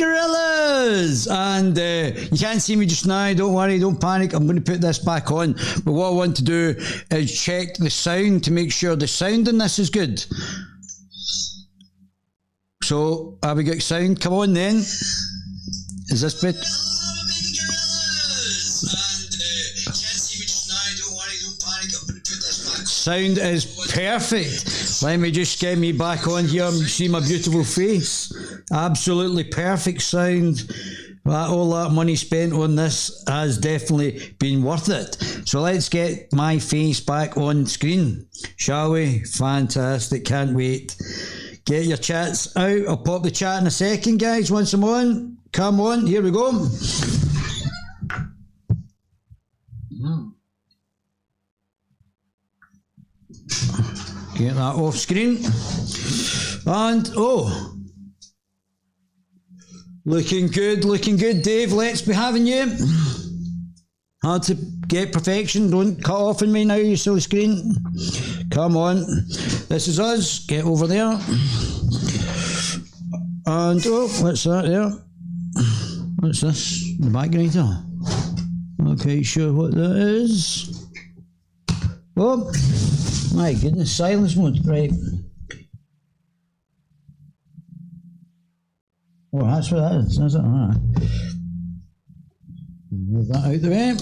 Guerillas! And you can't see me just now, don't worry, don't panic, I'm going to put this back on. But what I want to do is check the sound to make sure the sound in this is good. So, have we got sound? Come on then. Is this bit? Sound is perfect. Let me just get me back on here and see my beautiful face. Absolutely perfect sound. All that money spent on this has definitely been worth it. So let's get my face back on screen, shall we? Fantastic, can't wait. Get your chats out. I'll pop the chat in a second, guys, once I'm on. Come on, here we go. Get that off screen. And, oh, looking good, Dave. Let's be having you. Hard to get perfection. Don't cut off on me now, you silly screen. Come on. This is us. Get over there. And, oh, what's that there? What's this? The background here. Okay, sure what that is. Oh, my goodness, silence mode, right. Oh, that's what that is it? Alright. Move that out the way.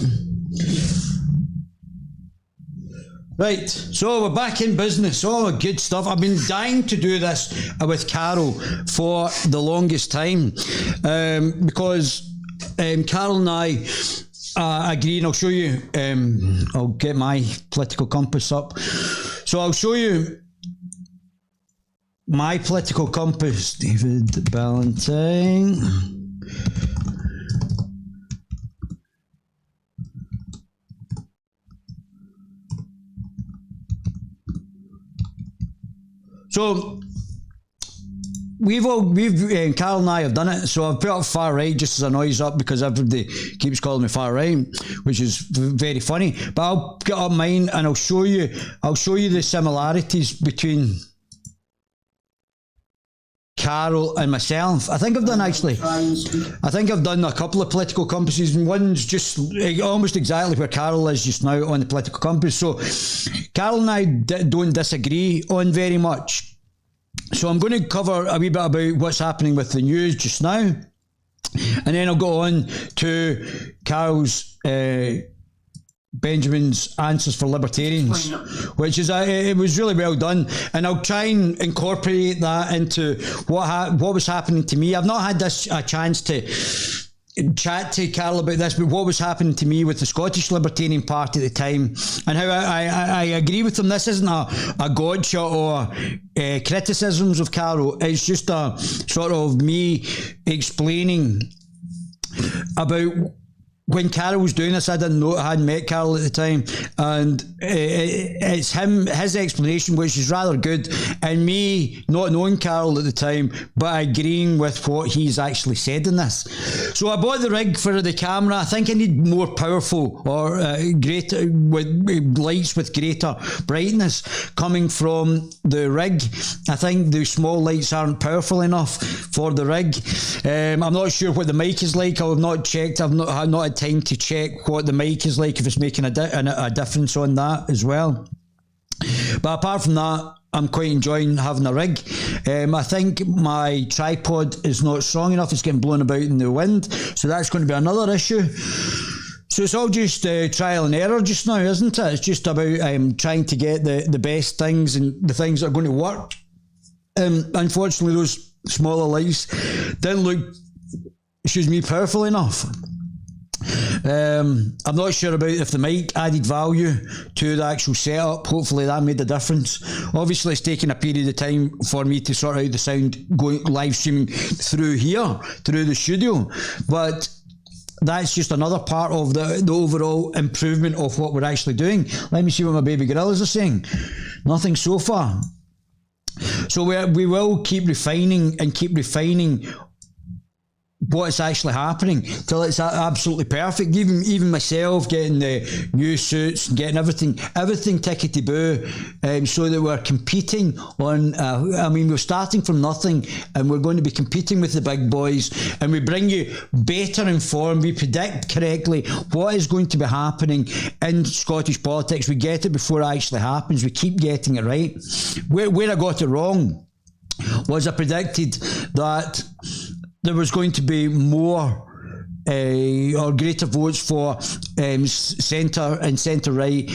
Right, so we're back in business. Oh, good stuff. I've been dying to do this with Carol for the longest time because Carol and I agree, and I'll show you, I'll get my political compass up. So I'll show you my political compass. David Ballantine. So Carol and I have done it, so I've put up far right just as a noise up because everybody keeps calling me far right, which is very funny. But I'll get up mine and I'll show you the similarities between Carol and myself. I think I've done a couple of political compasses, and one's just almost exactly where Carol is just now on the political compass. So Carol and I don't disagree on very much. So I'm going to cover a wee bit about what's happening with the news just now, and then I'll go on to Carol's Benjamin's answers for libertarians, which is it was really well done, and I'll try and incorporate that into what was happening to me. I've not had a chance to chat to Carol about this, but what was happening to me with the Scottish Libertarian Party at the time, and how I agree with them. This isn't a gotcha or criticisms of Carol. It's just a sort of me explaining about when Carol was doing this. I didn't know, I hadn't met Carol at the time, and it's his explanation, which is rather good, and me not knowing Carol at the time, but agreeing with what he's actually said in this. So I bought the rig for the camera. I think I need more powerful or greater with lights with greater brightness coming from the rig. I think the small lights aren't powerful enough for the rig. I'm not sure what the mic is like. I've not checked. I've not had time to check what the mic is like, if it's making a difference on that as well. But apart from that, I'm quite enjoying having a rig. I think my tripod is not strong enough. It's getting blown about in the wind, so that's going to be another issue. So it's all just trial and error just now, isn't it? It's just about trying to get the best things and the things that are going to work. Unfortunately, those smaller lights didn't look, powerful enough. I'm not sure about if the mic added value to the actual setup. Hopefully that made a difference. Obviously it's taken a period of time for me to sort out the sound going live streaming through here, through the studio, but that's just another part of the overall improvement of what we're actually doing. Let me see what my baby gorillas are saying. Nothing so far. So we will keep refining what's actually happening till it's absolutely perfect. Even myself getting the new suits and getting everything tickety-boo, so that we're competing on, we're starting from nothing and we're going to be competing with the big boys, and we bring you better informed, we predict correctly what is going to be happening in Scottish politics. We get it before it actually happens. We keep getting it right. Where I got it wrong was I predicted that there was going to be more or greater votes for centre and centre-right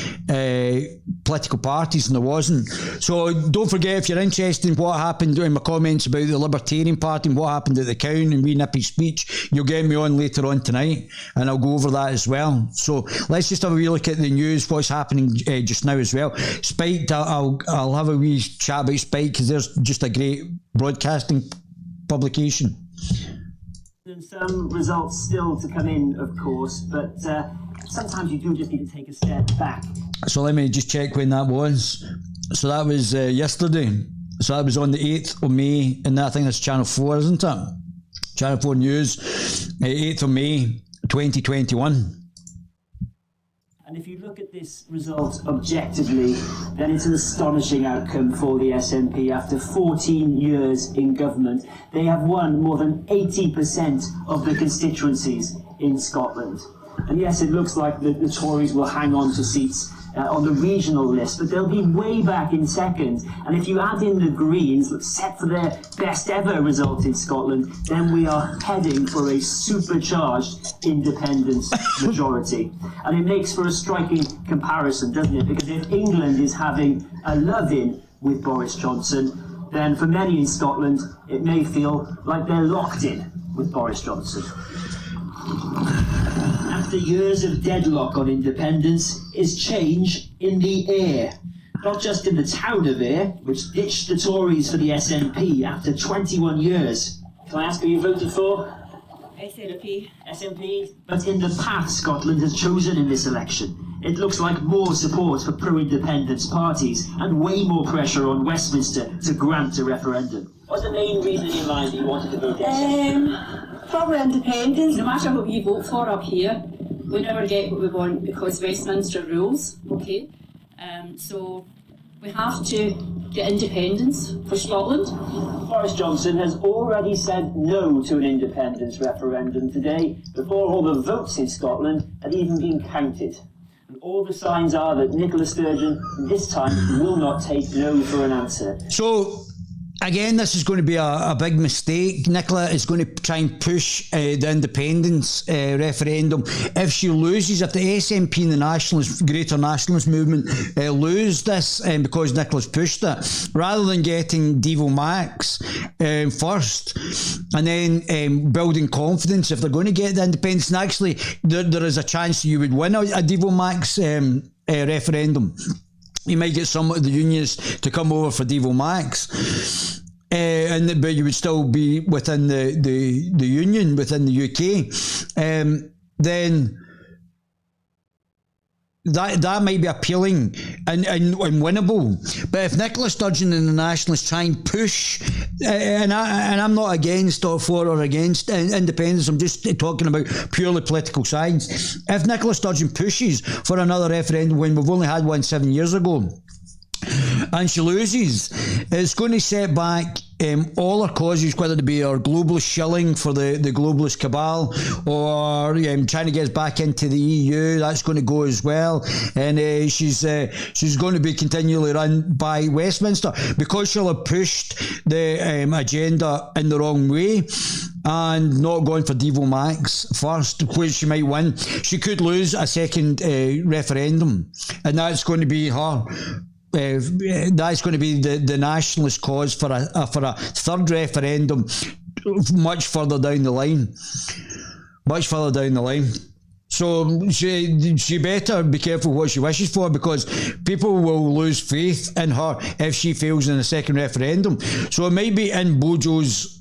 political parties, and there wasn't. So don't forget, if you're interested in what happened in my comments about the Libertarian Party and what happened at the Cown and wee nippy speech, you'll get me on later on tonight and I'll go over that as well. So let's just have a wee look at the news, what's happening just now as well. Spike, I'll have a wee chat about Spike because there's just a great broadcasting publication. And some results still to come in, of course, but sometimes you do just need to take a step back. So let me just check when that was. So that was yesterday. So that was on the 8th of May, and I think that's Channel 4, isn't it? Channel 4 News, 8th of May, 2021. And if you look at this result objectively, then it's an astonishing outcome for the SNP. After 14 years in government, they have won more than 80% of the constituencies in Scotland. And yes, it looks like the Tories will hang on to seats on the regional list, but they'll be way back in second. And if you add in the Greens, set for their best ever result in Scotland, then we are heading for a supercharged independence majority. And it makes for a striking comparison, doesn't it? Because if England is having a love-in with Boris Johnson, then for many in Scotland, it may feel like they're locked in with Boris Johnson. After years of deadlock on independence is change in the air. Not just in the town of Ayr, which ditched the Tories for the SNP after 21 years. Can I ask who you voted for? SNP. SNP. But in the path Scotland has chosen in this election, it looks like more support for pro-independence parties and way more pressure on Westminster to grant a referendum. What's the main reason in your mind that you wanted to vote SNP? Probably independence. No matter what we vote for up here, we never get what we want because Westminster rules, okay? So we have to get independence for Scotland. Boris Johnson has already said no to an independence referendum today before all the votes in Scotland had even been counted. And all the signs are that Nicola Sturgeon this time will not take no for an answer. So again, this is going to be a big mistake. Nicola is going to try and push the independence referendum. If she loses, if the SNP and the Greater Nationalist Movement lose this because Nicola's pushed it, rather than getting Devo Max first and then building confidence, if they're going to get the independence, and actually there is a chance you would win a Devo Max referendum. You might get some of the unions to come over for Devo Max, but you would still be within the union, within the UK. Then that might be appealing and winnable. But if Nicola Sturgeon and the Nationalists try and push, and I'm not against or for or against independence, I'm just talking about purely political sides. If Nicola Sturgeon pushes for another referendum when we've only had one 7 years ago, and she loses, it's going to set back all our causes, whether it be our globalist shilling for the globalist cabal, or trying to get us back into the EU. That's going to go as well. And she's going to be continually run by Westminster because she'll have pushed the agenda in the wrong way and not going for Devo Max first, which she might win. She could lose a second referendum, and that's going to be her. That's going to be the nationalist cause for a third referendum much further down the line. So she better be careful what she wishes for, because people will lose faith in her if she fails in a second referendum. So it might be in Bojo's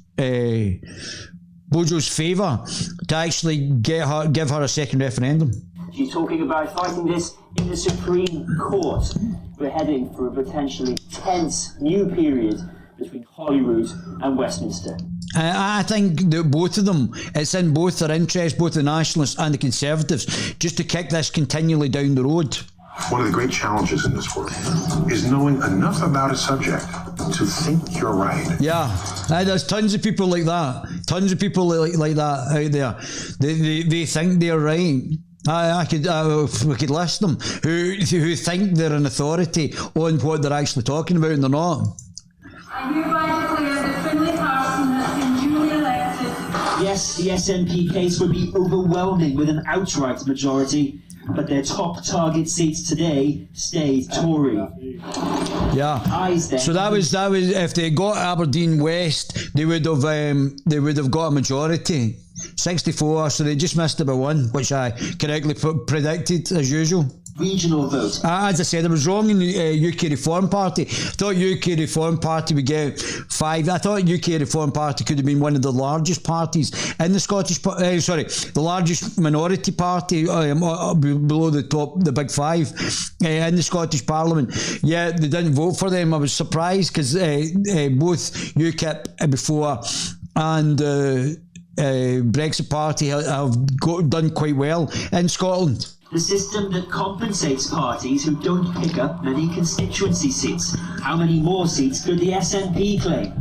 favour to actually give her a second referendum. She's talking about fighting this in the Supreme Court. We're heading for a potentially tense new period between Holyrood and Westminster. I think that both of them, it's in both their interests, both the Nationalists and the Conservatives, just to kick this continually down the road. One of the great challenges in this work is knowing enough about a subject to think you're right. Yeah, there's tons of people like that. Tons of people like that out there. They think they're right. We could list them who think they're an authority on what they're actually talking about, and they're not. I hereby declare that Finlay Carson has been duly elected. Yes, the SNP case would be overwhelming with an outright majority, but their top target seats today stayed Tory. Yeah. So that was if they got Aberdeen West, they would have got a majority, 64. So they just missed about one, which I correctly predicted as usual. Regional vote. As I said, I was wrong in the UK Reform Party. I thought UK Reform Party would get 5. I thought UK Reform Party could have been one of the largest parties in the Scottish. The largest minority party below the big 5 in the Scottish Parliament. Yeah, they didn't vote for them. I was surprised because both UKIP before and Brexit Party have done quite well in Scotland. The system that compensates parties who don't pick up many constituency seats. How many more seats could the SNP claim?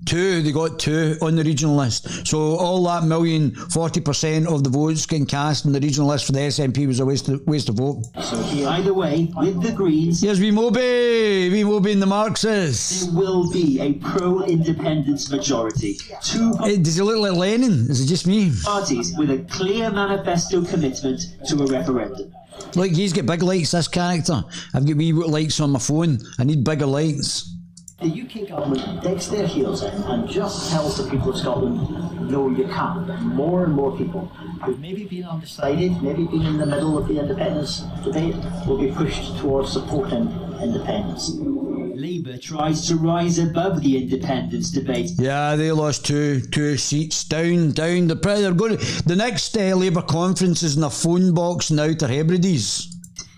Two, they got 2 on the regional list. So all that 40% of the votes getting cast on the regional list for the SNP was a waste of vote. So either way, with the Greens... Yes, Rees-Mogg and the Marxists. There will be a pro-independence majority. Does he look like Lenin? Is it just me? Parties with a clear manifesto commitment to a referendum. Look, he's got big lights, this character. I've got wee lights on my phone. I need bigger lights. The UK government digs their heels in and just tells the people of Scotland, no, you can't. More and more people who've maybe been undecided, maybe been in the middle of the independence debate, will be pushed towards supporting independence. Labour tries to rise above the independence debate. Yeah, they lost two seats down. They're going to, the next Labour conference is in a phone box in the Outer Hebrides.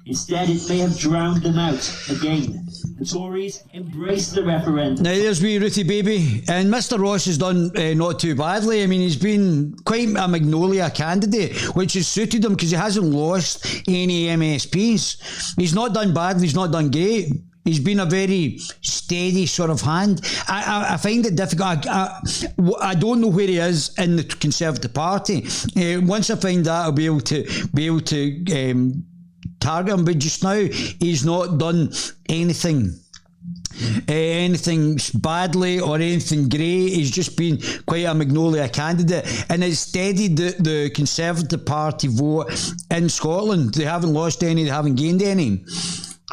Instead, it may have drowned them out again. The Tories embraced the referendum. Now there's wee Ruthie baby, and Mr Ross has done not too badly. I mean, he's been quite a Magnolia candidate, which has suited him because he hasn't lost any MSPs. He's not done badly, he's not done great. He's been a very steady sort of hand. I find it difficult. I don't know where he is in the Conservative Party. Once I find that, I'll be able to target him, but just now he's not done anything badly or anything great. He's just been quite a Magnolia candidate, and it's steadied the Conservative Party vote in Scotland. They haven't lost any, they haven't gained any.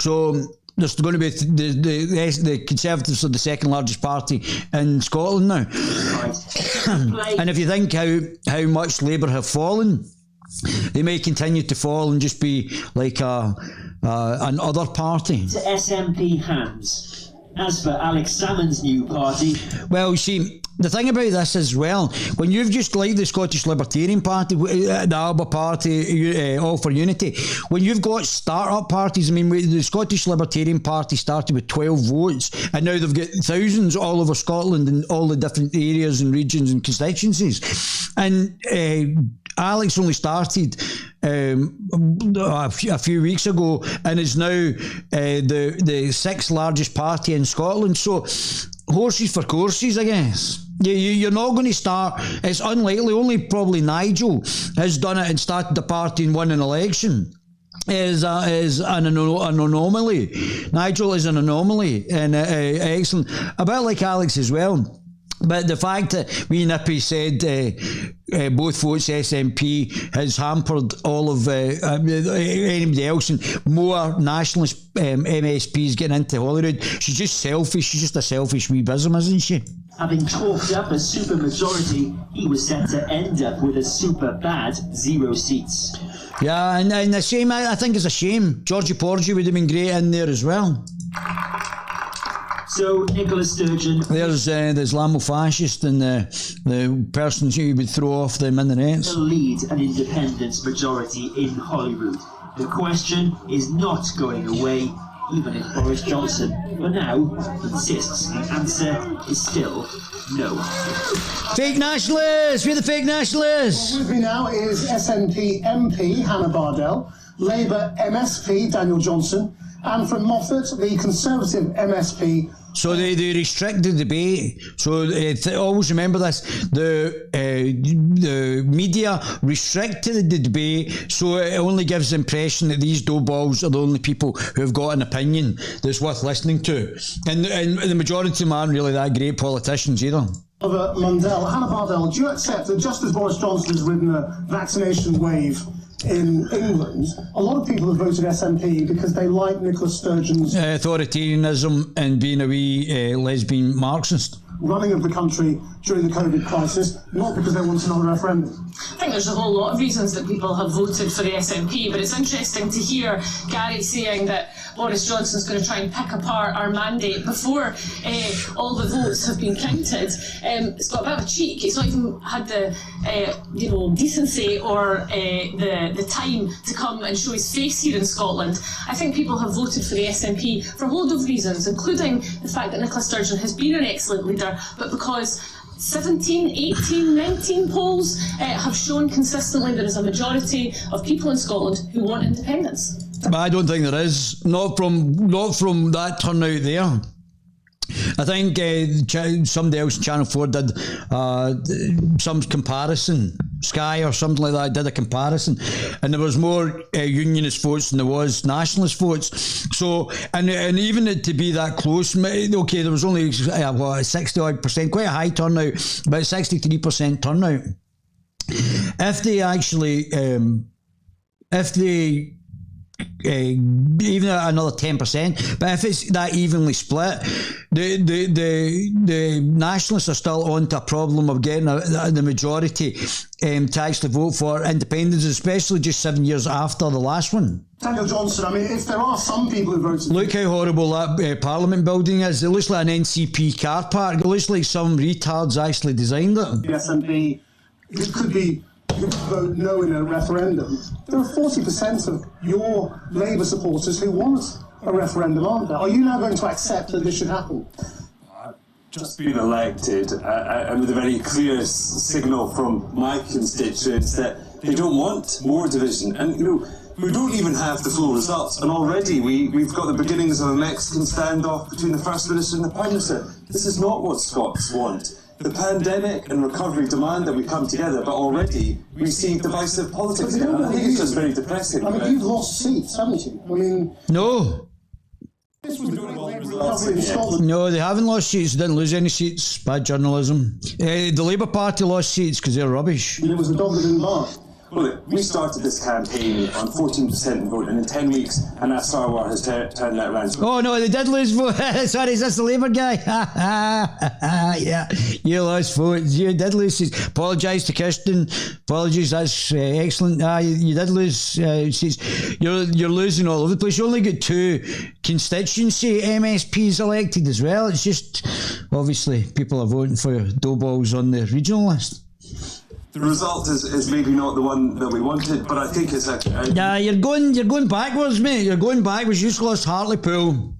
So there's going to be the Conservatives are the second largest party in Scotland now. And if you think how much Labour have fallen, they may continue to fall and just be like an other party. To SNP hands. As for Alex Salmond's new party... Well, see, the thing about this as well, when you've just like the Scottish Libertarian Party, the Alba Party, All for Unity, when you've got start-up parties, I mean, the Scottish Libertarian Party started with 12 votes, and now they've got thousands all over Scotland in all the different areas and regions and constituencies. And Alex only started a few weeks ago and is now the 6th largest party in Scotland. So horses for courses, I guess. You're not going to start. It's unlikely. Only probably Nigel has done it and started the party and won an election. Is an anomaly. Nigel is an anomaly and excellent. A bit like Alex as well. But the fact that wee Nippy said both votes SNP has hampered all of anybody else, and more nationalist MSPs getting into Holyrood. She's just selfish. She's just a selfish wee bism, isn't she? Having talked up a supermajority, he was set to end up with a super bad 0 seats. Yeah, and the same, I think it's a shame. Georgie Porgy would have been great in there as well. So, Nicola Sturgeon... There's the Islamofascist and the person who would throw off the minarets. ...to lead an independence majority in Holyrood. The question is not going away even if Boris Johnson, for now, insists the answer is still no. Fake nationalists! We're the fake nationalists! With me now is SNP MP Hannah Bardell, Labour MSP Daniel Johnson, and from Moffat, the Conservative MSP. So they restrict the debate. So always remember this: the media restricted the debate, so it only gives the impression that these doughballs are the only people who have got an opinion that's worth listening to, and the majority of them aren't really that great politicians either. Mundell, Hannah Bardell, do you accept that just as Boris Johnson has ridden a vaccination wave in England, a lot of people have voted SNP because they like Nicola Sturgeon's authoritarianism and being a wee lesbian Marxist running of the country during the COVID crisis, not because they want another referendum. I think there's a whole lot of reasons that people have voted for the SNP, but it's interesting to hear Gary saying that Boris Johnson's going to try and pick apart our mandate before all the votes have been counted. It's got a bit of a cheek. It's not even had the decency or the time to come and show his face here in Scotland. I think people have voted for the SNP for a load of reasons, including the fact that Nicola Sturgeon has been an excellent leader, but because 17, 18, 19 polls have shown consistently there is a majority of people in Scotland who want independence. But I don't think there is. Not from that turnout there. I think somebody else, Channel 4, did some comparison. Sky or something like that did a comparison, and there was more unionist votes than there was nationalist votes. So, and even to be that close, okay, there was only 60-odd%, quite a high turnout, about 63% turnout. If they actually, even another 10%, but if it's that evenly split, the nationalists are still on to a problem of getting the majority to actually vote for independence, especially just 7 years after the last one. Daniel Johnson, I mean, if there are some people who voted... Look how horrible that Parliament building is. It looks like an NCP car park. It looks like some retards actually designed it. The SNP, it could be... vote no in a referendum. There are 40% of your Labour supporters who want a referendum, aren't there? Are you now going to accept that this should happen? I've just been elected and with a very clear signal from my constituents that they don't want more division. And, we don't even have the full results. And already we've got the beginnings of a Mexican standoff between the First Minister and the Prime Minister. This is not what Scots want. The pandemic and recovery demand that we come together, but already we see divisive politics. I think it's just very depressing. I mean, you've lost seats, haven't you? I mean... No. This was the great Labour recovery in Scotland. No, they haven't lost seats. They didn't lose any seats. Bad journalism. The Labour Party lost seats because they're rubbish. It was the dog that didn't bark. Well, look, we started this campaign on 14% vote, and in 10 weeks, and that Sargon has turned that around. Oh no, they did lose vote. Sorry, is this the Labour guy? Yeah, you lost votes. You did lose seats. Apologise to Kirsten. Apologies, that's excellent. You did lose seats. You're losing all over the place. You only got 2 constituency MSPs elected as well. It's just, obviously, people are voting for doughballs on the regional list. The result is maybe not the one that we wanted, but I think it's yeah, you're going backwards, mate. You're going backwards. You just lost Hartlepool.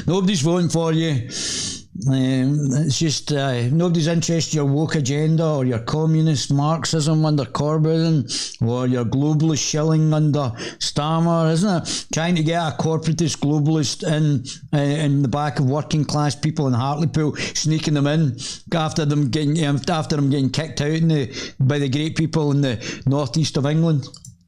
Nobody's voting for you. It's just nobody's interested in your woke agenda or your communist Marxism under Corbyn or your globalist shilling under Starmer, isn't it? Trying to get a corporatist globalist in the back of working class people in Hartlepool, sneaking them in after them getting kicked out by the great people in the northeast of England.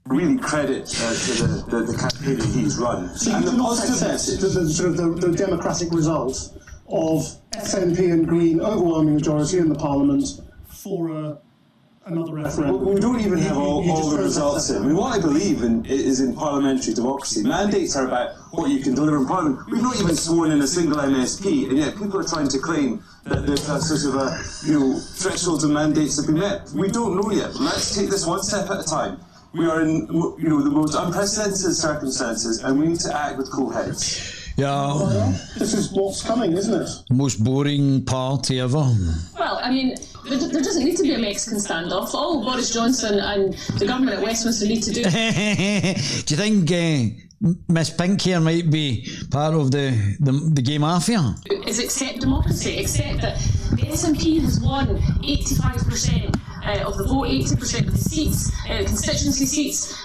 Really credit to the campaign that he's run. So and you do not accept the democratic result of SNP and Green overwhelming majority in the Parliament for another referendum. We don't even have all the results in. I mean, what I believe in is in parliamentary democracy. Mandates are about what you can deliver in Parliament. We've not even sworn in a single MSP, and yet people are trying to claim that there's a sort of a threshold of mandates have been met. We don't know yet. Let's take this one step at a time. We are in the most unprecedented circumstances, and we need to act with cool heads. Yeah. This is what's coming, isn't it? Most boring party ever. Well, I mean, there doesn't need to be a Mexican standoff. All Boris Johnson and the government at Westminster need to do... Do you think Miss Pink here might be part of the gay mafia. Is accept democracy, accept that the SNP has won 85% of the vote, 80% of the seats, constituency seats.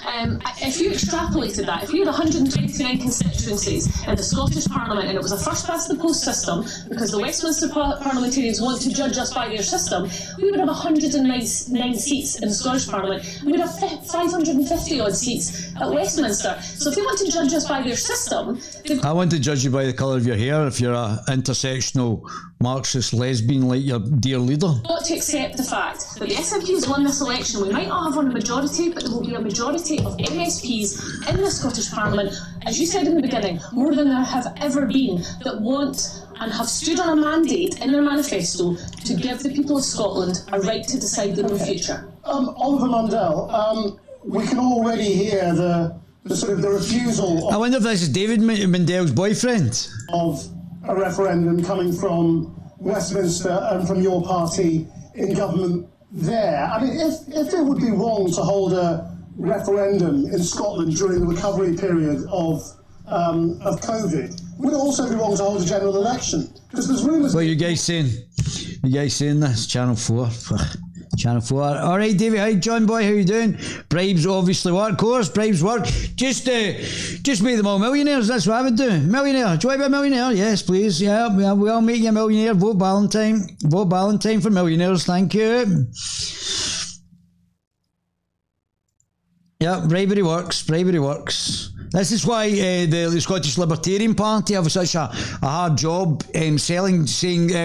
If you extrapolated that, if we had 129 constituencies in the Scottish Parliament and it was a first past the post system, because the Westminster parliamentarians want to judge us by their system, we would have 109 seats in the Scottish Parliament. We would have 550 odd seats at Westminster. So if they want to judge us by their system, I want to judge you by the colour of your hair if you're a intersectional Marxist lesbian like your dear leader. Not to accept the fact that the SNP has won this election. We might not have won a majority, but there will be a majority of MSPs in the Scottish Parliament, as you said in the beginning, more than there have ever been, that want and have stood on a mandate in their manifesto to give the people of Scotland a right to decide their own future. Oliver Mundell, we can already hear the sort of the refusal I wonder if this is David Mundell's boyfriend. Of a referendum coming from Westminster and from your party in government there. I mean, if it would be wrong to hold a referendum in Scotland during the recovery period of COVID, would it also be wrong to hold a general election? Because there's rumours. What are you guys saying? You guys saying this? Channel 4. Channel 4. All right, David. Hi, John boy. How you doing? Bribes obviously work. Of course, bribes work. Just make them all millionaires. That's what I would do. Millionaire. Do you want to be a millionaire? Yes, please. Yeah, we'll make you a millionaire. Vote Ballantine. Vote Ballantine for millionaires. Thank you. Yeah, bribery works. Bribery works. This is why the Scottish Libertarian Party have such a hard job saying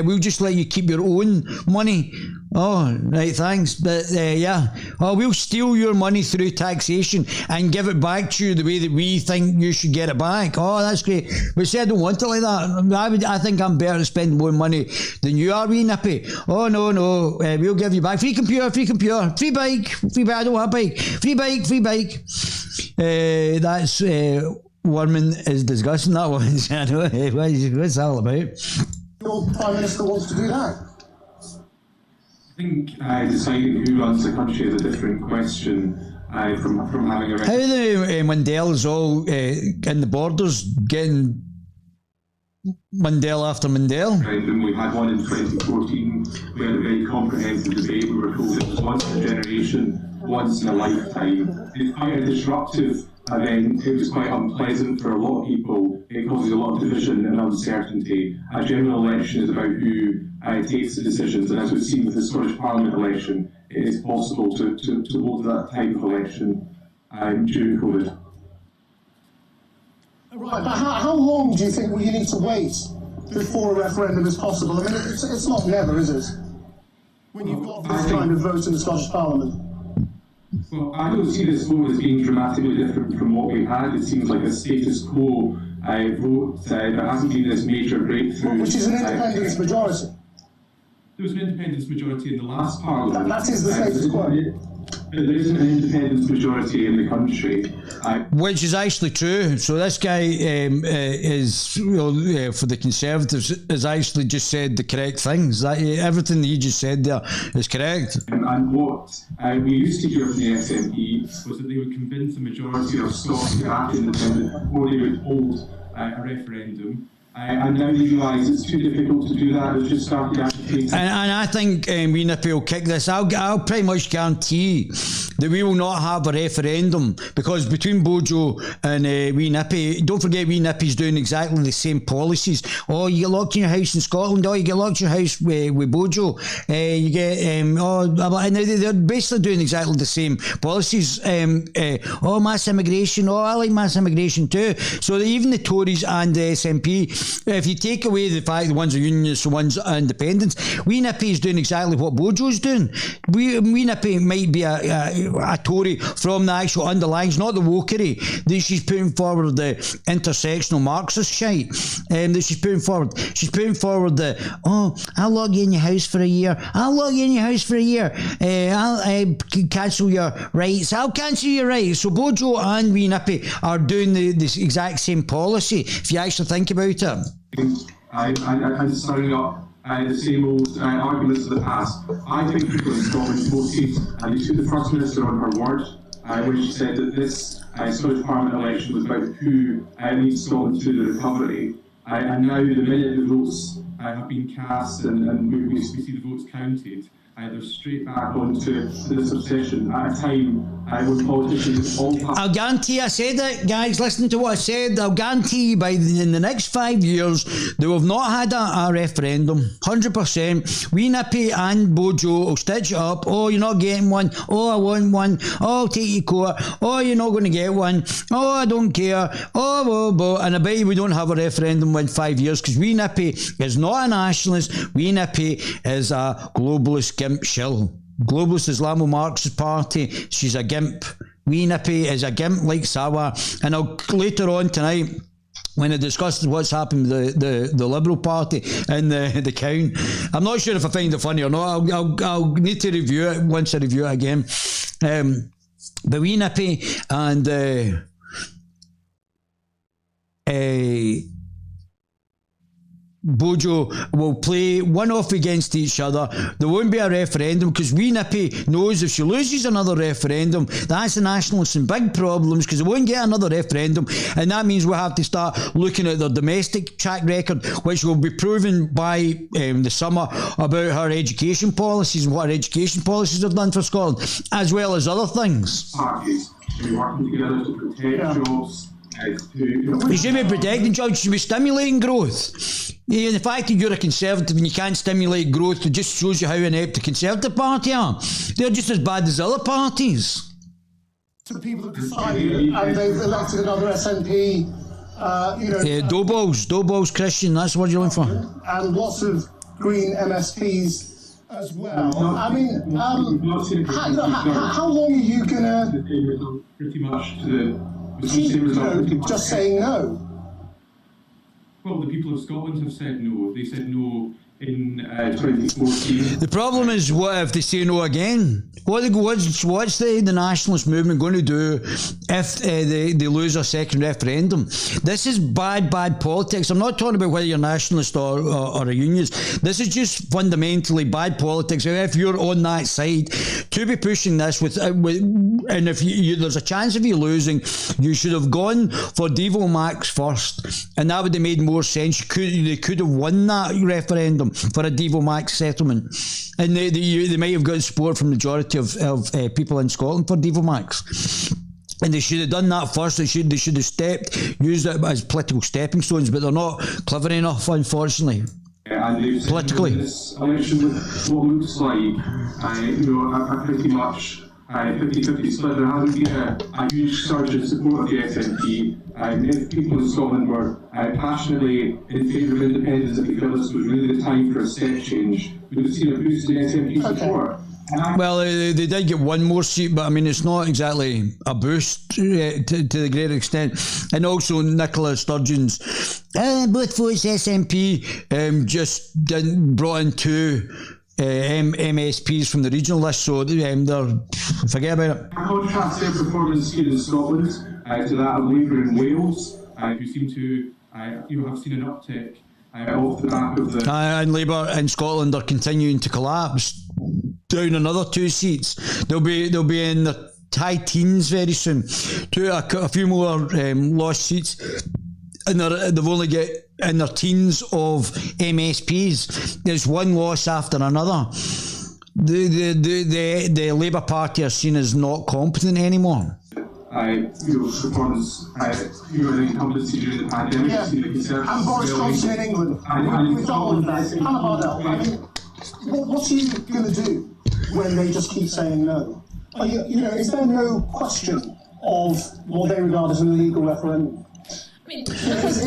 we'll just let you keep your own money. Oh, right, thanks. But yeah, we'll steal your money through taxation and give it back to you the way that we think you should get it back. Oh, that's great. But see, I don't want it like that. I think I'm better to spend more money than you are, wee nippy. Oh, no, we'll give you back. Free computer, free bike, I don't want a bike. Free bike. That's Worman is discussing that one. I know, what's that all about? Your Prime Minister wants to do that. I think deciding who runs the country is a different question from having a... How the Mundell's all in the borders getting Mundell after Mundell? We had one in 2014. We had a very comprehensive debate. We were told it was once in a generation, once in a lifetime. It's quite a disruptive event. It was quite unpleasant for a lot of people. It causes a lot of division and uncertainty. A general election is about who takes the decisions, and as we've seen with the Scottish Parliament election, it is possible to hold that type of election during COVID. Right, but how long do you think you need to wait before a referendum is possible? I mean, it's not never, is it? When you've got this kind of vote in the Scottish Parliament. Well, I don't see this vote as being dramatically different from what we've had. It seems like a status quo vote. There hasn't been this major breakthrough. Which is an independence majority. There was an independence majority in the last Parliament. That is the status quo. There isn't an independence majority in the country. Which is actually true. So this guy is, for the Conservatives, has actually just said the correct things. Everything that he just said there is correct. And what we used to hear from the SNP was that they would convince the majority of Scots to act independent before they would hold a referendum. And now they realise it's too difficult to do that. It's just started advocating. And I think Wee Nippy will kick this. I'll pretty much guarantee that we will not have a referendum, because between Bojo and Wee Nippy, don't forget Wee Nippy's doing exactly the same policies. Oh, you get locked in your house in Scotland. Oh, you get locked in your house with Bojo. You get and they're basically doing exactly the same policies. Mass immigration. Oh, I like mass immigration too. So even the Tories and the SNP, if you take away the fact the ones are unionists, the ones are independents, Wee Nippy is doing exactly what Bojo's doing. Wee Nippy might be a Tory from the actual underlyings, not the wokery that she's putting forward, the intersectional Marxist shite that she's putting forward. She's putting forward the, I'll lock you in your house for a year. I'll cancel your rights. I'll cancel your rights. So Bojo and Wee Nippy are doing this exact same policy, if you actually think about it. I'm starting up the same old arguments of the past. I think people in Scotland voted, and they took the First Minister on her word when she said that this Scottish Parliament election was about who leads Scotland to the recovery. And now, the minute the votes have been cast and we see the votes counted, they're straight back onto this obsession at a time when politicians all... I'll guarantee I said it, guys, listen to what I said. I'll guarantee you in the next 5 years they will have not had a referendum. 100%. Wee Nippy and Bojo will stitch it up. Oh, you're not getting one. Oh, I want one. Oh, I'll take you to court. Oh, you're not going to get one. Oh, I don't care. Oh, blah, blah. And I bet you we don't have a referendum in 5 years, because Wee Nippy is not a nationalist. Wee Nippy is a globalist gimp shill. Globalist Islamo-Marxist party. She's a gimp. Wee Nippy is a gimp like Sawa. And I'll later on tonight, when I discuss what's happened with the Liberal Party and the Crown, I'm not sure if I find it funny or not. I'll need to review it once I review it again. But Wee Nippy and Bojo will play one off against each other. There won't be a referendum, because Wee Nippy knows if she loses another referendum, that's the nationalists in big problems, because they won't get another referendum, and that means we'll have to start looking at their domestic track record, which will be proven by the summer about her education policies and what her education policies have done for Scotland, as well as other things. Parties working together to protect jobs. You should be protecting jobs, you should be stimulating growth. Yeah, the fact that you're a Conservative and you can't stimulate growth, it just shows you how inept the Conservative Party are. They're just as bad as other parties. So people have decided and they've elected another SNP, Doughballs Christian, that's what you're looking for. And lots of Green MSPs as well. I mean, how long are you going to... Pretty much to just saying no? Well, the people of Scotland have said no. They said no in 2014. The problem is, what if they say no again? What's the nationalist movement going to do if they lose a second referendum? This is bad politics. I'm not talking about whether you're nationalist or a unionist. This is just fundamentally bad politics. If you're on that side, to be pushing this and if there's a chance of you losing, you should have gone for Devo Max first, and that would have made more sense. They could have won that referendum for a Devo Max settlement, and they might have got support from the majority of people in Scotland for Devo Max. And they should have done that first. They should have used it as political stepping stones, but they're not clever enough, unfortunately. And they've politically. This election with what looks like a pretty much 50-50 split. There hasn't been a huge surge in support of the SNP. If people in Scotland were passionately in favour of independence, and we felt this was really the time for a step change, we would have seen a boost in SNP support. Well, they did get one more seat, but I mean, it's not exactly a boost to the great extent. And also, Nicola Sturgeon's both votes SNP just brought in two MSPs from the regional list, so they're forget about it. Contrast their performance here in Scotland to that of Labour in Wales, who seem to have seen an uptick off the back of the... and Labour in Scotland are continuing to collapse, down another 2 seats. They'll be in the high teens very soon. A few more lost seats, and they've only got in their teens of MSPs. There's one loss after another. The Labour Party are seen as not competent anymore. Performance, the incumbency during the pandemic. And Boris Johnson in England. We've done all of that. Hannah Bardell, I mean, what are you going to do when they just keep saying no? Is there no question of what they regard as an illegal referendum?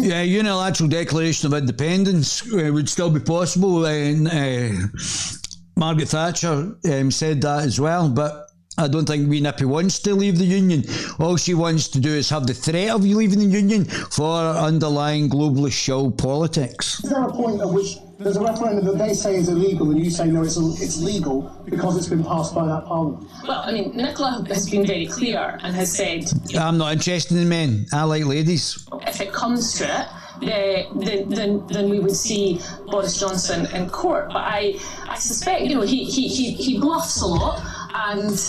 Yeah, unilateral declaration of independence would still be possible. Margaret Thatcher said that as well, but I don't think Wee Nippy wants to leave the Union. All she wants to do is have the threat of leaving the Union for underlying globalist show politics. Is there a point at which there's a referendum that they say is illegal and you say no, it's legal because it's been passed by that parliament? Well, I mean, Nicola has been very clear and has said... I'm not interested in men. I like ladies. If it comes to it, then we would see Boris Johnson in court. But I suspect, he bluffs a lot, and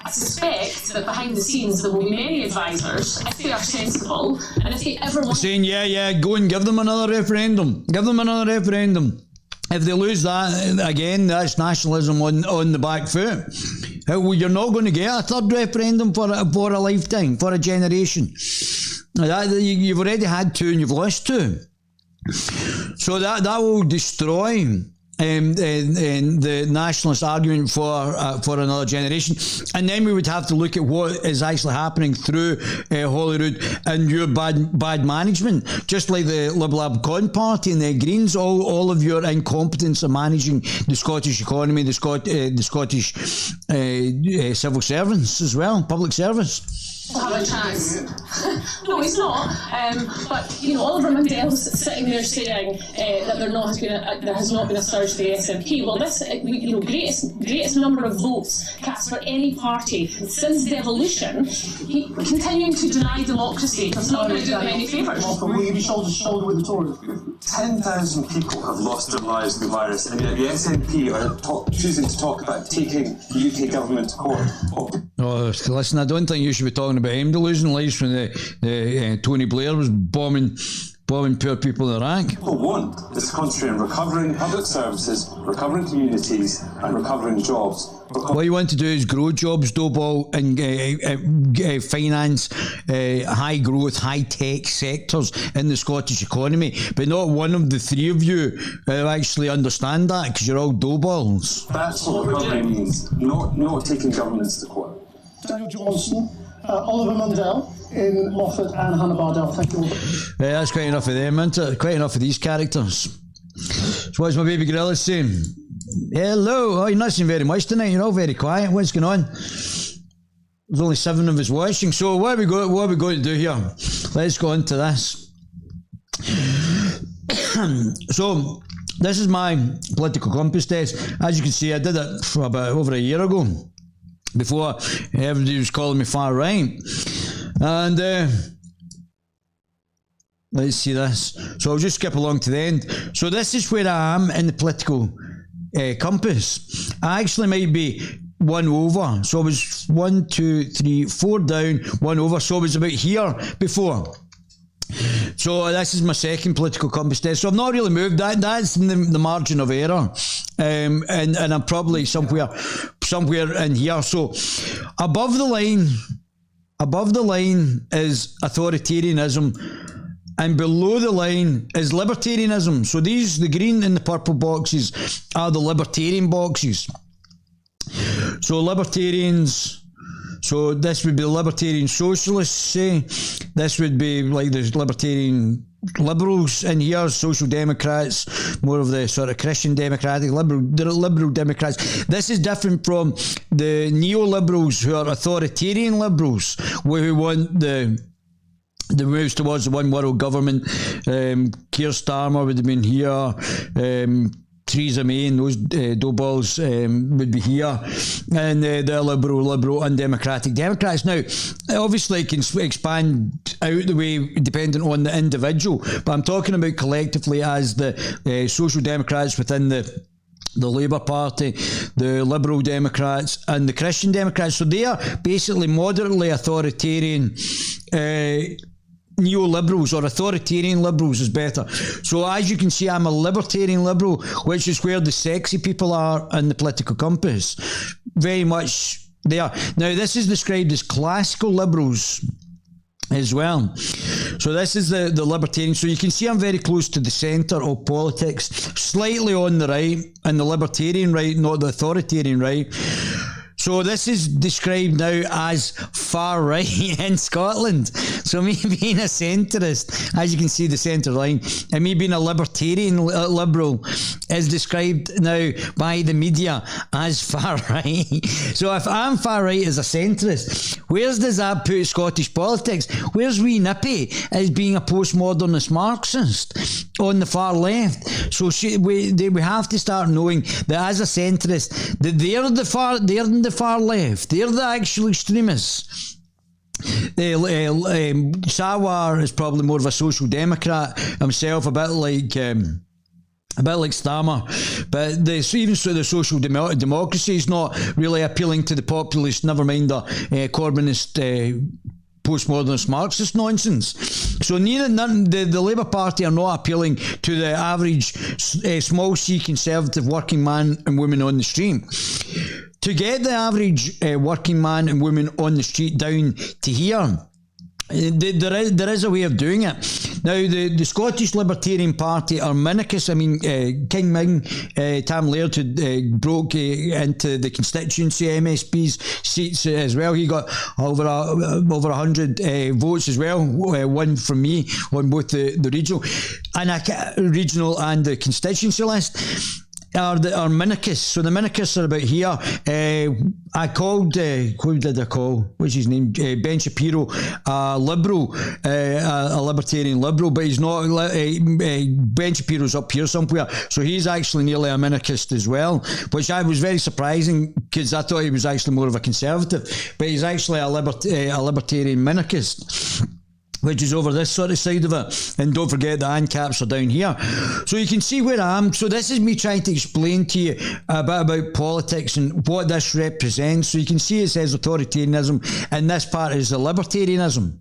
I suspect that behind the scenes there will be many advisors, if they are sensible, and if they ever want... Saying, go and give them another referendum. Give them another referendum. If they lose that, again, that's nationalism on the back foot. You're not going to get a third referendum for a lifetime, for a generation. You've already had two and you've lost two. So that will destroy the nationalist argument for another generation, and then we would have to look at what is actually happening through Holyrood and your bad management, just like the Liberal Con Party and the Greens, all of your incompetence in managing the Scottish economy, the Scottish civil servants as well, public service. Have a chance. No, he's not. But Oliver Mundel's sitting there saying that there has not been a surge for the SNP. Well, this greatest number of votes cast for any party since devolution. He continuing to deny democracy. That's not going to do them any favours. Will you be shoulder to shoulder with the Tories? 10,000 people have lost their lives to the virus, and yet the SNP are choosing to talk about taking the UK government to court. Oh, listen, I don't think you should be talking about him losing lives when the Tony Blair was bombing poor people in Iraq. People want this country in recovering public services, recovering communities, and recovering jobs. What you want to do is grow jobs, Doball, and finance high growth, high tech sectors in the Scottish economy. But not one of the three of you actually understand that, because you're all Doballs. That's what recovery means, not taking governments to court. Daniel Johnson, Oliver Mundell in Moffat, and Hannah Bardell. Thank you all. That's quite enough of them, isn't it? Quite enough of these characters. So what's my baby Guerilla saying? Hello. Oh, you're not saying very much tonight. You're all very quiet. What's going on? There's only 7 of us watching. So what are we going to do here? Let's go into this. So this is my political compass test. As you can see, I did it for about over a year ago, before everybody was calling me far right. And let's see this. So I'll just skip along to the end. So this is where I am in the political compass. I actually might be 1 over. So I was 1, 2, 3, 4 down, 1 over. So I was about here before. So this is my second political compass test. So I've not really moved. That's in the margin of error. And I'm probably somewhere in here. So above the line is authoritarianism, and below the line is libertarianism. So the green and the purple boxes are the libertarian boxes. So libertarians, so this would be the libertarian socialists, say. This would be like the libertarian liberals in here, social democrats, more of the sort of Christian democratic, liberal democrats. This is different from the neoliberals, who are authoritarian liberals, who want the moves towards the one world government. Keir Starmer would have been here. Theresa May and those Doballs would be here, and the liberal undemocratic Democrats. Now, obviously it can expand out the way depending on the individual, but I'm talking about collectively as the Social Democrats within the Labour Party, the Liberal Democrats and the Christian Democrats. So they are basically moderately authoritarian neoliberals, or authoritarian liberals is better. So as you can see, I'm a libertarian liberal, which is where the sexy people are in the political compass. Very much there. Now this is described as classical liberals as well. So this is the libertarian. So you can see I'm very close to the centre of politics, slightly on the right, and the libertarian right, not the authoritarian right. So this is described now as far right in Scotland. So me being a centrist, as you can see the centre line, and me being a libertarian liberal is described now by the media as far right. So if I'm far right as a centrist, where does that put Scottish politics? Where's wee Nippy as being a postmodernist Marxist on the far left? So we have to start knowing that as a centrist, that they're in the far left. They're the actual extremists. Sawar is probably more of a social democrat himself, a bit like a bit like Stammer, but even so, the social democracy is not really appealing to the populace, never mind the Corbynist postmodernist Marxist nonsense. So the Labour Party are not appealing to the average small C conservative working man and woman on the street. To get the average working man and woman on the street down to here, there is a way of doing it. Now, the Scottish Libertarian Party are minicus. I mean, King Ming, Tam Laird, who broke into the constituency MSP's seats as well. He got over 100 votes as well, one from me on both the regional and the constituency list. Are minicus. So the minicus are about here. I called, who did I call? What's his name? Ben Shapiro, a liberal, a libertarian liberal, but he's not. Ben Shapiro's up here somewhere, so he's actually nearly a minicist as well, which I was very surprising because I thought he was actually more of a conservative, but he's actually a libertarian minicist, which is over this sort of side of it. And don't forget the ANCAPs are down here. So you can see where I am. So this is me trying to explain to you a bit about politics and what this represents. So you can see it says authoritarianism, and this part is the libertarianism.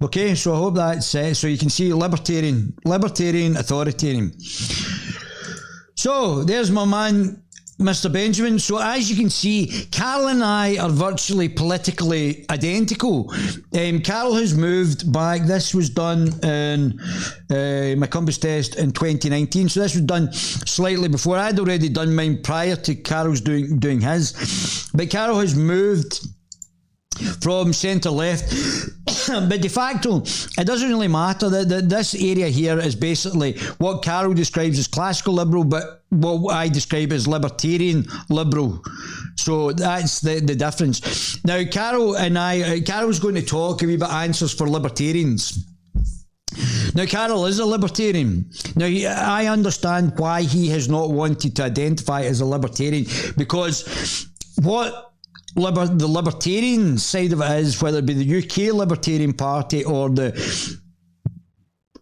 Okay, so I hope that's it. So you can see libertarian, authoritarian. So there's my man, Mr. Benjamin. So as you can see, Carol and I are virtually politically identical. Carol has moved back. This was done in my compass test in 2019. So this was done slightly before. I'd already done mine prior to Carol's doing his. But Carol has moved from centre left, but de facto it doesn't really matter. This area here is basically what Carol describes as classical liberal, but what I describe as libertarian liberal. So that's the difference. Now Carol's going to talk a wee bit answers for libertarians. Now, Carol is a libertarian. Now, I understand why he has not wanted to identify as a libertarian, because what the libertarian side of it is, whether it be the UK Libertarian Party or the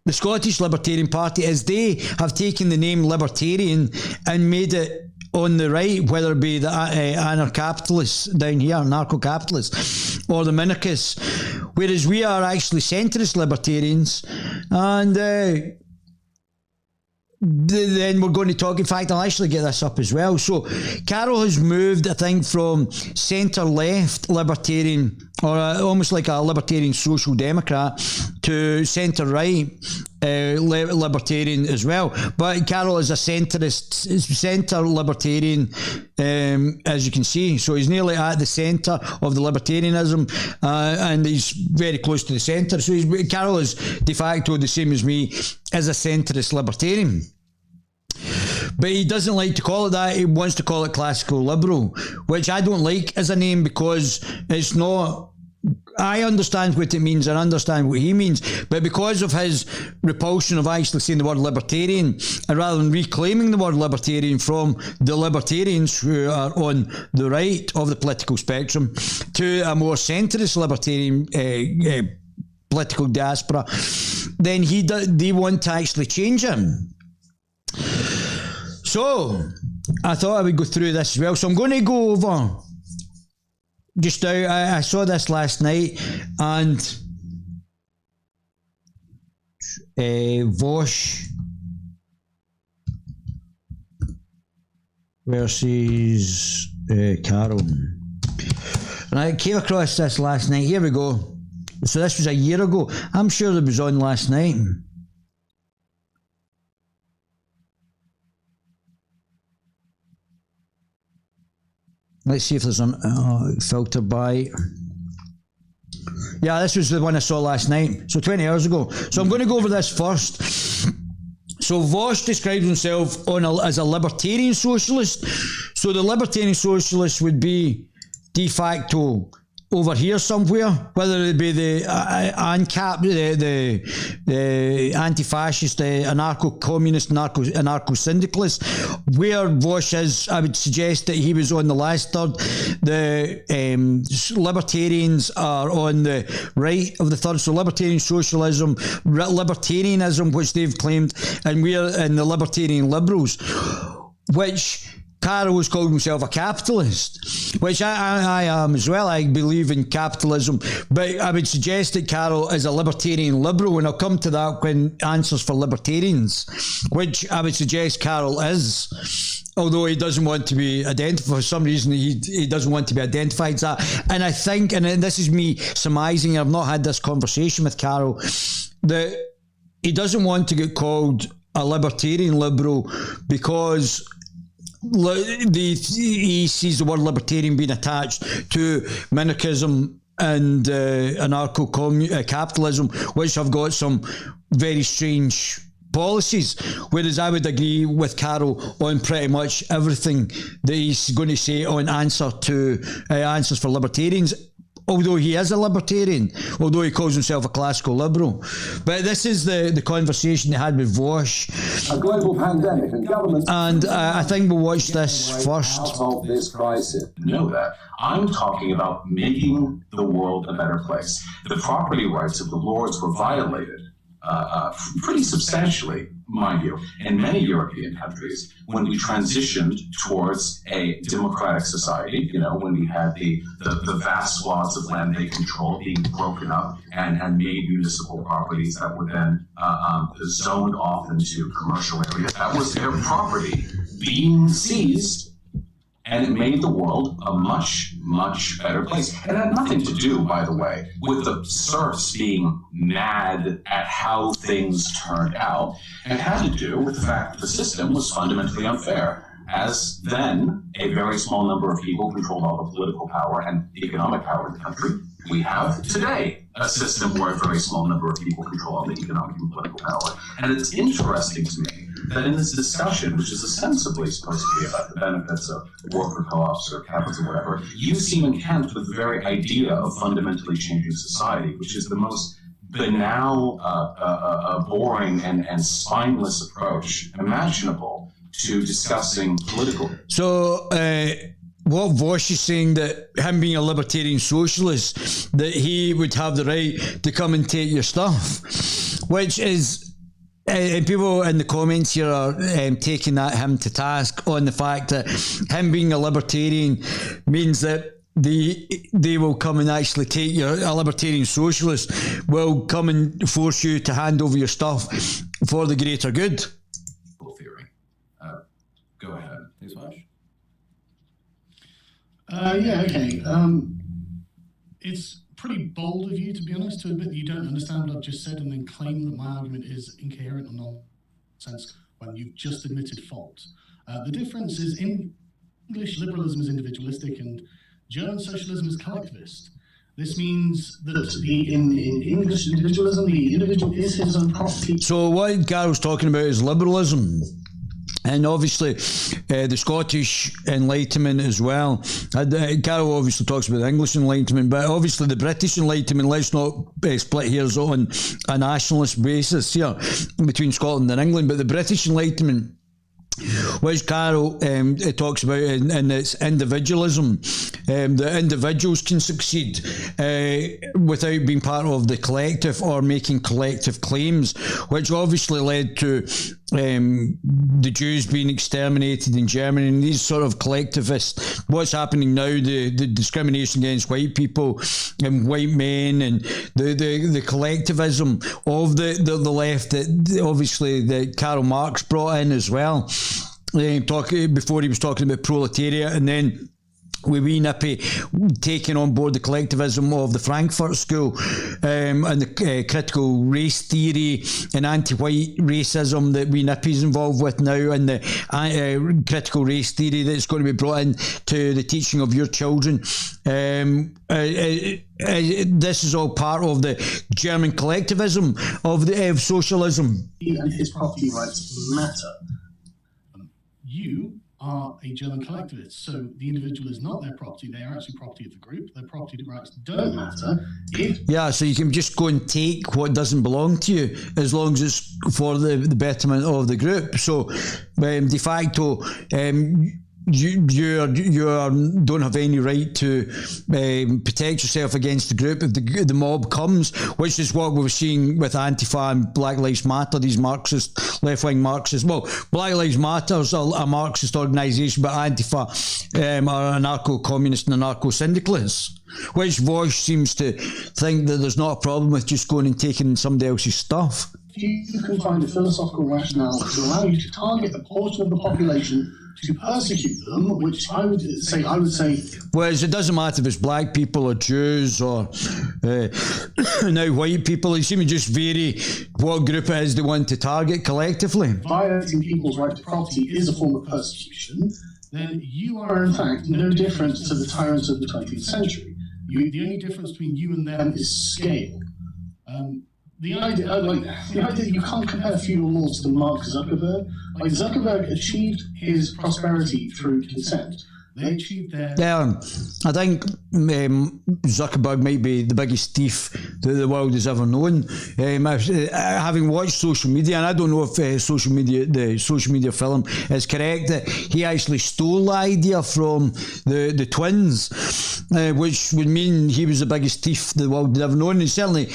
Scottish Libertarian Party, is they have taken the name libertarian and made it on the right, whether it be the anarcho-capitalists down here, narco-capitalists, or the minicus, whereas we are actually centrist libertarians. And then we're going to talk, in fact I'll actually get this up as well. So Carol has moved, I think, from centre-left libertarian, or almost like a libertarian social democrat, to centre-right libertarian as well. But Carol is a centre libertarian, as you can see. So he's nearly at the centre of the libertarianism, and he's very close to the centre. So Carol is de facto the same as me, as a centrist libertarian. But he doesn't like to call it that. He wants to call it classical liberal, which I don't like as a name, because it's not. I understand what it means and understand what he means, but because of his repulsion of actually saying the word libertarian, and rather than reclaiming the word libertarian from the libertarians who are on the right of the political spectrum to a more centrist libertarian political diaspora, then they want to actually change him. So I thought I would go through this as well. So I'm going to go over just now. I saw this last night, and Vosh versus Carol. And I came across this last night. Here we go. So this was a year ago. I'm sure it was on last night. Let's see if there's a filter by. Yeah, this was the one I saw last night. So 20 hours ago. So I'm going to go over this first. So Vosh describes himself as a libertarian socialist. So the libertarian socialist would be de facto over here somewhere, whether it be the ANCAP, the anti-fascist, anarcho-communist, anarcho-syndicalist. Where Vosh is, I would suggest that he was on the last third. The libertarians are on the right of the third, so libertarian socialism, libertarianism, which they've claimed, and we're in the libertarian liberals, which Carol has called himself a capitalist, which I am as well. I believe in capitalism, but I would suggest that Carol is a libertarian liberal, and I'll come to that when answers for libertarians, which I would suggest Carol is, although he doesn't want to be identified. For some reason, he doesn't want to be identified as that. And I think, and this is me surmising, I've not had this conversation with Carol, that he doesn't want to get called a libertarian liberal because he sees the word libertarian being attached to minarchism and anarcho-capitalism, which have got some very strange policies, whereas I would agree with Carol on pretty much everything that he's going to say on answers for libertarians, although he is a libertarian, although he calls himself a classical liberal. But this is the conversation they had with Vosh. A global pandemic and governments... And I think we'll watch this first. ...out of this crisis. Know that. I'm talking about making the world a better place. The property rights of the lords were violated pretty substantially, mind you, in many European countries when we transitioned towards a democratic society, when we had the vast swaths of land they controlled being broken up and made municipal properties that were then zoned off into commercial areas. That was their property being seized, and it made the world a much, much better place. It had nothing to do, by the way, with the serfs being mad at how things turned out. It had to do with the fact that the system was fundamentally unfair, as then a very small number of people controlled all the political power and economic power in the country. We have today a system where a very small number of people control all the economic and political power. And it's interesting to me that in this discussion, which is ostensibly supposed to be about the benefits of worker co-ops or capital or whatever, you seem intent with the very idea of fundamentally changing society, which is the most banal, boring, and spineless approach imaginable to discussing political. So, what Vosh is saying, that him being a libertarian socialist, that he would have the right to come and take your stuff, which is... And people in the comments here are taking him to task on the fact that him being a libertarian means that they will come and actually take a libertarian socialist will come and force you to hand over your stuff for the greater good. Theory. Go ahead. Please, Vosh. Okay. It's pretty bold of you, to be honest, to admit that you don't understand what I've just said and then claim that my argument is incoherent or nonsense when you've just admitted fault. The difference is English liberalism is individualistic and German socialism is collectivist. This means that in English individualism, the individual is his own property. So what Gareth's talking about is liberalism. And obviously, the Scottish Enlightenment as well. Carol obviously talks about the English Enlightenment, but obviously the British Enlightenment, let's not split hairs on a nationalist basis here between Scotland and England, but the British Enlightenment, which Carol talks about in its individualism, that individuals can succeed without being part of the collective or making collective claims, which obviously led to the Jews being exterminated in Germany, and these sort of collectivists. What's happening now, the discrimination against white people and white men, and the collectivism of the left that obviously that Karl Marx brought in as well. Before he was talking about proletariat, and then with wee Nippy taking on board the collectivism of the Frankfurt School and the critical race theory and anti-white racism that wee Nippy's involved with now, and the critical race theory that's going to be brought in to the teaching of your children. This is all part of the German collectivism of socialism. And his property rights matter. You are a German collectivist. So the individual is not their property, they are actually property of the group. Their property rights don't matter. Yeah, so you can just go and take what doesn't belong to you as long as it's for the betterment of the group. So de facto, you don't have any right to protect yourself against the group if the mob comes, which is what we were seeing with Antifa and Black Lives Matter, these Marxist, left-wing Marxists. Well, Black Lives Matter is a Marxist organisation, but Antifa are anarcho-communist and anarcho-syndicalists, which Vosh seems to think that there's not a problem with just going and taking somebody else's stuff. You can find a philosophical rationale to allow you to target a portion of the population to persecute them, which I would say. Whereas it doesn't matter if it's black people or Jews or now white people. You seem to just vary what group it is they want to target collectively. Violating people's right to property is a form of persecution. Then you are in fact no different to the tyrants of the 20th century. The only difference between you and them is scale. The idea that you can't compare feudal laws to Mark Zuckerberg. Like, Zuckerberg achieved his prosperity through consent. They achieved their... Yeah, I think Zuckerberg might be the biggest thief that the world has ever known. Having watched social media, and I don't know if the social media film is correct, that he actually stole the idea from the twins, which would mean he was the biggest thief the world had ever known. He certainly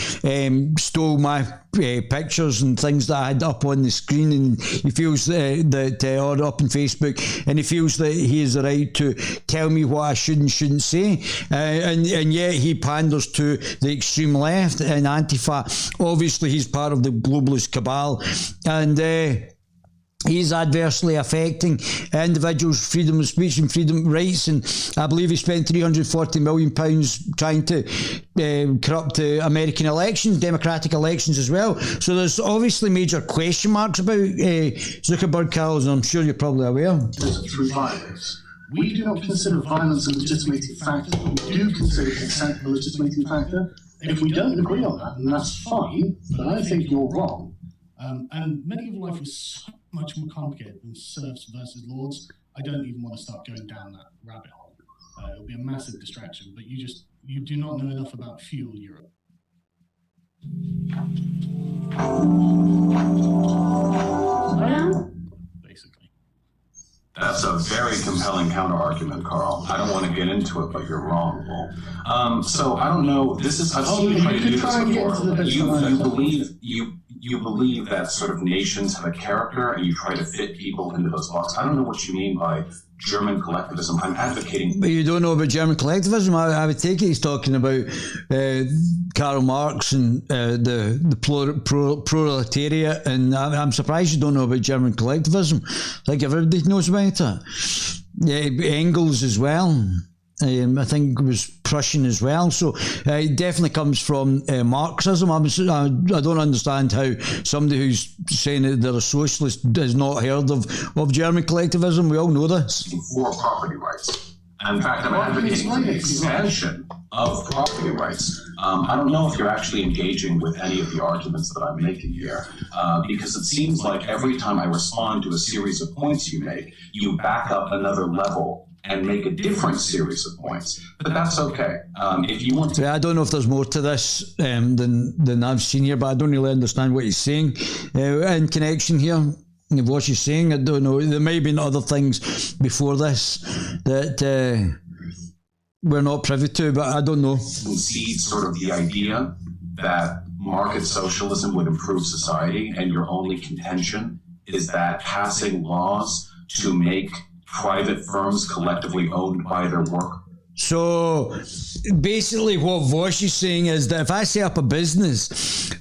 stole my pictures and things that I had up on the screen, and he feels that or up on Facebook, and he feels that he has the right to tell me what I should and shouldn't say, and yet he panders to the extreme left and Antifa. Obviously he's part of the globalist cabal, and he's adversely affecting individuals' freedom of speech and freedom of rights, and I believe he spent £340 million trying to corrupt the American elections, democratic elections as well. So there's obviously major question marks about Zuckerberg, Carlos, and I'm sure you're probably aware. Through violence. We do not consider violence a legitimating factor, but we do consider consent a legitimating factor. If we don't agree on that, then that's fine, but I think you're wrong. And medieval life was so much more complicated than serfs versus lords. I don't even want to start going down that rabbit hole. It'll be a massive distraction, but you do not know enough about feudal Europe. Basically. That's a very compelling counter-argument, Carl. I don't want to get into it, but you're wrong, Paul. So I don't know. I've seen you try to do this before. You believe that sort of nations have a character, and you try to fit people into those boxes. I don't know what you mean by German collectivism. I'm advocating. But you don't know about German collectivism? I would take it he's talking about Karl Marx and the proletariat, and I'm surprised you don't know about German collectivism. Like everybody knows about it. Yeah, Engels as well. I think it was Prussian as well. So it definitely comes from Marxism. I don't understand how somebody who's saying that they're a socialist has not heard of German collectivism. We all know this. For property rights. And in fact, I'm advocating the expansion of property rights. I don't know if you're actually engaging with any of the arguments that I'm making here, because it seems like every time I respond to a series of points you make, you back up another level and make a different series of points. But that's okay. If you want to... I don't know if there's more to this than I've seen here, but I don't really understand what he's saying in connection here. What he's saying, I don't know. There may have been other things before this that we're not privy to, but I don't know. Concede sort of the idea that market socialism would improve society, and your only contention is that passing laws to make private firms collectively owned by their work. So basically what Vosh is saying is that if I set up a business,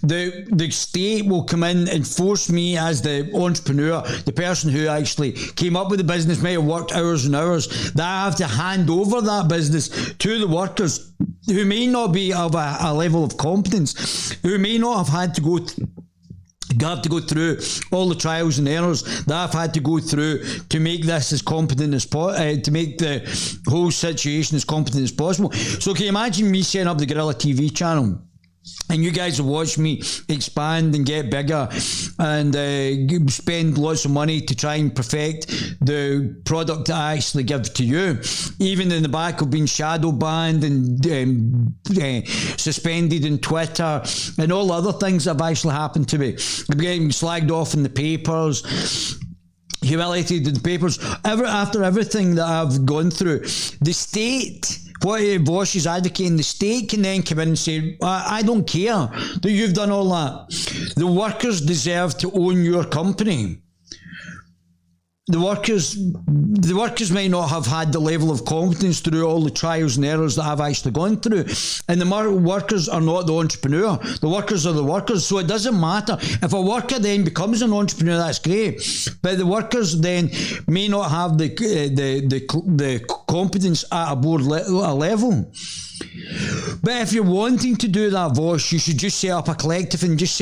the state will come in and force me as the entrepreneur, the person who actually came up with the business, might have worked hours and hours, that I have to hand over that business to the workers who may not be of a level of competence, who may not have had to go through all the trials and errors that I've had to go through to make this as competent as to make the whole situation as competent as possible. So can you imagine me setting up the Guerilla TV channel? And you guys have watched me expand and get bigger and spend lots of money to try and perfect the product that I actually give to you. Even in the back of being shadow banned and suspended in Twitter and all other things that have actually happened to me. I'm getting slagged off in the papers, humiliated in the papers. After everything that I've gone through, the state... What Vosh is advocating, the state can then come in and say, I don't care that you've done all that. The workers deserve to own your company. The workers may not have had the level of competence through all the trials and errors that I've actually gone through. And the workers are not the entrepreneur. The workers are the workers. So it doesn't matter. If a worker then becomes an entrepreneur, that's great. But the workers then may not have the competence at a board level. But if you're wanting to do that, Vosh, you should just set up a collective and just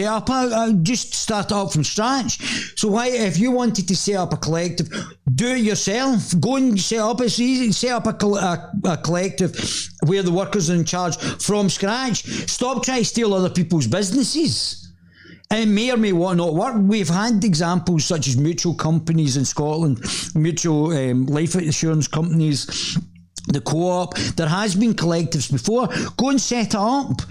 just start up from scratch. So why, if you wanted to set up a collective, do it yourself. Go and set up. It's easy. Set up a collective where the workers are in charge from scratch. Stop trying to steal other people's businesses. And it may or may not work. We've had examples such as mutual companies in Scotland, mutual life insurance companies, the co-op. There has been collectives before. Go and set it up.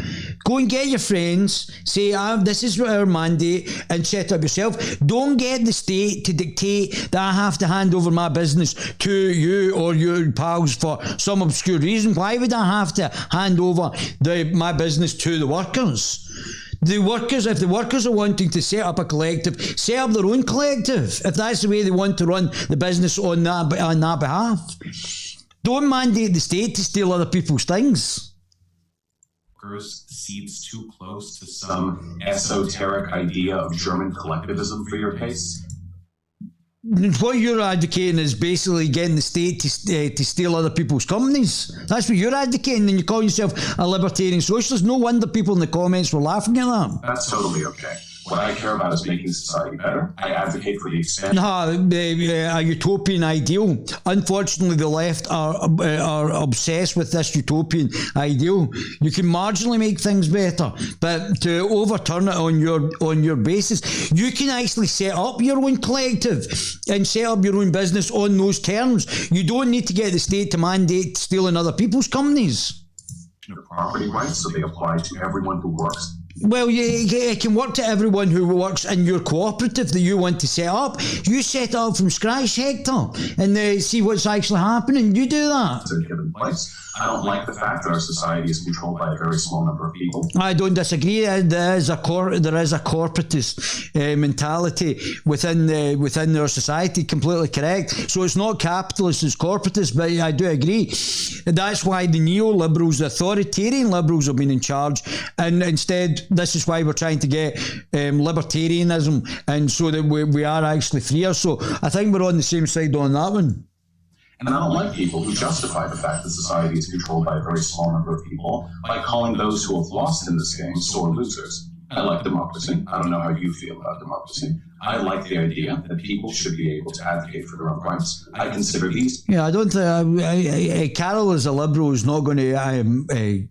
Go and get your friends, say, this is our mandate, and set it up yourself. Don't get the state to dictate that I have to hand over my business to you or your pals for some obscure reason. Why would I have to hand over my business to the workers? The workers, if the workers are wanting to set up a collective, set up their own collective, if that's the way they want to run the business on that behalf. Don't mandate the state to steal other people's things. Seeds too close to some esoteric idea of German collectivism for your case? What you're advocating is basically getting the state to steal other people's companies. That's what you're advocating, and you call yourself a libertarian socialist. No wonder people in the comments were laughing at that. That's totally okay. What I care about is making society better. I advocate for the expansion. A utopian ideal. Unfortunately, the left are obsessed with this utopian ideal. You can marginally make things better, but to overturn it on your basis, you can actually set up your own collective and set up your own business on those terms. You don't need to get the state to mandate stealing other people's companies. Property rights, so they apply to everyone who works. Well, it can work to everyone who works in your cooperative that you want to set up. You set it up from scratch, Hector, and see what's actually happening. You do that. It's a given place. I don't like the fact that our society is controlled by a very small number of people. I don't disagree. There is a corporatist mentality within our society. Completely correct. So it's not capitalist, it's corporatist. But I do agree. That's why the neoliberals, the authoritarian liberals, have been in charge, and instead, this is why we're trying to get libertarianism, and so that we are actually freer. So I think we're on the same side on that one. And I don't like people who justify the fact that society is controlled by a very small number of people by calling those who have lost in this game sore losers. I like democracy. I don't know how you feel about democracy. I like the idea that people should be able to advocate for their own rights. I consider these... Yeah, I don't think... Carol as a liberal is not going to...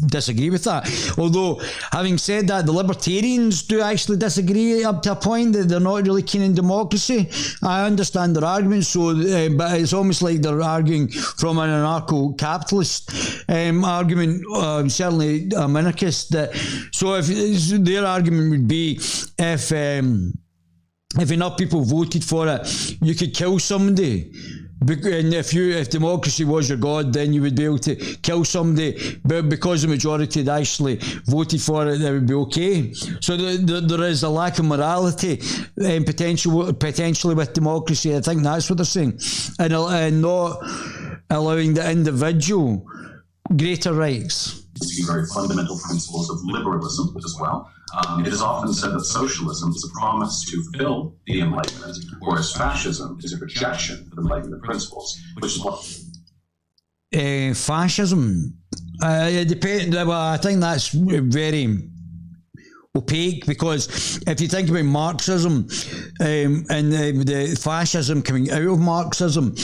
disagree with that. Although, having said that, the libertarians do actually disagree up to a point that they're not really keen in democracy. I understand their arguments, but it's almost like they're arguing from an anarcho-capitalist argument, certainly a minarchist. So if their argument would be if enough people voted for it, you could kill somebody. And if democracy was your god, then you would be able to kill somebody, but because the majority had actually voted for it, that would be okay. So there is a lack of morality potentially with democracy. I think that's what they're saying, and not allowing the individual greater rights. See very fundamental principles of liberalism as well. It is often said that socialism is a promise to fulfill the Enlightenment, whereas fascism is a rejection of Enlightenment principles, which is what... Fascism? It depends. Well, I think that's very opaque, because if you think about Marxism and the fascism coming out of Marxism,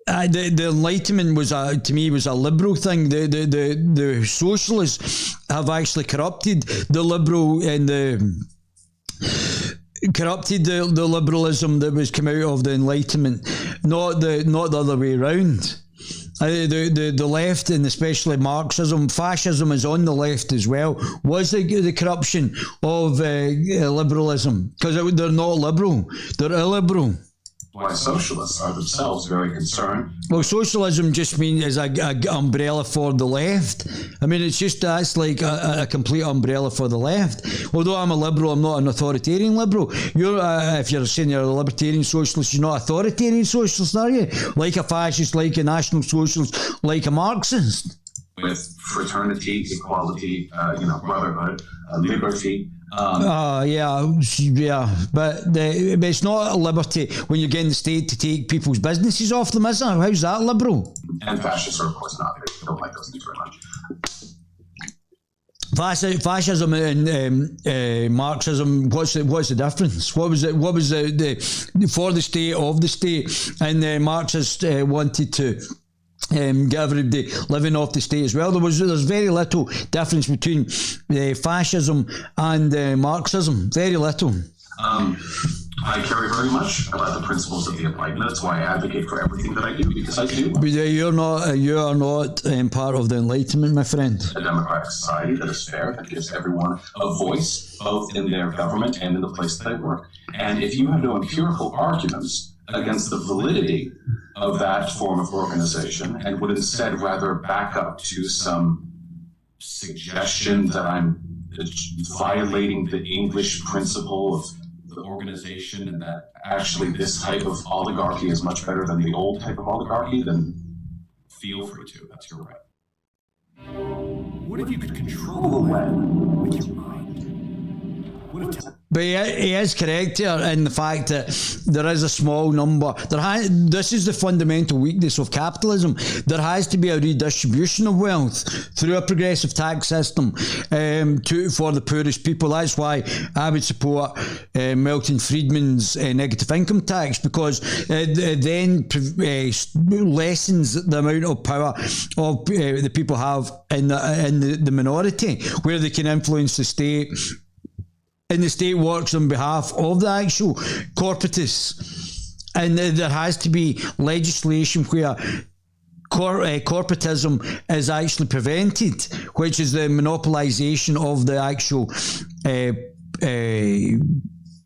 The Enlightenment was to me a liberal thing. The socialists have actually corrupted the liberal and corrupted the liberalism that was come out of the Enlightenment, not the other way around. The left, and especially Marxism, fascism is on the left as well, was the corruption of liberalism, because they're not liberal, they're illiberal. Why socialists are themselves very concerned. Well, socialism just means is a umbrella for the left. I mean, that's like a complete umbrella for the left. Although I'm a liberal, I'm not an authoritarian liberal. If you're saying you're a libertarian socialist, you're not authoritarian socialist, are you? Like a fascist, like a national socialist, like a Marxist. With fraternity, equality, brotherhood, liberty. But it's not a liberty when you're getting the state to take people's businesses off them, is it? How's that liberal? And fascists are, of course, not. They don't like those things very much. Fascism and Marxism. What's the difference? What was the for the state, of the state, and the Marxists wanted to get everybody living off the state as well. There's very little difference between fascism and Marxism. Very little. I care very much about the principles of the Enlightenment. That's why I advocate for everything that I do, because I do. But you are not part of the Enlightenment, my friend. A democratic society that is fair, that gives everyone a voice, both in their government and in the place that they work. And if you have no empirical arguments against the validity of that form of organization, and would instead rather back up to some suggestion that I'm violating the English principle of the organization, and that actually this type of oligarchy is much better than the old type of oligarchy, then feel free to. That's your right. What if you could control the web with your mind? But he is correct here in the fact that there is a small number. This is the fundamental weakness of capitalism. There has to be a redistribution of wealth through a progressive tax system for the poorest people. That's why I would support Milton Friedman's negative income tax, because it then lessens the amount of power of the people have in the minority, where they can influence the state. And the state works on behalf of the actual corporatists. And there has to be legislation where corporatism is actually prevented, which is the monopolisation of the actual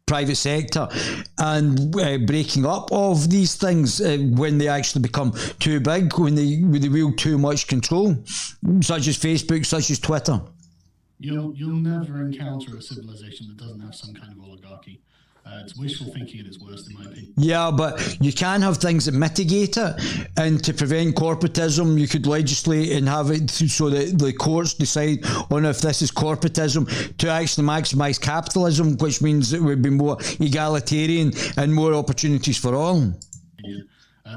private sector, and breaking up of these things when they actually become too big, when they wield too much control, such as Facebook, such as Twitter. You'll never encounter a civilization that doesn't have some kind of oligarchy. It's wishful thinking at its worst, in my opinion. Yeah, but you can have things that mitigate it, and to prevent corporatism, you could legislate and have it so that the courts decide on if this is corporatism, to actually maximise capitalism, which means it would be more egalitarian and more opportunities for all. Yeah.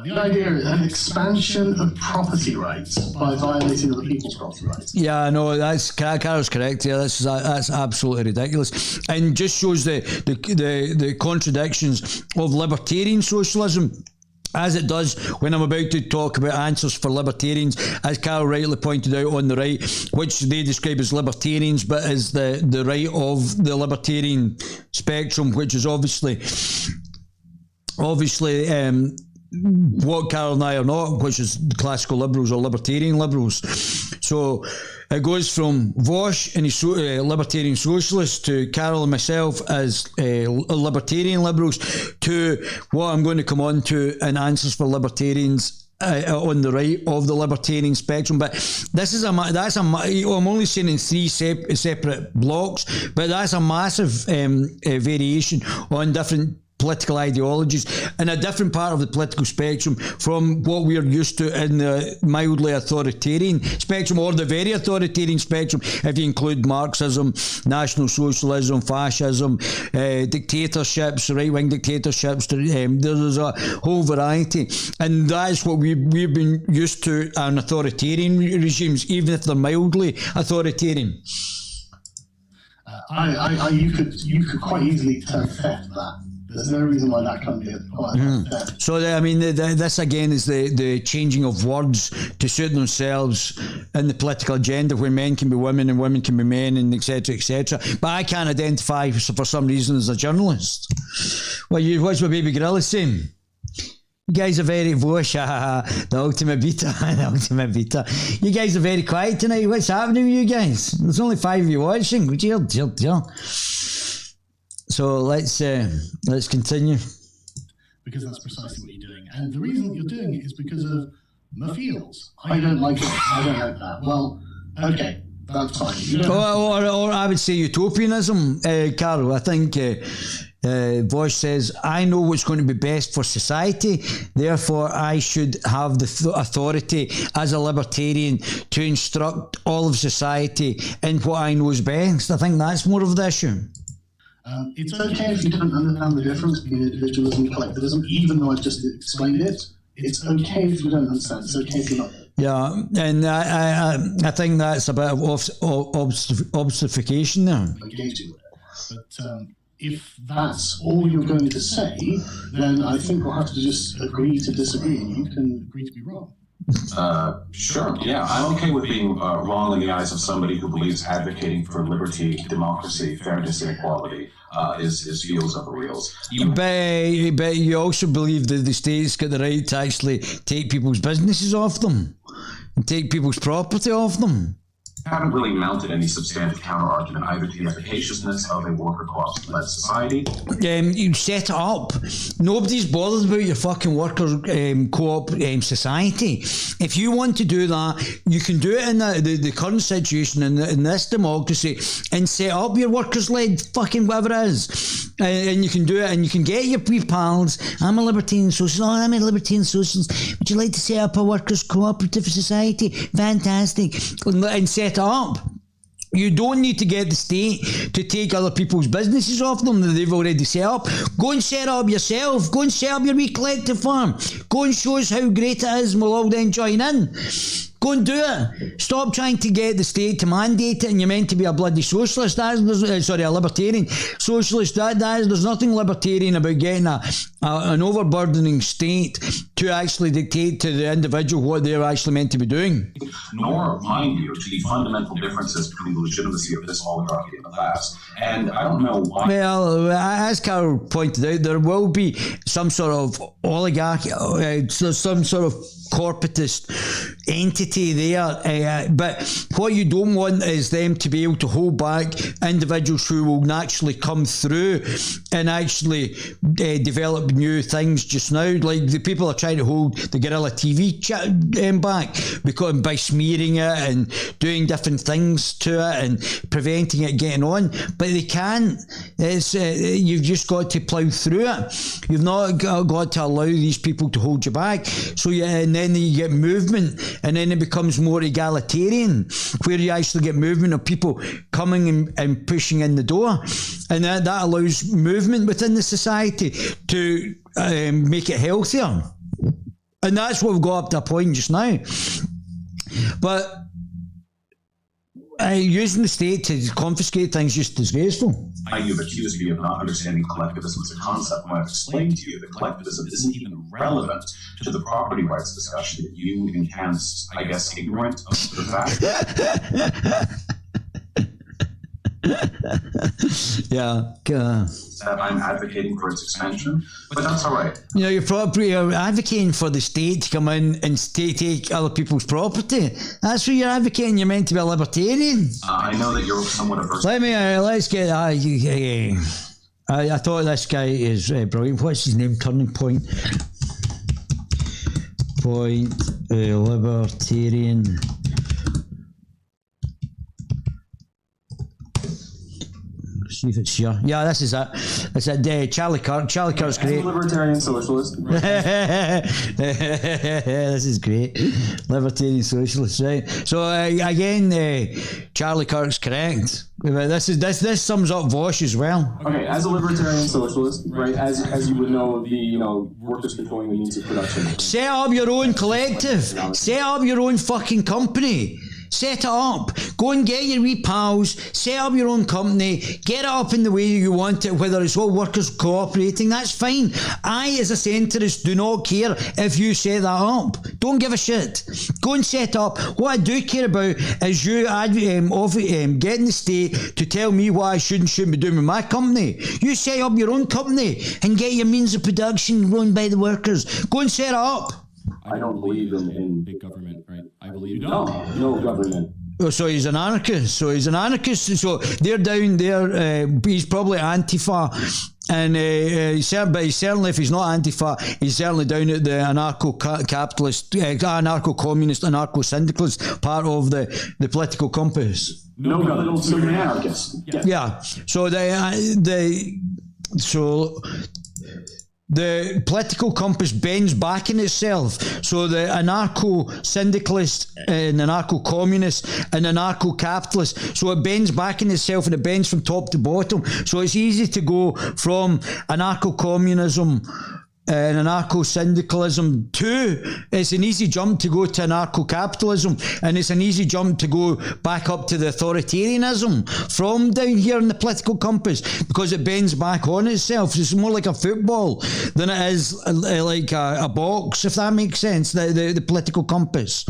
The idea is an expansion of property rights by violating other people's property rights. Yeah, no, Carol's correct. Yeah, that's absolutely ridiculous, and just shows the contradictions of libertarian socialism, as it does when I'm about to talk about answers for libertarians, as Carol rightly pointed out on the right, which they describe as libertarians, but is the right of the libertarian spectrum, which is obviously. What Carol and I are not, which is classical liberals or libertarian liberals. So it goes from Vosh and his libertarian socialists to Carol and myself as libertarian liberals, to what I'm going to come on to in answers for libertarians on the right of the libertarian spectrum. But this is I'm only saying in three separate blocks, but that's a massive variation on different political ideologies in a different part of the political spectrum from what we're used to in the mildly authoritarian spectrum, or the very authoritarian spectrum, if you include Marxism, National Socialism, fascism, dictatorships, right-wing dictatorships. There's a whole variety, and that's what we've been used to in authoritarian regimes, even if they're mildly authoritarian. You could quite easily turn theft that There's no reason why that can't be quite So, I mean, this again is the changing of words to suit themselves in the political agenda, where men can be women and women can be men, and etc., etc. But I can't identify for some reason as a journalist. Well, what's my baby Guerilla saying? You guys are very voice, the ultimate beta, the ultimate beta. You guys are very quiet tonight. What's happening with you guys? There's only 5 of you watching. Dear. So let's continue. Because that's precisely what you're doing. And the reason that you're doing it is because of my feels. I don't like it. I don't like that. Well, okay, that's fine. Or I would say utopianism, Carol. I think Voice says, I know what's going to be best for society, therefore I should have the authority as a libertarian to instruct all of society in what I know is best. I think that's more of the issue. It's okay if you don't understand the difference between individualism and collectivism, even though I've just explained it. It's okay if you don't understand. It's okay if you're not. Yeah, and I think that's a bit of obfuscation there. But if that's all you're going to say, then I think we'll have to just agree to disagree, and you can agree to be wrong. Sure, yeah. I'm okay with being wrong in the eyes of somebody who believes advocating for liberty, democracy, fairness, and equality is feels of the reals. But you also believe that the state's got the right to actually take people's businesses off them and take people's property off them. I haven't really mounted any substantive counter-argument either to the efficaciousness of a worker co-op-led society. You set it up. Nobody's bothered about your fucking worker co-op society. If you want to do that, you can do it in the current situation in this democracy and set up your workers-led fucking whatever it is. And you can do it, and you can get your pals. I'm a libertarian socialist. Oh, I'm a libertarian socialist. Would you like to set up a workers' cooperative society? Fantastic. And set it up. You don't need to get the state to take other people's businesses off them that they've already set up. Go and set it up yourself. Go and set up your wee collective farm. Go and show us how great it is, and we'll all then join in. Go and do it. Stop trying to get the state to mandate it, and you're meant to be a bloody socialist. A libertarian. Socialist, there's nothing libertarian about getting an overburdening state to actually dictate to the individual what they're actually meant to be doing. Nor, mind you, to the fundamental differences between the legitimacy of this oligarchy and the past. And I don't know why. Well, as Carol pointed out, there will be some sort of oligarchy, some sort of corporatist entity there, but what you don't want is them to be able to hold back individuals who will naturally come through and actually develop new things just now. Like the people are trying to hold the Guerilla TV back because by smearing it and doing different things to it and preventing it getting on, but they can't. You've just got to plough through it. You've not got to allow these people to hold you back. So and then you get movement, and then it becomes more egalitarian, where you actually get movement of people coming and pushing in the door, and that allows movement within the society to make it healthier. And that's what we've got up to a point just now. But using the state to confiscate things is just disgraceful. You've accused me of not understanding collectivism as a concept when I've explained to you that collectivism isn't even relevant to the property rights discussion that you enhanced, I guess, ignorant of the fact. Yeah. That I'm advocating for its expansion, but that's all right. You know, you're advocating for the state to come in and take other people's property. That's what you're advocating. You're meant to be a libertarian. I know that you're somewhat averse. Let's get. I thought this guy is brilliant. What's his name? Turning Point. Libertarian. See if it's here. Yeah, this is it. It's it. Charlie Kirk. Charlie Kirk's great. Libertarian socialist. This is great. Libertarian socialist, right? So again, Charlie Kirk's correct. This sums up Vosh as well. Okay, as a libertarian socialist, right? As you would know, workers controlling the means of production. Set up your own collective. Set up your own fucking company. Set it up. Go and get your wee pals, set up your own company, get it up in the way you want it, whether it's all workers cooperating, that's fine. I, as a centrist, do not care if you set that up. Don't give a shit. Go and set up. What I do care about is you getting the state to tell me what I should and shouldn't be doing with my company. You set up your own company and get your means of production run by the workers. Go and set it up. I don't believe in big government, right? I believe no government. Oh, so he's an anarchist. So they're down there. He's probably Antifa, and but he's certainly, if he's not Antifa, he's certainly down at the anarcho-capitalist, anarcho-communist, anarcho-syndicalist part of the political compass. No government. So you're an anarchist. Yeah. So the political compass bends back in itself. So the anarcho-syndicalist and anarcho-communist and anarcho-capitalist, so it bends back in itself, and it bends from top to bottom. So it's easy to go from anarcho-communism and anarcho-syndicalism it's an easy jump to go to anarcho-capitalism, and it's an easy jump to go back up to the authoritarianism from down here in the political compass, because it bends back on itself. It's more like a football than it is like a box, if that makes sense, the political compass.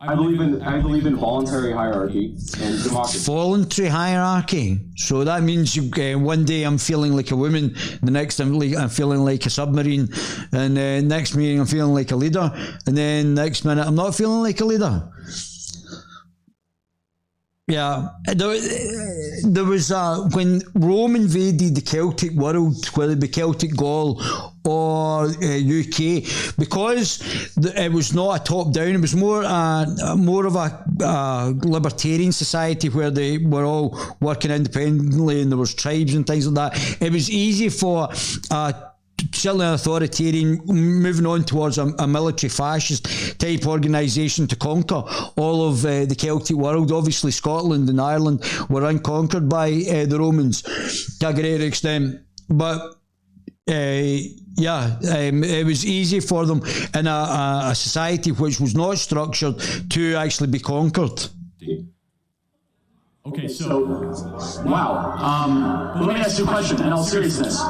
I believe in voluntary hierarchy and democracy. Voluntary hierarchy. So that means one day I'm feeling like a woman, the next I'm feeling like a submarine, and next meeting I'm feeling like a leader, and then next minute I'm not feeling like a leader. Yeah, there was when Rome invaded the Celtic world, whether it be Celtic Gaul or UK, because it was not a top-down, it was more of a libertarian society where they were all working independently, and there was tribes and things like that. It was easy for certainly an authoritarian moving on towards a military fascist type organisation to conquer all of the Celtic world. Obviously Scotland and Ireland were unconquered by the Romans to a greater extent, but it was easy for them in a society which was not structured to actually be conquered. Okay, so wow. Let me ask you a question in all seriousness.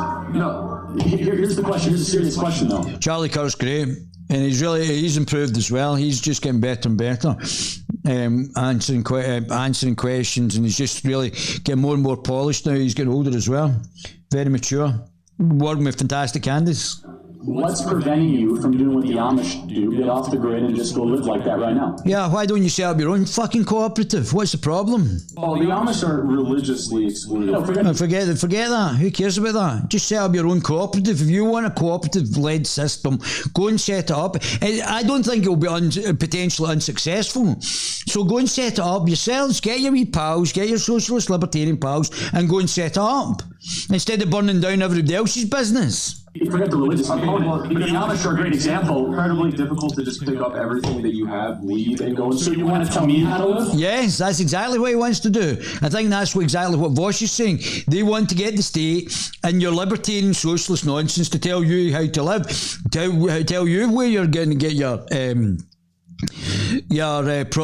Here's the question. Here's a serious question, though. Charlie Kirk's great, and he's improved as well. He's just getting better and better, answering questions, and he's just really getting more and more polished now. He's getting older as well, very mature, working with fantastic candidates. What's preventing you from doing what the Amish do, get off the grid and just go live like that right now? Yeah, why don't you set up your own fucking cooperative? What's the problem? Oh, the Amish are religiously excluded. No, forget that. Who cares about that? Just set up your own cooperative. If you want a cooperative-led system, go and set it up. I don't think it will be potentially unsuccessful. So go and set it up yourselves. Get your wee pals, get your socialist libertarian pals, and go and set it up. Instead of burning down everybody else's business. You forget the religious component. The Amish are a great example. Incredibly difficult to just pick up everything that you have, leave, and go. So you want to tell me how to live? Yes, that's exactly what he wants to do. I think that's exactly what Vosh is saying. They want to get the state and your libertarian socialist nonsense to tell you how to live, tell you where you're going to get your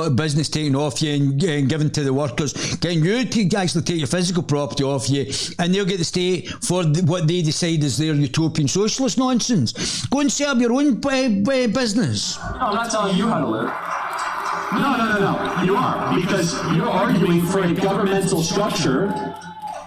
business taken off you and given to the workers, getting you to actually take your physical property off you, and they'll get the state for what they decide is their utopian socialist nonsense. Go and set up your own business. No, I'm not telling you how to live. No. You are, because you're arguing for a governmental structure.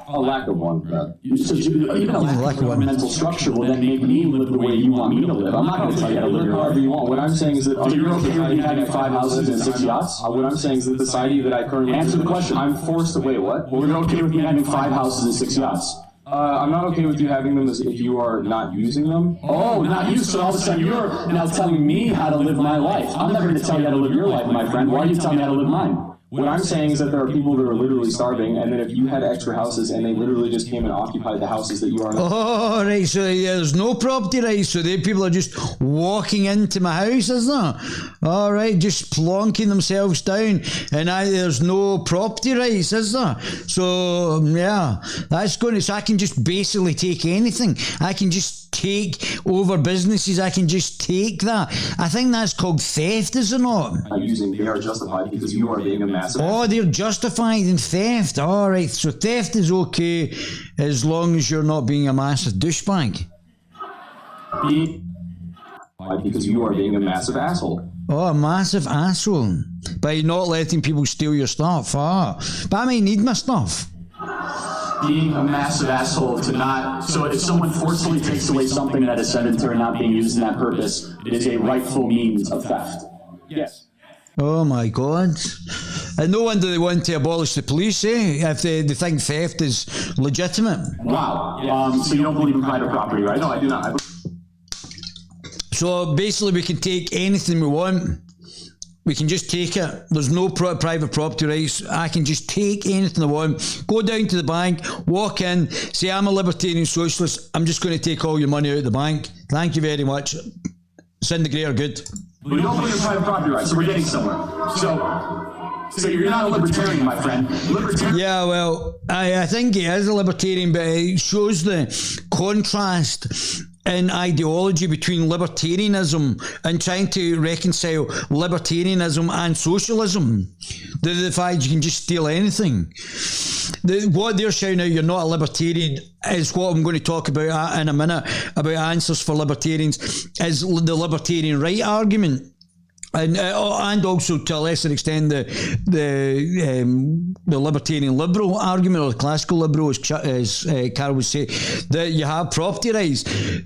A lack of one. Even a lack of governmental structure will then make me live the way you want me to live. I'm not going to tell you how to live however you want. What I'm saying is that you're okay with me having 5 houses and 6 yachts? What I'm saying is that the society that I currently answer the question. I'm forced to wait. What? Well, you're okay with me having 5 houses and 6 yachts? I'm not okay with you having them if you are not using them. Oh, not you. So all of a sudden you're now telling me how to live my life. I'm never going to tell you how to live your life, my friend. Why are you telling me how to live mine? What I'm saying is that there are people that are literally starving, and that if you had extra houses and they literally just came and occupied the houses that you are... Oh, right, so there's no property rights, so people are just walking into my house, isn't there? All right, just plonking themselves down, and there's no property rights, is there? So yeah, that's going to. So I can just basically take anything. I can just take over businesses. I can just take that. I think that's called theft, is it not? They are justified because you are being a massive. Oh, they're justified in theft. All right, so theft is okay as long as you're not being a massive douchebag. Because you are being a massive asshole. Oh, a massive asshole. By not letting people steal your stuff. But I might need my stuff. Being a massive asshole to not... So if someone forcefully takes away something that is sedentary not being used in that purpose, it is a rightful means of theft. Yes. Oh my God. And no wonder they want to abolish the police, if they think theft is legitimate. Wow. So you don't believe in private property, right? No, I do not. So basically we can take anything we want. We can just take it. There's no private property rights. I can just take anything I want, go down to the bank, walk in, say I'm a libertarian socialist, I'm just going to take all your money out of the bank. Thank you very much. Send the greater good. We don't believe in private property rights, so we're getting somewhere. So you're not a libertarian, my friend. Yeah, well, I think he is a libertarian, but it shows the contrast in ideology between libertarianism and trying to reconcile libertarianism and socialism. The fact you can just steal anything. What they're shouting out, you're not a libertarian, is what I'm going to talk about in a minute, about answers for libertarians, is the libertarian right argument. And also to a lesser extent the libertarian liberal argument, or the classical liberal, as Carol would say, that you have property rights.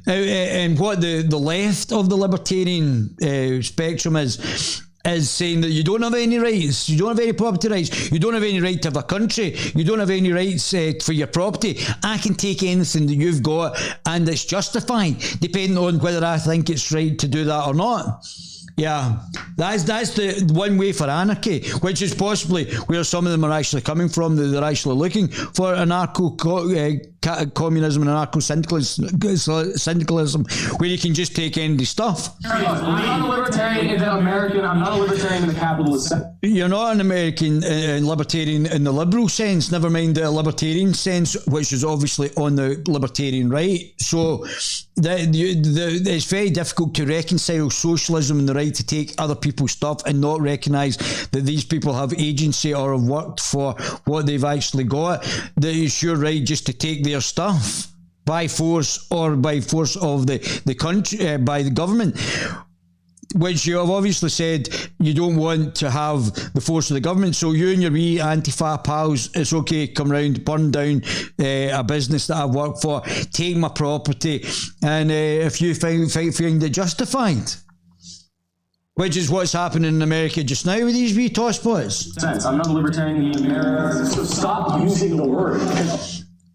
And what the left of the libertarian spectrum is saying that you don't have any rights, you don't have any property rights, you don't have any right to have a country, you don't have any rights for your property. I can take anything that you've got and it's justified, depending on whether I think it's right to do that or not. Yeah, that's the one way for anarchy, which is possibly where some of them are actually coming from. They're actually looking for anarcho-communism and anarcho-syndicalism, where you can just take any stuff. I'm not a libertarian in the American, I'm not a libertarian in the capitalist sense. You're not an American libertarian in the liberal sense, never mind the libertarian sense, which is obviously on the libertarian right. So it's very difficult to reconcile socialism and the right to take other people's stuff and not recognise that these people have agency or have worked for what they've actually got. That it's your right just to take their stuff by force or by force of the country, by the government. Which you have obviously said you don't want to have the force of the government. So you and your wee Antifa pals, it's okay, come round, burn down a business that I've worked for, take my property, and if you find it justified. Which is what's happening in America just now with these wee tosspots. I'm not a libertarian in America, so stop using the word.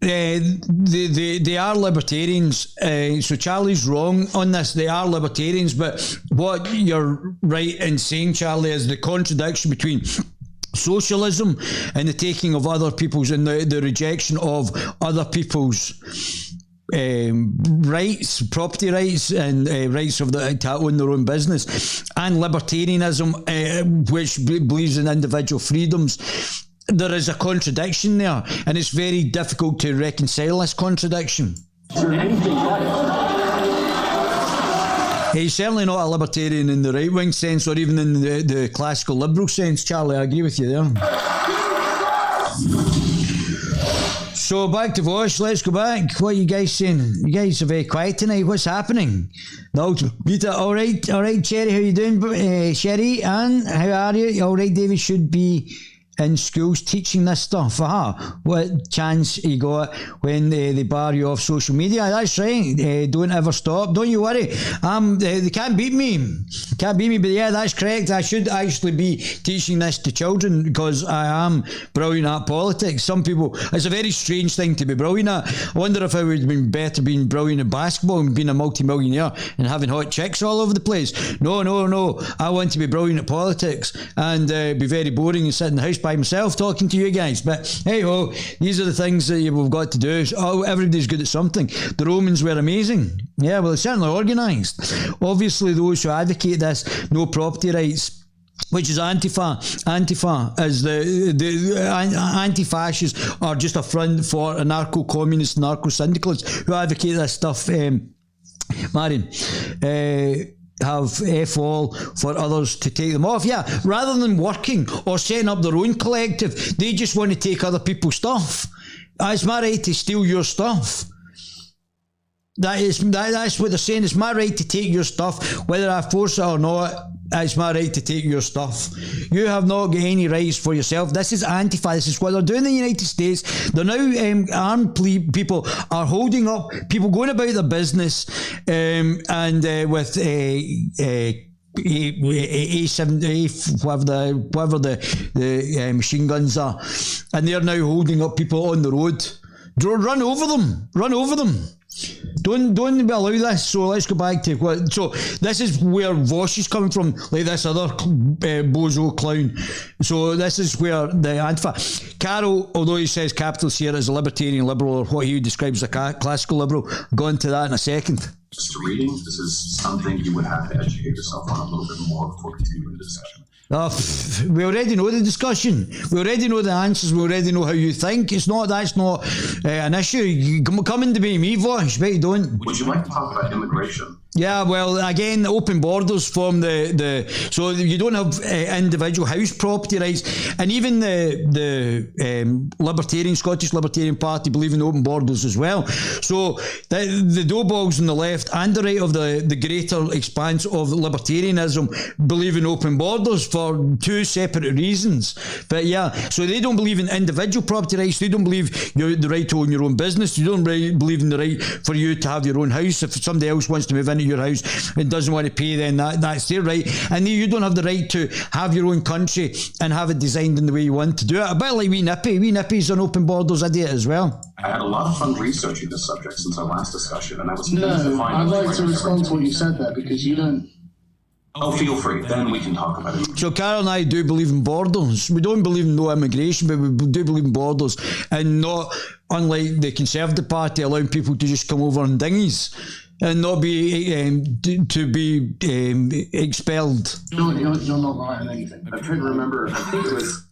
They are libertarians, so Charlie's wrong on this. They are libertarians, but what you're right in saying, Charlie, is the contradiction between socialism and the taking of other people's and the rejection of other people's rights, property rights, and rights of to own their own business, and libertarianism, which believes in individual freedoms. There is a contradiction there, and it's very difficult to reconcile this contradiction. He's certainly not a libertarian in the right-wing sense, or even in the classical liberal sense, Charlie. I agree with you there. So back to Vosh, let's go back. What are you guys saying? You guys are very quiet tonight. What's happening? No, Peter, all right, Sherry, how you doing? Sherry, Anne, how are you? All right, David should be in schools teaching this stuff. What chance you got when they bar you off social media? That's right. Don't ever stop. Don't you worry. They can't beat me. But yeah, that's correct. I should actually be teaching this to children because I am brilliant at politics. Some people, it's a very strange thing to be brilliant at. I wonder if I would have been better being brilliant at basketball and being a multi-millionaire and having hot chicks all over the place. No. I want to be brilliant at politics and be very boring and sit in the house. by myself talking to you guys. But hey ho, these are the things that we've got to do. Oh, everybody's good at something. The Romans were amazing. Yeah, well, it's certainly organised. Obviously, those who advocate this, no property rights, which is Antifa. Antifa is the anti-fascists are just a front for anarcho-communist, narco-syndicalists who advocate this stuff. Marion, have F all for others to take them off. Yeah, rather than working or setting up their own collective, they just want to take other people's stuff. It's my right to steal your stuff. That's what they're saying. It's my right to take your stuff, whether I force it or not. It's my right to take your stuff. You have not got any rights for yourself. This is Antifa. This is what they're doing in the United States. They're now armed people are holding up people going about their business and with A7, whatever the machine guns are, and they're now holding up people on the road. Run over them. Run over them. Don't allow this. So let's go back to what. So this is where Vosh is coming from, like this other bozo clown. So this is where the Antifa. Carol, although he says capitalist here, is a libertarian liberal, or what he describes as a classical liberal. Go into that in a second. Just reading, this is something you would have to educate yourself on a little bit more before continuing the discussion. We already know the discussion. We already know the answers. We already know how you think. That's not an issue. You come and debate me, Vosh, but you don't. Would you like to talk about immigration? Yeah, well, again, open borders from the so you don't have individual house property rights, and even the Scottish Libertarian Party believe in open borders as well. So the Dobogs on the left and the right of the greater expanse of libertarianism believe in open borders for two separate reasons. But yeah, so they don't believe in individual property rights. They don't believe the right to own your own business. You don't believe in the right for you to have your own house. If somebody else wants to move into your house and doesn't want to pay, then that's their right. And you don't have the right to have your own country and have it designed in the way you want to do it. A bit like Wee Nippy. Wee Nippy's on open borders idiot as well. I had a lot of fun researching this subject since our last discussion, and I was I'd like to respond to what you said there, because you don't. Oh, feel free. Then we can talk about it. So Carol and I do believe in borders. We don't believe in no immigration, but we do believe in borders, and not unlike the Conservative Party allowing people to just come over in dinghies and not be expelled. You're not writing anything. I'm trying to remember. I think it was.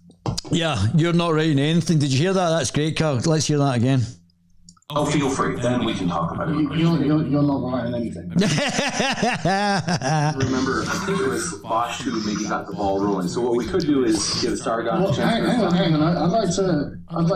Yeah, you're not writing anything. Did you hear that? That's great, Carl. Let's hear that again. Oh, feel free. Then we can talk about it. You're not writing anything. Remember, I think it was Bosch who maybe got the ball rolling. So what we could do is give Sargon a chance. Hang on. I'd like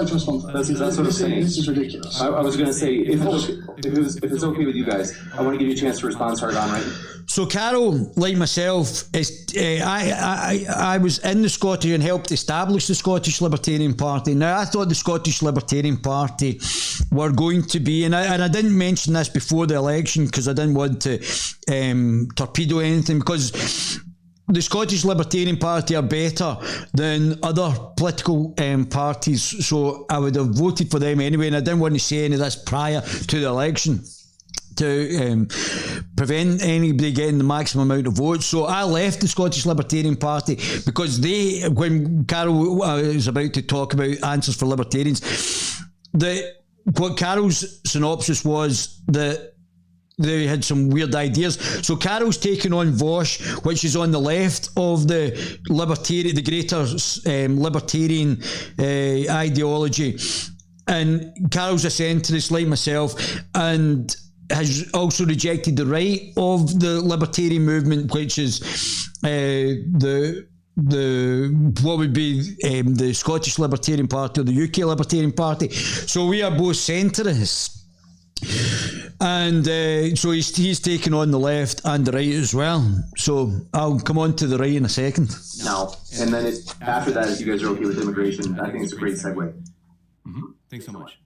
to respond to that. That's what I'm saying. This is ridiculous. I was going to say, if it's okay with you guys, I want to give you a chance to respond, Sargon, right? So Carol, like myself, I was in the Scottish and helped establish the Scottish Libertarian Party. Now, I thought the Scottish Libertarian Party were going to be, and I didn't mention this before the election because I didn't want to torpedo anything, because the Scottish Libertarian Party are better than other political parties, so I would have voted for them anyway, and I didn't want to say any of this prior to the election to prevent anybody getting the maximum amount of votes. So I left the Scottish Libertarian Party because when Carol was about to talk about answers for libertarians, what Carol's synopsis was that they had some weird ideas. So Carol's taken on Vosh, which is on the left of the greater libertarian ideology, and Carol's a centrist like myself, and has also rejected the right of the libertarian movement, which is the what would be the Scottish Libertarian Party or the UK Libertarian Party. So we are both centrists, and so he's taken on the left and the right as well. So I'll come on to the right in a second. Now, and then after that, if you guys are okay with immigration, I think it's a great segue. Mm-hmm. Thanks so much.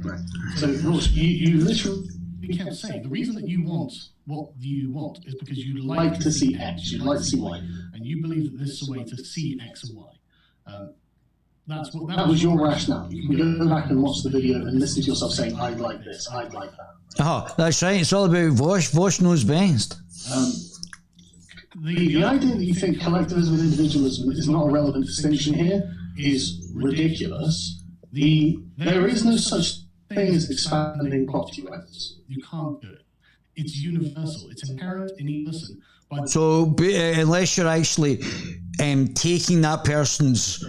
Right. So, Ross, you literally kept saying the reason that you want what you want is because you like to see X, you'd like to see Y, and you believe that this is a way to see X and Y. That was your rationale. You can go back and watch the video and listen to yourself saying, I'd like this, I'd like that. That's right. It's all about Vosh. Vosh knows best. The idea that you think collectivism and individualism is not a relevant distinction here is ridiculous. There is no such thing as expanding property rights. You can't do it. It's universal. It's inherent in each person. So unless you're actually taking that person's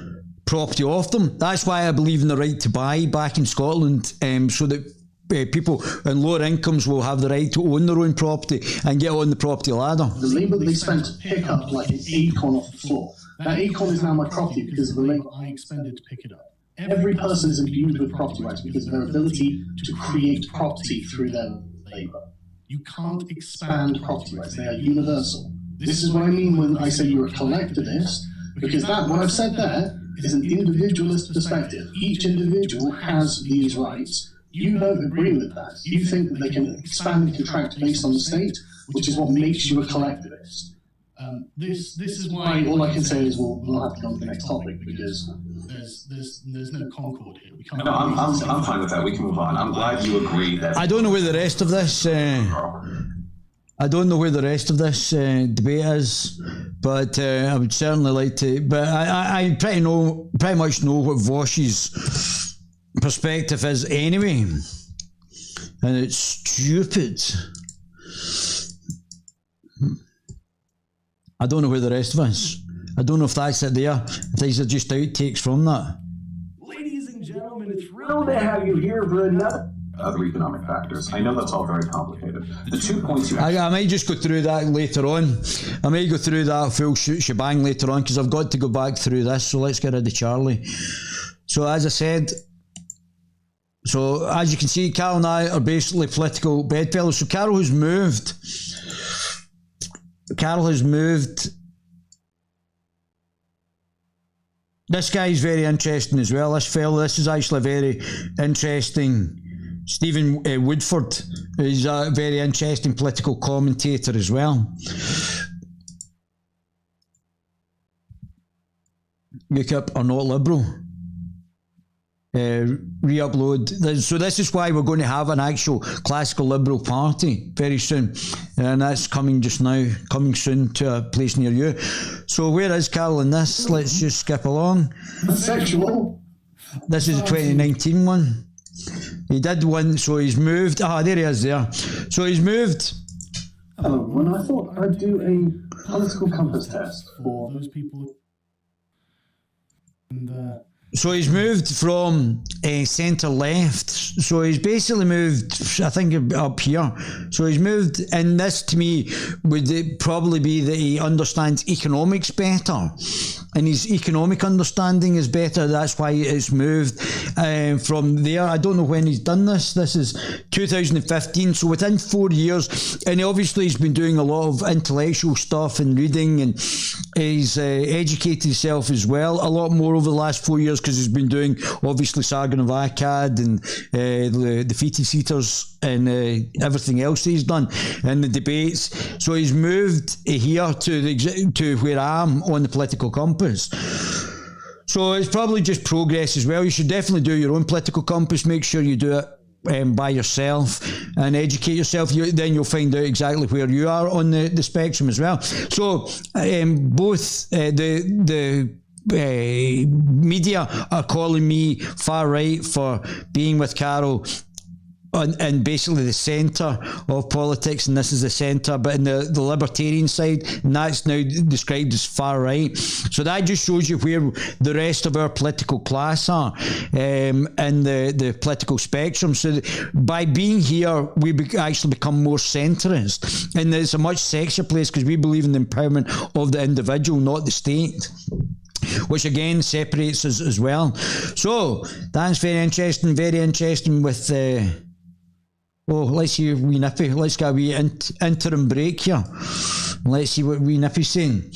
property off them, that's why I believe in the right to buy back in Scotland, so that people in lower incomes will have the right to own their own property and get on the property ladder. The labour they spent to pick up like an acorn off the floor, that acorn is now my property because of the labour I expended to pick it up. Every person is imbued with property rights because of their ability to create property through their labour. You can't expand property rights. They are universal. This is what I mean when I say you're a collectivist, because what I've said there is an individualist perspective. Each individual has these rights. You don't agree with that. You think that they can expand and contract based on the state, which is what makes you a collectivist. This is why all I can say is we'll have to go on to the next topic because there's no concord here. We can't. No, I'm fine with that. We can move on. I'm glad you agree that. I don't know where the rest of this. I don't know where the rest of this debate is, but I would certainly like to. But I pretty much know what Vosh's perspective is anyway, and it's stupid. I don't know where the rest of us. I don't know if that's it there. If these are just outtakes from that. Ladies and gentlemen, thrilled to have you here for another. Other economic factors. I know that's all very complicated. The 2 points you I might just go through that later on. I might go through that full shebang later on because I've got to go back through this. So let's get rid of Charlie. So as I said, as you can see, Carol and I are basically political bedfellows. So Carol has moved. This guy's very interesting as well. This is actually a very interesting. Stephen Woodford is a very interesting political commentator as well. UKIP are not liberal. Re-upload. So this is why we're going to have an actual classical liberal party very soon, and that's coming soon to a place near you. So where is Carol in this? Let's just skip along. Sexual. This is the 2019 one. He did one, so he's moved. There he is there. So he's moved. Hello, everyone. I thought I'd do a political compass test for those people. And so he's moved from centre left. So he's basically moved, I think, up here. So he's moved, and this to me would probably be that he understands economics better. And his economic understanding is better. That's why it's moved from there. I don't know when he's done this. This is 2015. So within 4 years, and obviously he's been doing a lot of intellectual stuff and reading, and he's educated himself as well a lot more over the last 4 years because he's been doing obviously Sargon of Akkad and the Fetus Eaters and everything else he's done and the debates. So he's moved here to where I am on the political compass. So it's probably just progress as well. You should definitely do your own political compass. Make sure you do it by yourself and educate yourself. Then you'll find out exactly where you are on the spectrum as well. So both the media are calling me far right for being with Carol and basically the centre of politics, and this is the centre, but in the libertarian side, and that's now described as far right. So that just shows you where the rest of our political class are in the political spectrum. So by being here, we actually become more centrist, and it's a much sexier place because we believe in the empowerment of the individual, not the state, which again separates us as well. So that's very interesting with let's see a wee nippy. Let's get a wee interim break here. Let's see what wee nippy's saying.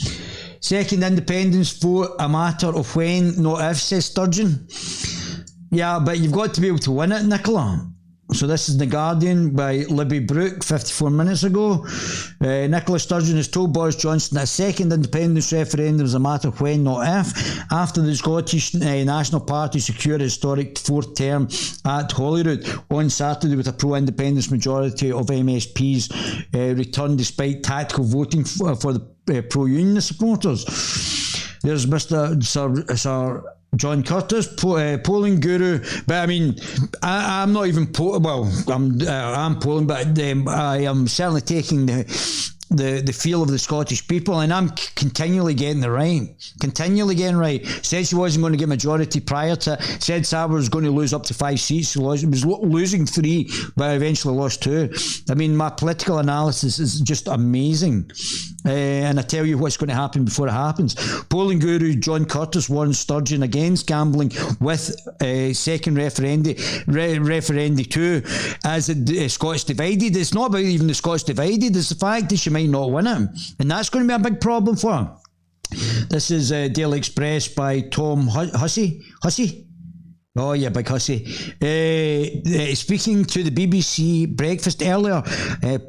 Second independence vote, a matter of when, not if, says Sturgeon. Yeah, but you've got to be able to win it, Nicola. So this is The Guardian by Libby Brooke 54 minutes ago. Nicola Sturgeon has told Boris Johnson that a second independence referendum is a matter of when, not if, after the Scottish National Party secured a historic fourth term at Holyrood on Saturday with a pro-independence majority of MSPs returned despite tactical voting for the pro-union supporters. There's Mr. Sir John Curtis, polling guru, but I mean, I'm not even I'm polling, but I am certainly taking the feel of the Scottish people, and I'm continually getting right. Said she wasn't going to get majority prior to, said Saber was going to lose up to 5 seats. She was losing 3, but eventually lost 2. I mean, my political analysis is just amazing. And I tell you what's going to happen before it happens. Polling guru John Curtis warns Sturgeon against gambling with second referenda 2 as the Scots divided. It's not about even the Scots divided, it's the fact that she might not win it, and that's going to be a big problem for her. This is Daily Express by Tom Hussey. Oh yeah, big hussy. Speaking to the BBC Breakfast earlier,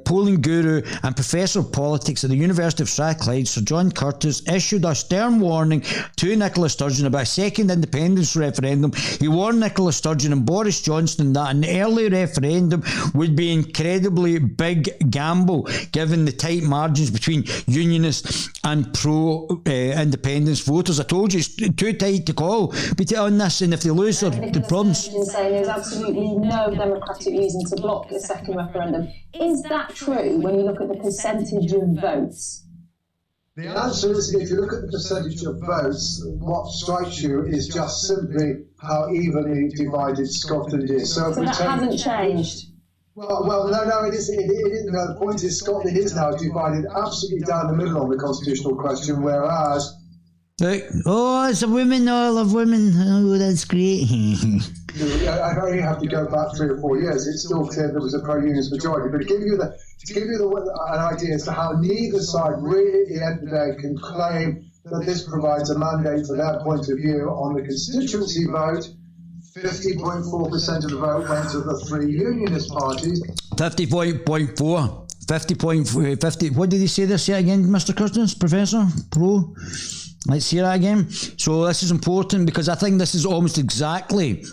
polling guru and professor of politics at the University of Strathclyde, Sir John Curtis, issued a stern warning to Nicola Sturgeon about a second independence referendum. He warned Nicola Sturgeon and Boris Johnson that an early referendum would be an incredibly big gamble, given the tight margins between unionists and pro-independence voters. I told you, it's too tight to call on this, and if they lose the problems. Saying there's absolutely no democratic reason to block the second referendum. Is that true when you look at the percentage of votes? The answer is, if you look at the percentage of votes, what strikes you is just simply how evenly divided Scotland is. So that hasn't changed. Well, no, it isn't. The point is, Scotland is now divided absolutely down the middle on the constitutional question, whereas. Oh, it's a women. Oh, I love women. Oh, that's great. I only have to go back 3 or 4 years. It's still clear there was a pro-unionist majority. But to give you an idea as to how neither side really, at the end of the day, can claim that this provides a mandate for their point of view on the constituency vote. 50.4% of the vote went to the 3 unionist parties. 50.4. 50. What did he say this year again, Mr. Curtis, Professor? Pro? Let's hear that again. So this is important because I think this is almost exactly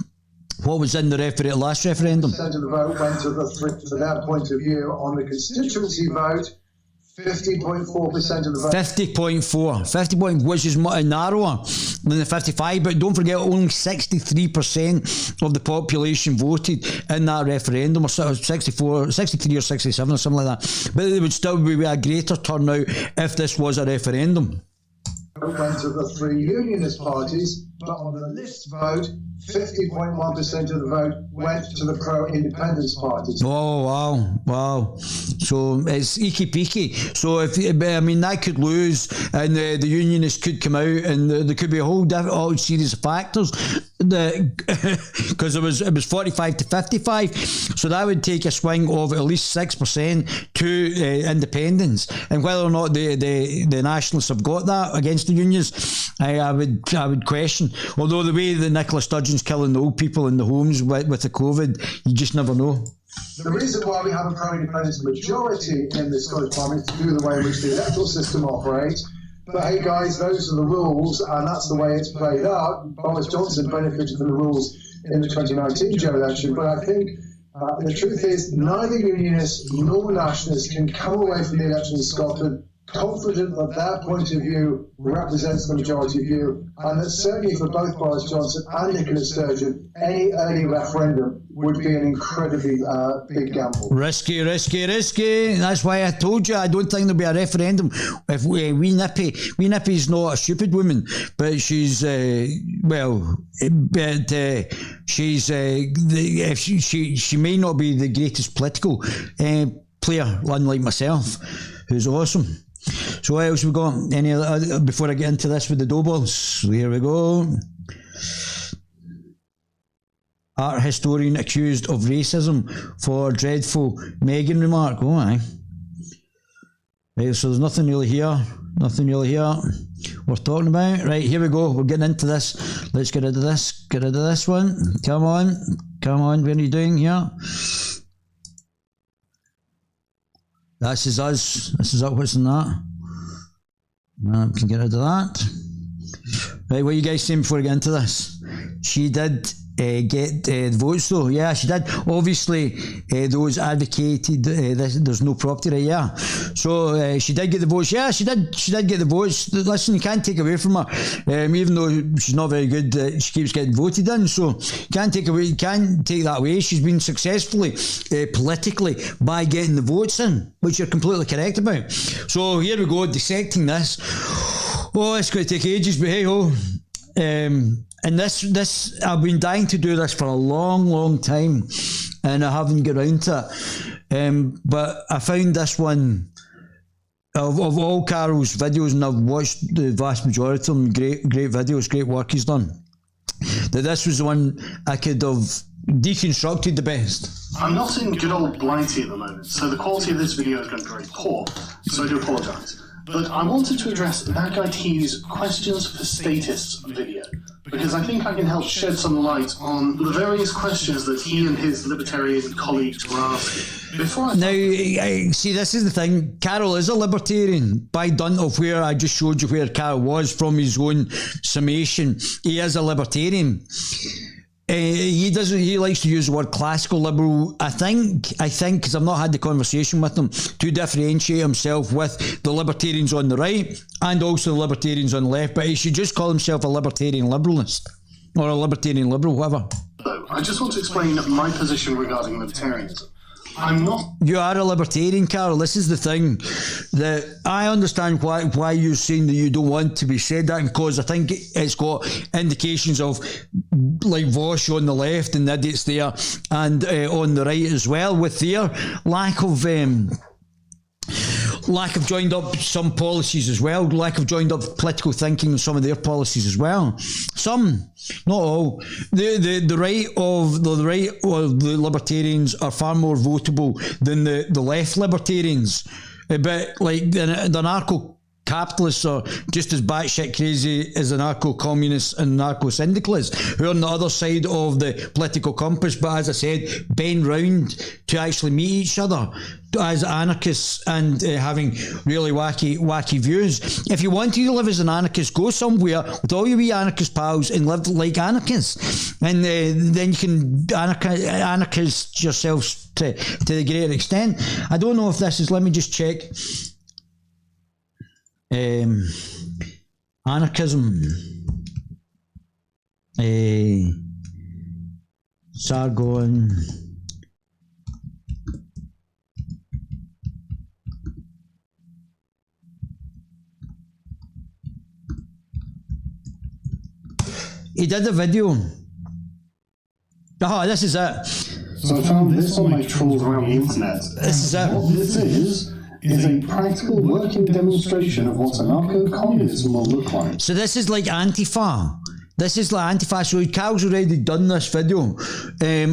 what was in the last referendum. 50% of the vote went to the 3, to their point of view on the constituency vote. 50.4% of the vote. 50.4, which is much narrower than the 55, but don't forget only 63% of the population voted in that referendum, or 63 or 67 or something like that. But it would still be a greater turnout if this was a referendum. Went to the 3 unionist parties, but on the list vote, 50.1% of the vote went to the pro-independence parties. Oh, wow. So it's eeky peeky. So that could lose, and the unionists could come out, and there could be a whole series of factors. Because it was 45 to 55, so that would take a swing of at least 6% to independence. And whether or not the nationalists have got that against the unions, I would question. Although the way that Nicola Sturgeon's killing the old people in the homes with the COVID, you just never know. The reason why we have a pro-independence majority in the Scottish Parliament is to do the way in which the electoral system operates. But hey guys, those are the rules, and that's the way it's played out. Boris Johnson benefited from the rules in the 2019 general election, but I think the truth is neither unionists nor nationalists can come away from the election in Scotland confident that their point of view represents the majority view, and that certainly for both Boris Johnson and Nicola Sturgeon, any early referendum would be an incredibly big gamble. Risky. That's why I told you I don't think there'll be a referendum. If wee Nippy's not a stupid woman, but she's she may not be the greatest political player, unlike myself, who's awesome. So what else we got? Any other, before I get into this with the dough balls? Here we go. Art historian accused of racism for dreadful Meghan remark. Oh, aye. Right, so there's nothing really here worth talking about. Right, here we go. We're getting into this. Let's get rid of this one. Come on. What are you doing here? This is us. What's in that? No, we can get rid of that. Right, what are you guys saying before we get into this? she did get the votes though. Yeah, she did. Obviously, those advocated there's no property right. Yeah, so she did get the votes. Yeah, she did get the votes. Listen, you can't take away from her, even though she's not very good. She keeps getting voted in, so can't take that away. She's been successfully politically by getting the votes in, which you're completely correct about. So here we go, dissecting this. Oh, it's going to take ages, but hey ho. And this I've been dying to do this for a long time, and I haven't got around to it. But I found this one of all Carol's videos, and I've watched the vast majority of them. Great videos, great work he's done. That this was the one I could have deconstructed the best. I'm not in good old Blighty at the moment, so the quality of this video is going to be very poor, so I do apologise. But I wanted to address that guy T's questions for statists video, because I think I can help shed some light on the various questions that he and his libertarian colleagues were asking. Now, see, this is the thing. Carol is a libertarian by dint of where I just showed you where Carol was from his own summation. He is a libertarian. He likes to use the word classical liberal, I think, because I've not had the conversation with him, to differentiate himself with the libertarians on the right and also the libertarians on the left, but he should just call himself a libertarian liberalist or a libertarian liberal, whatever. I just want to explain my position regarding libertarianism. I'm not. You are a libertarian, Carol. This is the thing that I understand why you're saying that you don't want to be said that, because I think it's got indications of like Vosh on the left and idiots there, and on the right as well, with their lack of joined up some policies as well, lack of joined up political thinking in some of their policies as well. Some, not all. The right of the libertarians are far more votable than the left libertarians. But like the anarcho-capitalists are just as batshit crazy as anarcho-communists and anarcho-syndicalists, who are on the other side of the political compass, but as I said, bend round to actually meet each other as anarchists and having really wacky views. If you want to live as an anarchist, go somewhere with all your wee anarchist pals and live like anarchists, and then you can anarchist yourselves to the greater extent. I don't know if this is, let me just check. Anarchism, Sargon. He did a video. Oh, this is it. So I found this on my trawls around the internet. This is it. What this is a practical working demonstration of what anarcho-communism will look like. So this is like Antifa. This is like Antifa. So Carl's already done this video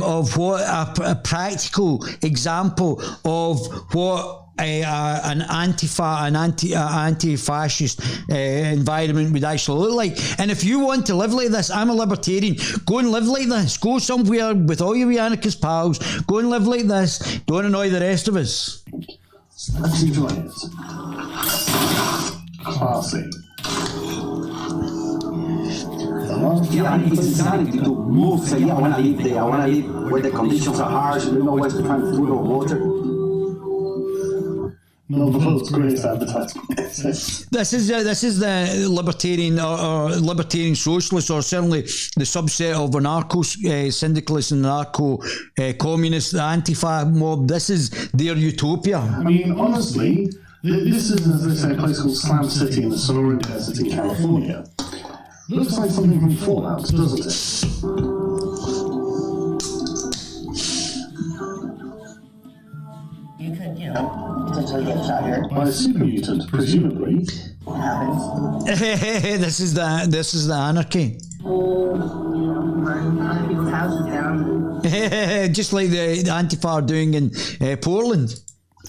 of what a practical example of what an Antifa, an anti-fascist environment would actually look like. And if you want to live like this, I'm a libertarian, go and live like this. Go somewhere with all your wee anarchist pals. Go and live like this. Don't annoy the rest of us. Let's enjoy it. Classy. Yeah, it's insanity to move, say, yeah, I want to live there, I want to live where the conditions are harsh, you know, where to find food or water. No, the world's greatest advertisement. This is the libertarian or libertarian socialists, or certainly the subset of anarcho-syndicalists and anarcho-communists, the Antifa mob. This is their utopia. I mean, honestly, this is, as they say, a place called Slam City in the Sonora Desert in California. Looks like something from Fallout, doesn't it? You could, potentially get shot here. By a super mutant, presumably. What happens? This is the anarchy. Burn other people's houses down. Just like the Antifa are doing in Portland.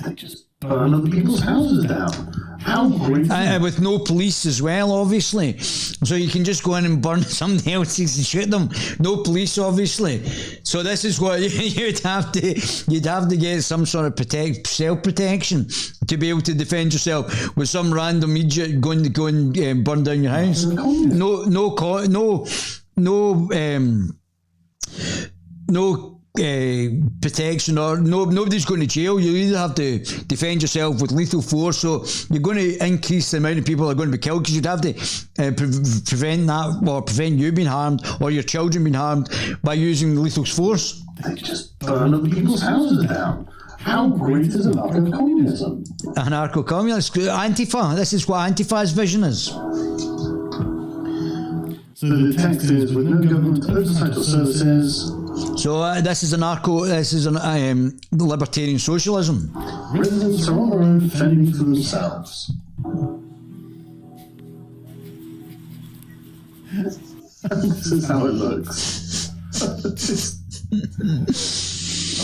They just burn other people's houses down. How great! With no police as well, obviously. So you can just go in and burn somebody else's and shoot them. No police, obviously. So this is what you'd have to get some sort of self-protection to be able to defend yourself with some random idiot going to go and burn down your house. No protection, or nobody's going to jail. You either have to defend yourself with lethal force, so you're going to increase the amount of people that are going to be killed, because you'd have to prevent that, or prevent you being harmed or your children being harmed by using lethal force. They just burn other people's houses down. How great is anarcho-communism? Anarcho-communist, Antifa. This is what Antifa's vision is. So the text is, with no government oversight or services. So this is libertarian socialism. Residents are on their own, fending for themselves. This is how it looks.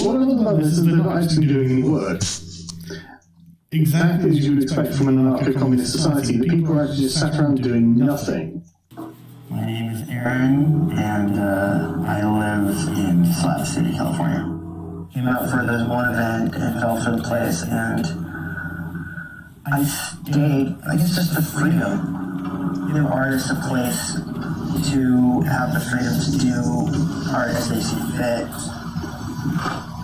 What I love about this is they're not actually doing any work. Exactly as you would expect from an anarcho-communist society, the people are actually just sat around doing nothing. My name is Aaron, and I live in Slab City, California. Came out for this one event and fell for the place, and I stayed, I guess, just for freedom. Give artists a place to have the freedom to do art as they see fit.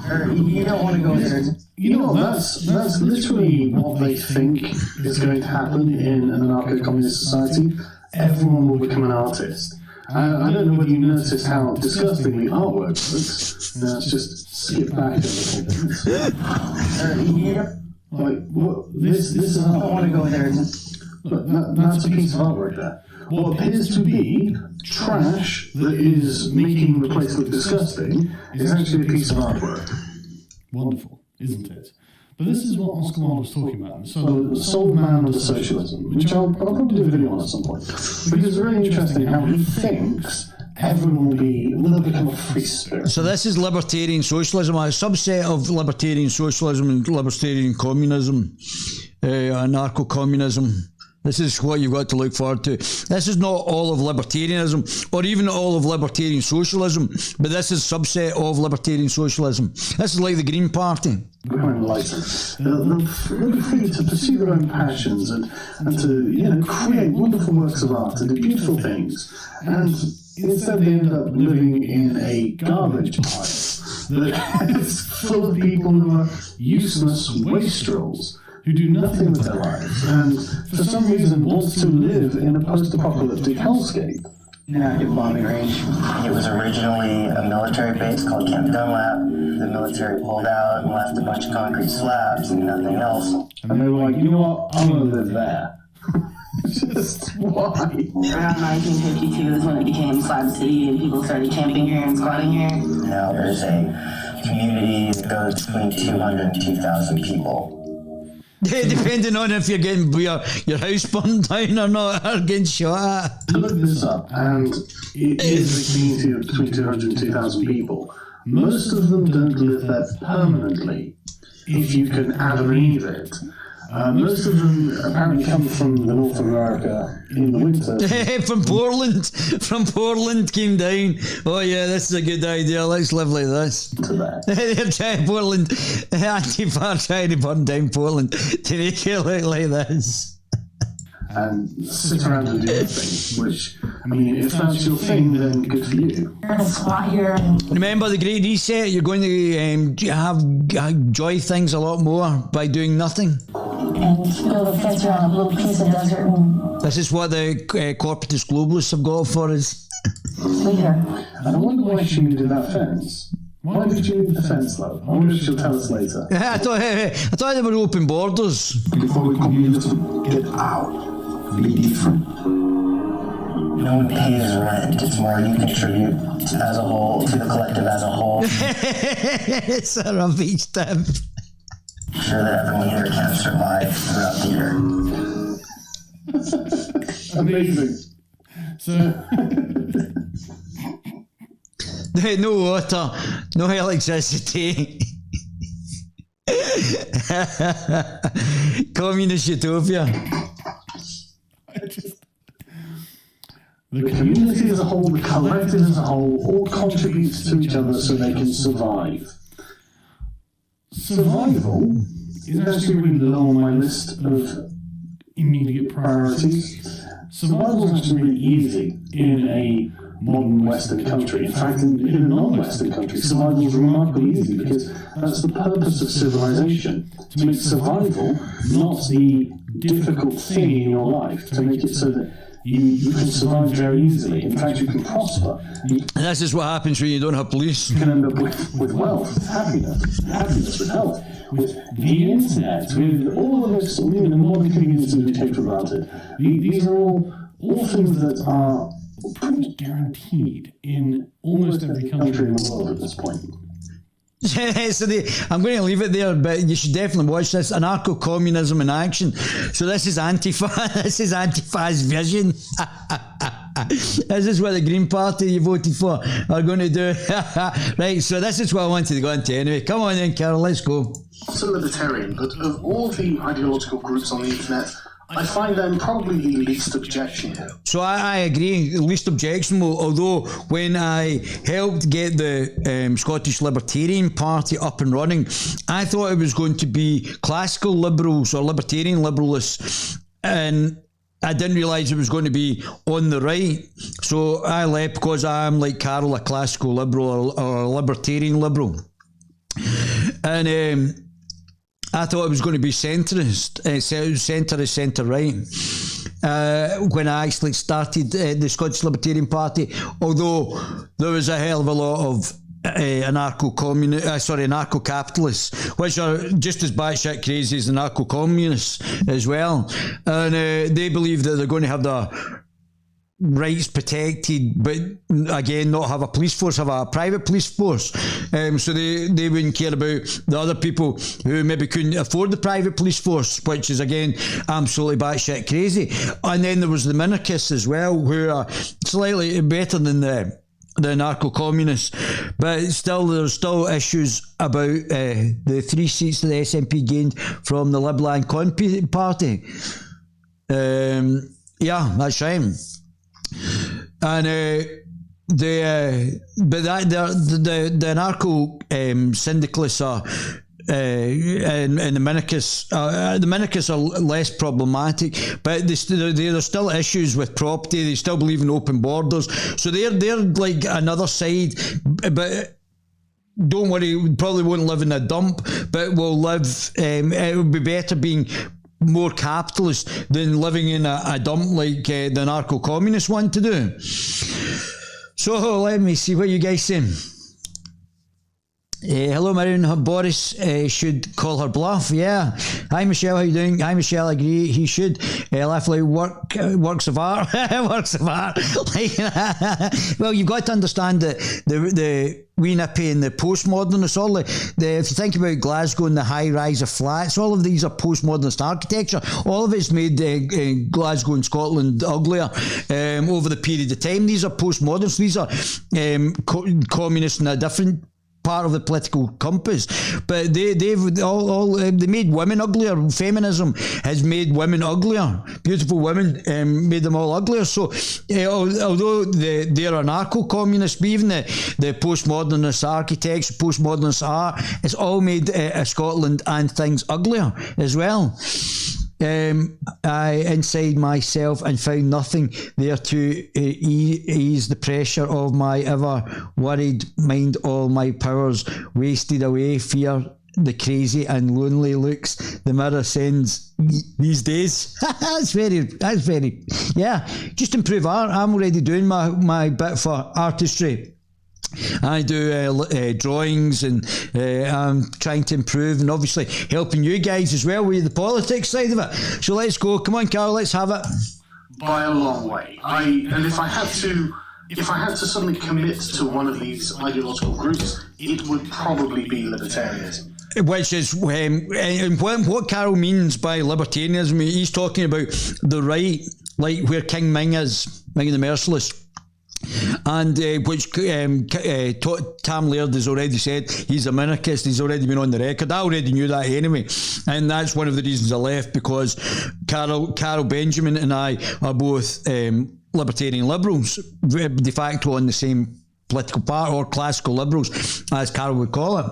You don't want to go there. You know, that's literally what they think is going to happen in an anarcho-communist society. Everyone will become an artist. I don't know whether you noticed how disgustingly artwork looks. Let's just skip back a little bit. Like, what? This is art. I don't want to go there. Look, that's a piece of artwork there. What appears to be trash that is making the place look disgusting is actually a piece of artwork. Wonderful, isn't it? But this is what Oscar Wilde was talking about. So, Soul Man under Socialism, which I'll probably do a video on at some point, because it's really interesting how he thinks everyone will become a free spirit. So this is libertarian socialism, a subset of libertarian socialism and libertarian communism, anarcho-communism. This is what you've got to look forward to. This is not all of libertarianism, or even all of libertarian socialism, but this is a subset of libertarian socialism. This is like the Green Party. Becoming enlightened. They'll be free to pursue their own passions and to create wonderful works of art and do beautiful things. And instead they end up living in a garbage pile that is full of people who are useless wastrels, who do nothing with their lives, and for some reason wants to live in a post-apocalyptic hellscape. An active bombing range. It was originally a military base called Camp Dunlap. The military pulled out and left a bunch of concrete slabs and nothing else. And they were like, you know what, I'm going to live there. Just why? Around 1952 is when it became Slab City and people started camping here and squatting here. Now there's a community that goes between 200 and 2,000 people. Depending on if you're getting your house burned down or not, or getting shot at. I looked this up, and it is a community of between 200 and 2,000 people. Most of them don't live there permanently, if you can add or leave it. Most of them apparently come from the North America in the winter. From Portland came down. Oh yeah, this is a good idea. Let's live like this. They're trying Portland. Antifa trying to burn down Portland to make it look like this. And sit around and do nothing, which, I mean, if that's your thing, then good for you. Remember the Great Reset? You're going to enjoy things a lot more by doing nothing. And build a fence around a little piece of desert. This is what the corporatist globalists have got for us. Later. And I wonder why she needed that fence. Why did you need the fence, though? I wonder if she'll tell us later. I thought they were open borders. Before we communism, get out. Be different. No one pays rent. It's more you contribute as a whole, to the collective as a whole. It's a rubbish step. Sure that everyone here can survive throughout the year. Amazing. So, no water, no electricity. Communist utopia. The community as a whole, the collective as a whole, all contributes to each other so they can survive. Survival is actually really low on my list of immediate priorities. survival is actually really easy in a modern Western country. In fact, in a non-Western country, survival is remarkably easy because that's the purpose of civilization, to make survival not the difficult thing in your life, to make it so that you can survive very easily. In fact, you can prosper. This is what happens when you don't have police. You can end up with wealth, happiness, with health, with the internet, with all of this, the modern conveniences we take for granted. These are all things that are pretty much guaranteed in almost every country in the world at this point. So I'm going to leave it there, but you should definitely watch this. Anarcho-communism in action. So this is Antifa. This is Antifa's vision. This is what the Green Party you voted for are going to do. Right, so this is what I wanted to go into anyway. Come on then, Carol, let's go. I'm a libertarian, but of all the ideological groups on the internet, I find them probably the least objectionable. So I agree, least objectionable, although when I helped get the Scottish Libertarian Party up and running, I thought it was going to be classical liberals or libertarian liberalists, and I didn't realise it was going to be on the right. So I left because I'm like Carol, a classical liberal or a libertarian liberal. And I thought it was going to be centrist, centre-right. When I actually started the Scottish Libertarian Party, although there was a hell of a lot of anarcho-capitalists, which are just as batshit crazy as anarcho-communists as well. And they believe that they're going to have their rights protected, but again, not have a police force, have a private police force. So they wouldn't care about the other people who maybe couldn't afford the private police force, which is again absolutely batshit crazy. And then there was the minarchists as well, who are slightly better than the anarcho-communists, but still there's still issues about the 3 seats that the SNP gained from the Liberal and Con Party. Yeah, that's right. And the anarcho syndicalists are and the minarchists are less problematic, but there's still issues with property. They still believe in open borders, so they're like another side, but don't worry, we probably won't live in a dump, but we'll live, it would be better being more capitalist than living in a dump like the anarcho-communists want to do. So let me see what you guys saying. Hello, Maroon. Boris should call her bluff. Yeah. Hi, Michelle. How you doing? Hi, Michelle. I agree. He should. Laugh like works of art. Works of art. Well, you've got to understand that the wee nippy and the postmodernists, all if you think about Glasgow and the high rise of flats, all of these are postmodernist architecture. All of it's made Glasgow and Scotland uglier over the period of time. These are postmodernists. These are communists in a different part of the political compass, but they made women uglier. Feminism has made women uglier. Beautiful women made them all uglier. So although they're anarcho-communists, even the postmodernist architects, postmodernist art, it's all made Scotland and things uglier as well. I inside myself and found nothing there to ease the pressure of my ever worried mind. All my powers wasted away. Fear the crazy and lonely looks the mirror sends these days. That's very, yeah. Just improve art. I'm already doing my bit for artistry. I do drawings, and I'm trying to improve, and obviously helping you guys as well with the politics side of it. So let's go. Come on, Carl, let's have it. By a long way. If I had to suddenly commit to one of these ideological groups, it would probably be libertarianism. Which is what Carol means by libertarianism. He's talking about the right, like where King Ming is, Ming the Merciless. And which Tam Laird has already said he's a minarchist. He's already been on the record. I already knew that anyway, and that's one of the reasons I left, because Carol Benjamin and I are both libertarian liberals, de facto on the same political party, or classical liberals as Carol would call it.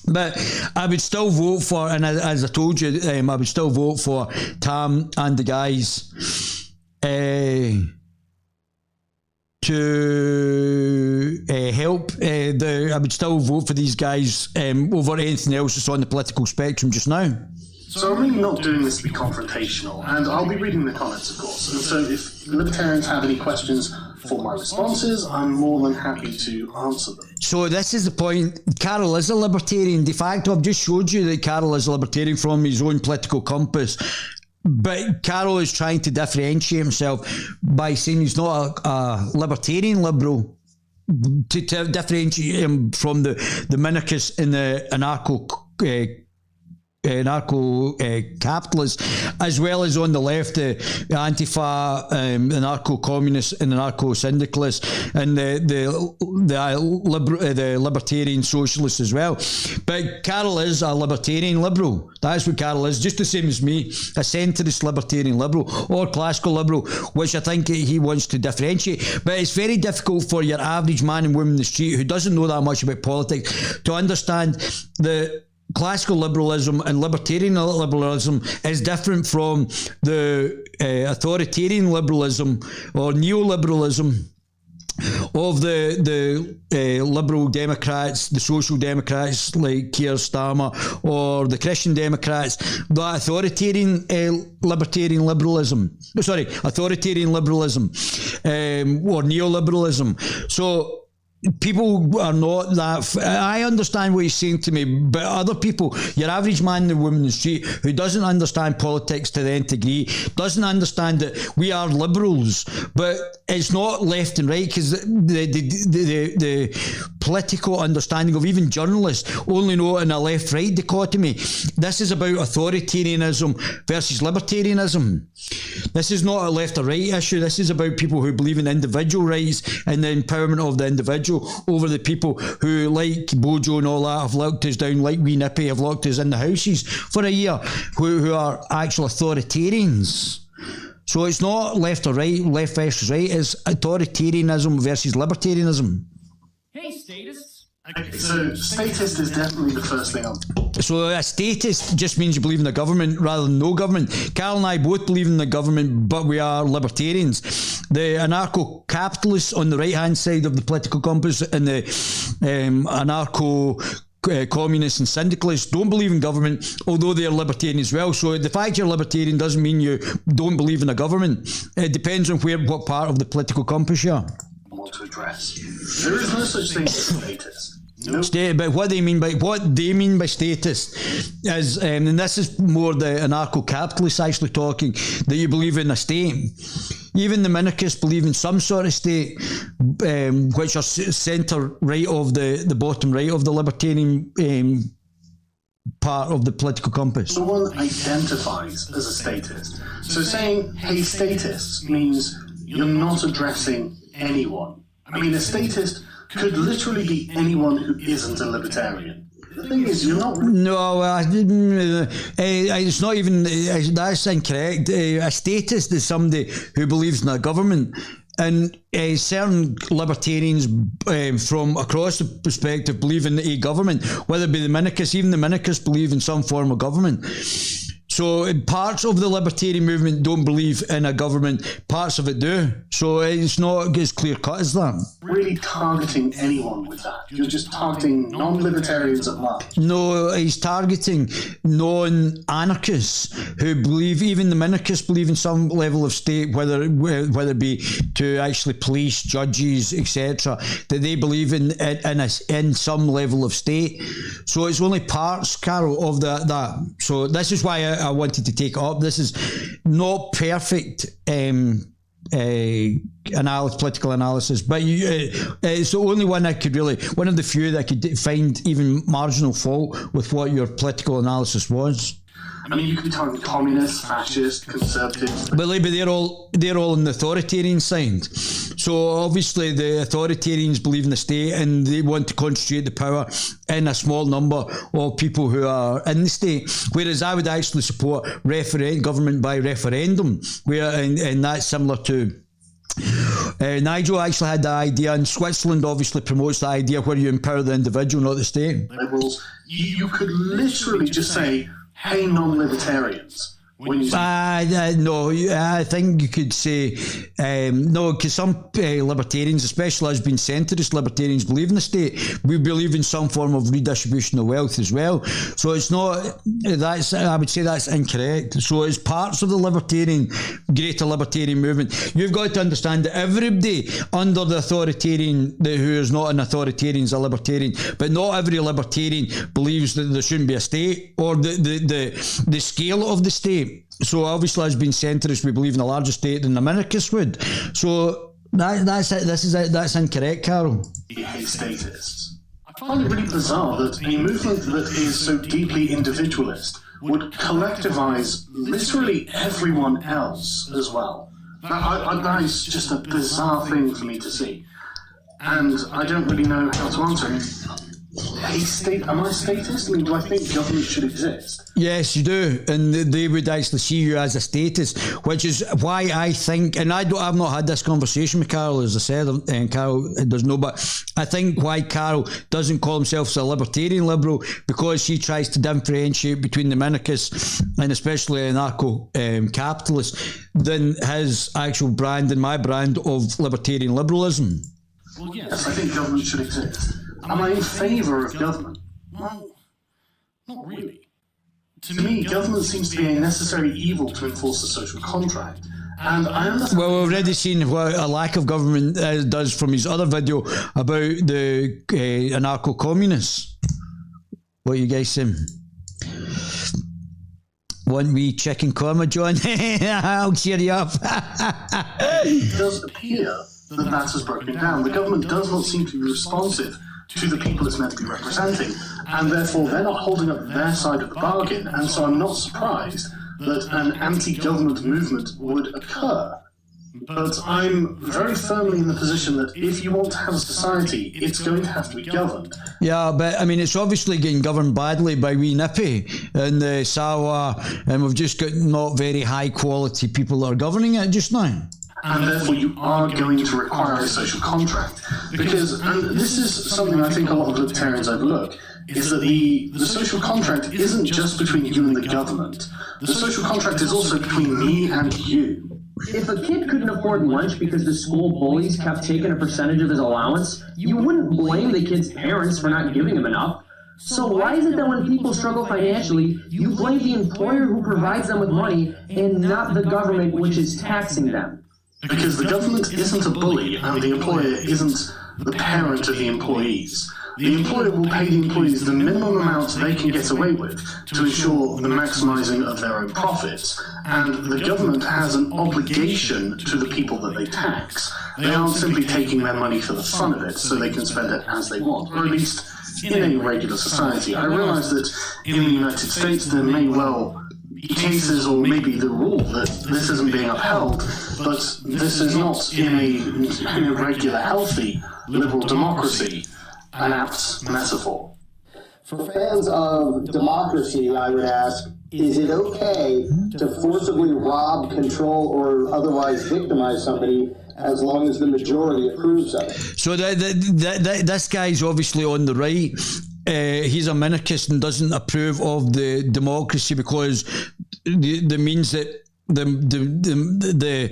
But I would still vote for, and as I told you, I would still vote for Tam and the guys to help, I would still vote for these guys over anything else that's on the political spectrum just now. So I'm really not doing this to be confrontational, and I'll be reading the comments, of course. And so if Libertarians have any questions for my responses, I'm more than happy to answer them. So this is the point. Carol is a libertarian. De facto, I've just showed you that Carol is a libertarian from his own political compass. But Carol is trying to differentiate himself by saying he's not a libertarian liberal, to differentiate him from the minarchists and the anarcho-capitalists, as well as on the left, the Antifa, anarcho-communists and anarcho-syndicalists, and the libertarian socialists as well. But Carol is a libertarian liberal. That's what Carol is, just the same as me, a centrist libertarian liberal, or classical liberal, which I think he wants to differentiate. But it's very difficult for your average man and woman in the street who doesn't know that much about politics to understand the classical liberalism and libertarian liberalism is different from the authoritarian liberalism or neoliberalism of the liberal Democrats, the social Democrats like Keir Starmer, or the Christian Democrats, the authoritarian authoritarian liberalism, or neoliberalism. So people are not that. I understand what he's saying to me, but other people, your average man and woman in the street who doesn't understand politics to the nth degree, doesn't understand that we are liberals, but it's not left and right, because the political understanding of even journalists only know in a left-right dichotomy. This is about authoritarianism versus libertarianism. This is not a left or right issue. This is about people who believe in individual rights and the empowerment of the individual over the people who, like Bojo and all that, have locked us down, like wee Nippy, have locked us in the houses for a year, who are actual authoritarians. So it's not left or right, left versus right, it's authoritarianism versus libertarianism. Hey, statists. Okay, so statist is definitely the first thing on. So a statist just means you believe in the government rather than no government. Carl and I both believe in the government, but we are libertarians. The anarcho-capitalists on the right-hand side of the political compass and the anarcho-communists and syndicalists don't believe in government, although they are libertarian as well. So the fact you're libertarian doesn't mean you don't believe in the government. It depends on what part of the political compass you are. Want to address. There is no such thing as statist. No. But what they mean by statist is, and this is more the anarcho-capitalists actually talking, that you believe in a state. Even the minarchists believe in some sort of state, which are centre right of the bottom right of the libertarian part of the political compass. No one identifies as a statist. So saying, hey, statists, means you're not addressing anyone. I mean, a statist could literally be anyone who isn't a libertarian. The thing is, you're not... No, it's not even... That's incorrect. A statist is somebody who believes in a government. And certain libertarians from across the perspective believe in a government, whether it be the minarchists. Even the minarchists believe in some form of government. So parts of the libertarian movement don't believe in a government, parts of it do. So it's not as clear cut as that. Really targeting anyone with that. You're just targeting non-libertarians at large. No, he's targeting non-anarchists who believe, even the minarchists believe in some level of state, whether it be to actually police, judges, etc., that they believe in some level of state. So it's only parts, Carol, of that. So this is why I wanted to take it up. This is not perfect political analysis, but it's the only one I could really, one of the few that I could find even marginal fault with what your political analysis was. I mean, you could be talking communists, fascists, conservatives. But they're all on the authoritarian side. So obviously the authoritarians believe in the state and they want to concentrate the power in a small number of people who are in the state. Whereas I would actually support government by referendum, and that's similar to... Nigel actually had the idea, and Switzerland obviously promotes the idea where you empower the individual, not the state. Liberals, you could literally just say, hey, non-libertarians, No, I think you could say no, because some libertarians, especially as being centrist libertarians, believe in the state. We believe in some form of redistribution of wealth as well. So it's not, I would say that's incorrect. So it's parts of the greater libertarian movement. You've got to understand that everybody under the authoritarian, who is not an authoritarian, is a libertarian, but not every libertarian believes that there shouldn't be a state or the scale of the state. So obviously, as being centrist, we believe in a larger state than the minarchists would. So that's incorrect, Carol. Statists. I find it really bizarre that a movement that is so deeply individualist would collectivise literally everyone else as well. That is just a bizarre thing for me to see. And I don't really know how to answer it. Am I statist? I mean, do I think government should exist? Yes, you do, and they would actually see you as a statist, which is why I think, and I've not had this conversation with Carol, as I said, and Carol does know, but I think why Carol doesn't call himself a libertarian liberal, because she tries to differentiate between the minarchists and especially anarcho-capitalists than his actual brand and my brand of libertarian liberalism. Well, yes, I think government should exist. Am I in favour of government? Well, not really. To me, government seems to be a necessary evil to enforce the social contract. And I understand. Well, we've already seen what a lack of government does from his other video about the anarcho-communists. What you guys saying? Want me chicken korma, John? I'll cheer you up. It does appear that has broken down. The government does not seem to be responsive to the people it's meant to be representing, and therefore they're not holding up their side of the bargain, and so I'm not surprised that an anti-government movement would occur. But I'm very firmly in the position that if you want to have a society, it's going to have to be governed. Yeah, but I mean, it's obviously getting governed badly by wee Nippy and the Sawa, and we've just got not very high quality people that are governing it just now. And therefore you are going to require a social contract. Because, and this is something I think a lot of libertarians overlook, is that the social contract isn't just between you and the government. The social contract is also between me and you. If a kid couldn't afford lunch because the school bullies kept taking a percentage of his allowance, you wouldn't blame the kid's parents for not giving him enough. So why is it that when people struggle financially, you blame the employer who provides them with money and not the government which is taxing them? Because the government isn't a bully and the employer isn't the parent of the employees. The employer will pay the employees the minimum amount they can get away with to ensure the maximising of their own profits, and the government has an obligation to the people that they tax. They aren't simply taking their money for the fun of it so they can spend it as they want, or at least in a regular society. I realise that in the United States there may well cases, or maybe the rule, that this isn't being upheld, but this is not in a regular, healthy, liberal democracy an apt metaphor. For fans of democracy, I would ask, is it okay to forcibly rob, control, or otherwise victimize somebody as long as the majority approves of it? So this guy's obviously on the right. He's a minarchist and doesn't approve of the democracy because that means that the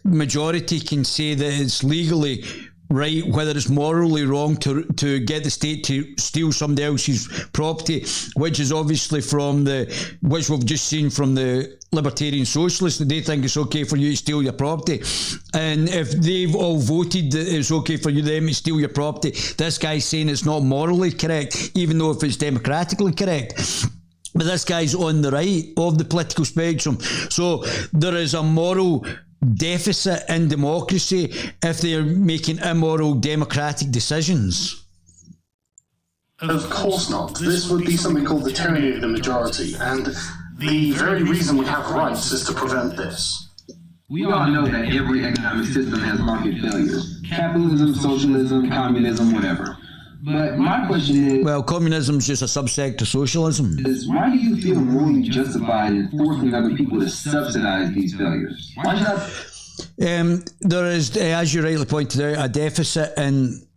majority can say that it's legally right, whether it's morally wrong to get the state to steal somebody else's property, which is obviously which we've just seen from the libertarian socialists, that they think it's okay for you to steal your property. And if they've all voted that it's okay for them to steal your property, this guy's saying it's not morally correct, even though if it's democratically correct. But this guy's on the right of the political spectrum. So there is a moral deficit in democracy if they're making immoral democratic decisions. Of course not. This would be something called the tyranny of the majority, and the very reason we have rights is to prevent this. We all know that every economic system has market failures. Capitalism, socialism, communism, whatever. But my question is... Well, communism's just a subsect of socialism. Why do you feel morally justified in forcing other people to subsidize these failures? Why should I... There is, as you rightly pointed out, a deficit in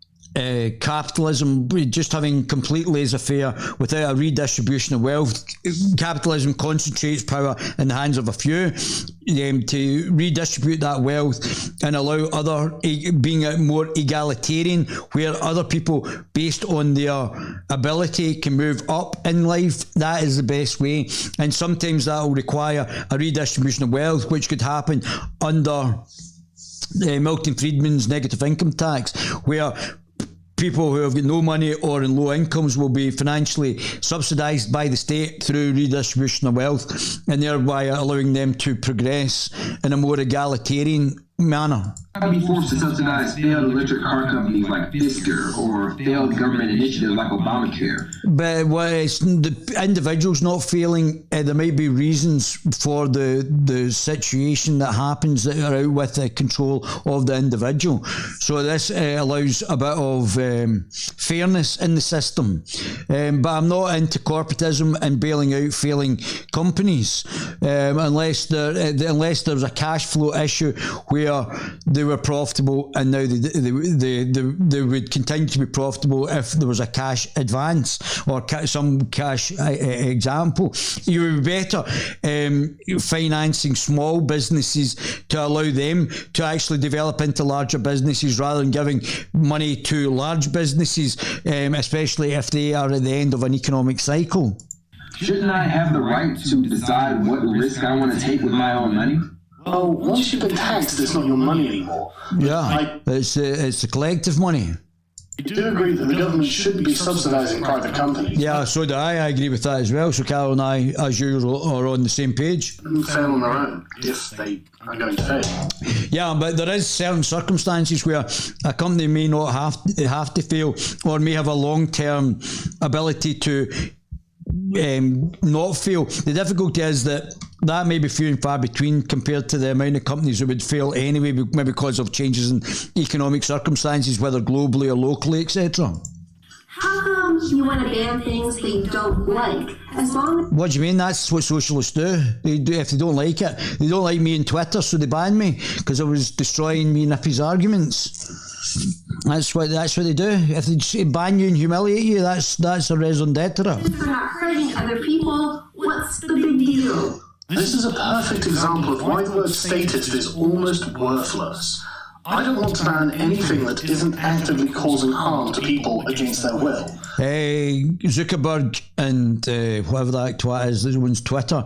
capitalism just having complete laissez-faire without a redistribution of wealth. Capitalism concentrates power in the hands of a few. To redistribute that wealth and allow being more egalitarian, where other people, based on their ability, can move up in life. That is the best way. And sometimes that will require a redistribution of wealth, which could happen under Milton Friedman's negative income tax, where people who have got no money or in low incomes will be financially subsidised by the state through redistribution of wealth, and thereby allowing them to progress in a more egalitarian manner. I'd be forced to subsidize failed electric car companies like Fisker or failed government initiatives like Obamacare. But what is the individuals not feeling, there might be reasons for the situation that happens that are out with the control of the individual. So this allows a bit of fairness in the system. But I'm not into corporatism and bailing out failing companies unless there's a cash flow issue where they were profitable and now they would continue to be profitable if there was a cash advance or some cash example. You would be better financing small businesses to allow them to actually develop into larger businesses rather than giving money to large businesses, especially if they are at the end of an economic cycle. Shouldn't I have the right to decide what risk I want to take with my own money? Well, once you've been taxed, it's not your money anymore. Yeah, it's the collective money. I do agree that the government shouldn't be subsidising private companies. Yeah, so do I. I agree with that as well. So Carol and I, as usual, are on the same page. Fail on their own if they are going to fail. Yeah, but there is certain circumstances where a company may not have to fail or may have a long-term ability to not fail. The difficulty is that may be few and far between compared to the amount of companies that would fail anyway, maybe because of changes in economic circumstances, whether globally or locally, etc. How come you want to ban things that you don't like? What do you mean? That's what socialists do. They do if they don't like it. They don't like me on Twitter, so they ban me because I was destroying me and Nippy's arguments. That's what they do. If they ban you and humiliate you, that's a raison d'etre. For not hurting other people, what's the big deal? This is a perfect example of why the word statist is almost worthless. I don't want to ban anything that isn't actively causing harm to people against their will. Zuckerberg and whatever that twat is, that owns Twitter,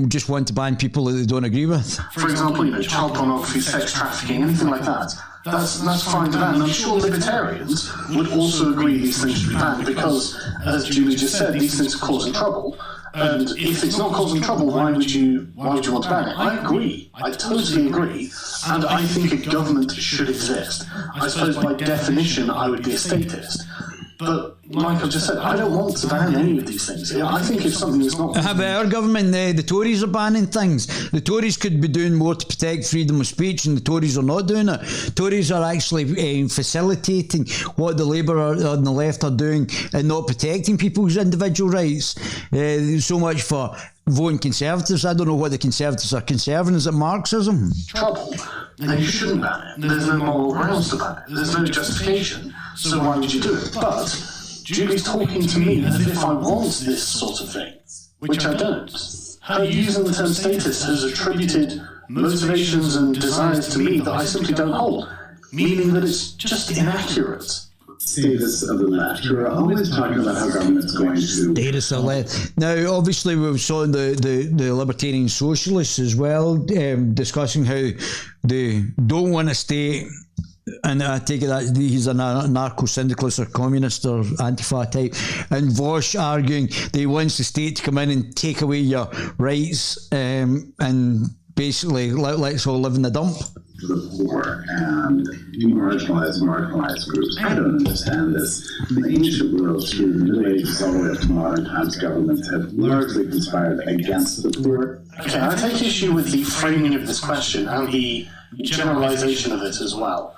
just want to ban people that they don't agree with. For example, child pornography, sex trafficking, anything like that. That's fine to ban. And I'm sure libertarians would also agree these things should be banned because, as Julie just said, these things are causing trouble. And if it's not causing trouble, why would you want to ban it? I agree. I totally agree. And I think a government should exist. I suppose by definition I would be a statist. But like I just said, I don't want to ban any of these things. I think if something is not... But our government, the Tories are banning things. The Tories could be doing more to protect freedom of speech, and the Tories are not doing it. Tories are actually facilitating what the Labour on the left are doing and not protecting people's individual rights. So much for voting Conservatives. I don't know what the Conservatives are conserving. Is it Marxism? Trouble. And you shouldn't ban it. There's no moral grounds to ban it. There's no justification. So why would you do it? But Julie's talking to me as if I want this sort of thing, which I don't. Her using the term statist has attributed motivations and desires to me that I simply don't hold, meaning that it's just inaccurate. Status of the left. You're always talking about how government's going to... Status of the left. Now, obviously, we saw the Libertarian Socialists as well, discussing how they don't want a state, and I take it that he's a narco-syndicalist or communist or Antifa type, and Vosh arguing that he wants the state to come in and take away your rights and basically let's all live in the dump. The poor and marginalized groups. I don't understand this. From the ancient world through the Middle Ages all the way up to modern times, governments have largely conspired against the poor. Okay, I take issue with the framing of this question and the generalization of it as well.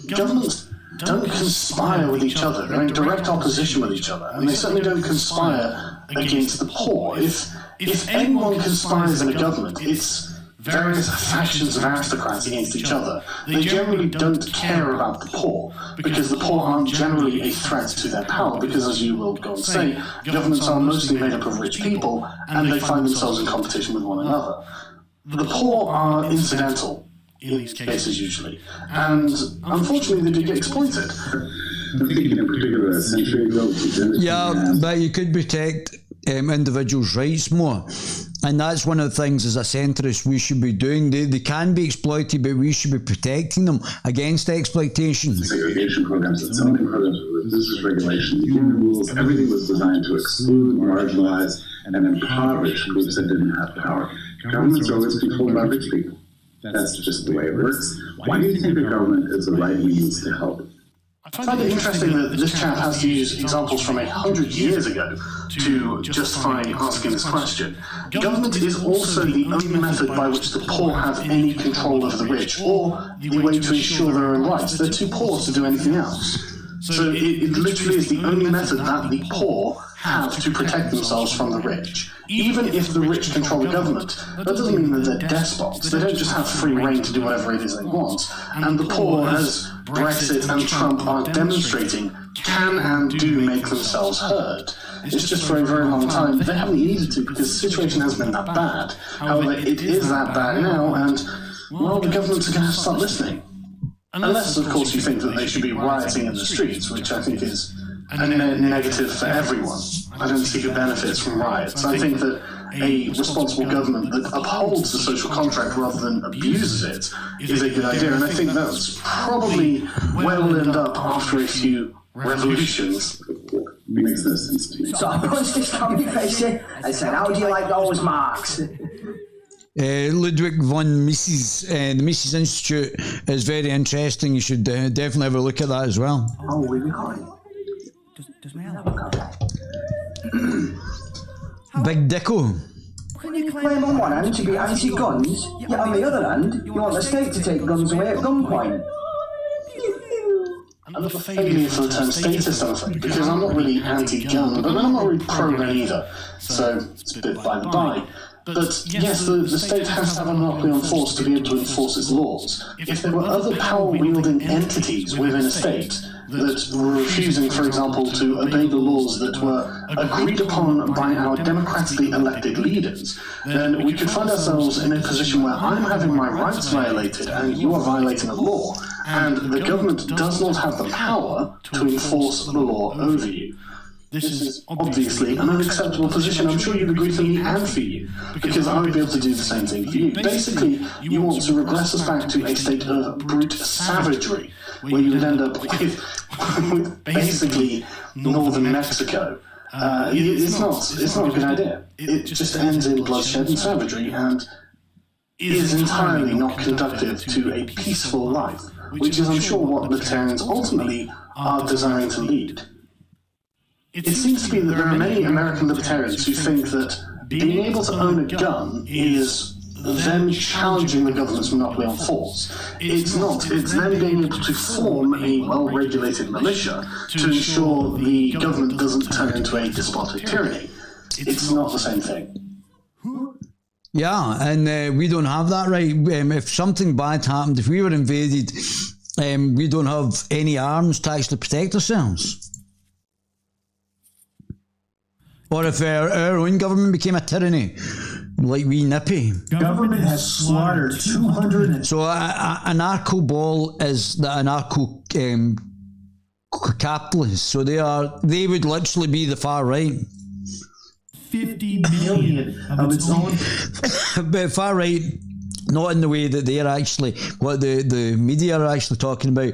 Governments don't conspire with each other. They're in direct opposition with each other, and they certainly don't conspire against the poor. If anyone conspires in a government, it's various factions of aristocrats against each other, they generally don't care about the poor, because the poor aren't generally a threat to their power, because as you will go and say, governments are mostly made up of rich people, and they find themselves in competition with one another. The poor are incidental in these cases usually, and unfortunately they do get exploited. I'm thinking in particular a century ago. But you could protect individuals' rights more. And that's one of the things as a centrist we should be doing. They can be exploited, but we should be protecting them against exploitation. Segregation programs, zoning programs, business regulation, union rules, everything was designed to exclude, marginalize, and impoverish groups that didn't have power. Governments are always controlled by rich people. That's just the way it works. Why do you think the government is the right means to help? I find it interesting that this chap has to use examples from 100 years ago to justify asking this question. Government is also the only method by which the poor have any control over the rich, or the way to ensure their own rights. They're too poor to do anything else. So it literally is the only method that the poor have to protect themselves from the rich. Even if the rich control the government, that doesn't mean that they're despots. They don't just have free reign to do whatever it is they want. And the poor, as Brexit and Trump are demonstrating, can and do make themselves heard. It's just for a very long time they haven't needed to, because the situation has been that bad. However, it is that bad now, and, well, the governments are going to have to start listening. Unless, of course, you think that they should be rioting in the streets, which I think is a negative for everyone. I don't see the benefits from riots. I think that a responsible government that upholds the social contract rather than abuses it is a good idea, and I think that's probably where we'll end up after a few revolutions. Makes no sense to me. So I punched this comic face in and said, how do you like those marks? Ludwig von Mises, the Mises Institute is very interesting. You should definitely have a look at that as well. Oh, we're recording. Does my help okay? Big Dicko. Can you claim on one hand to be anti-guns, yet on the other hand, you want the state to take guns away at gunpoint? I'm not failure for the term statist, I'm afraid, because I'm not really anti-gun, but I'm not really pro-gun either, so it's a bit by the by. But yes, the state has to have a monopoly on force to be able to enforce its laws. If there were other power-wielding entities within a state that were refusing, for example, to obey the laws that were agreed upon by our democratically elected leaders, then we could find ourselves in a position where I'm having my rights violated and you are violating a law, and the government does not have the power to enforce the law over you. This is obviously an unacceptable position. I'm sure you'd agree for me and for you, because I would be able to do the same thing for you. Basically, you want to regress us back to a state of brute savagery, where you would end up with basically northern Mexico. It's not a good idea. It just ends in bloodshed and savagery, and is entirely not conducive to a peaceful life, which is, I'm sure, what libertarians ultimately are desiring to lead. It seems to be that there are many American libertarians who think that being able to own a gun is them challenging the government's monopoly on force. It's not. It's them being able to form a well-regulated militia to ensure the government doesn't turn into a despotic tyranny. It's not the same thing. Yeah, and we don't have that right. If something bad happened, if we were invaded, we don't have any arms to actually protect ourselves. Or if our own government became a tyranny, like wee nippy. Government has slaughtered 200. So anarcho-ball is the anarcho-capitalists. So they would literally be the far right. 50 million of its own. But far right, not in the way that they're actually, what the media are actually talking about.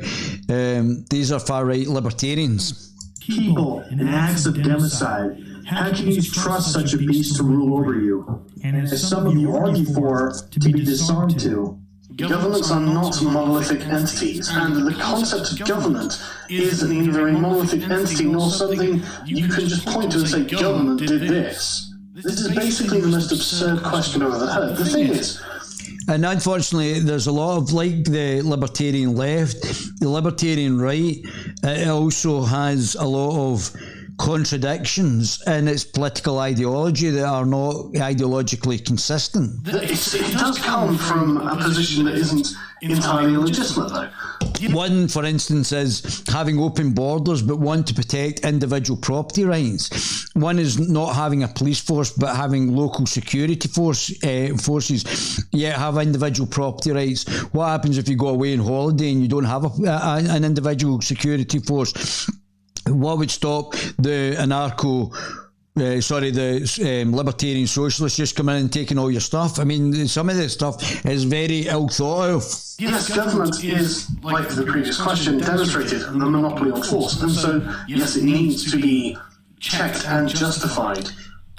These are far right libertarians. People in acts of democide. How can you trust such a beast to rule over you? And as some of you argue for, to be disarmed to. Governments are not monolithic entities, and the concept of government is neither a monolithic entity nor something you can just point to and say, government did this. This is basically the most absurd question I've ever heard. The thing is, and unfortunately, there's a lot of, like the libertarian left, the libertarian right, it also has a lot of contradictions in its political ideology that are not ideologically consistent. It does come from a position that isn't entirely legitimate, though. One, for instance, is having open borders but one to protect individual property rights. One is not having a police force but having local security forces, yet have individual property rights. What happens if you go away on holiday and you don't have an individual security force? What would stop the libertarian socialists just coming in and taking all your stuff? I mean, some of this stuff is very ill thought of. Yes, government is, like the previous question, demonstrated the monopoly on force, and so, yes, it needs to be checked and justified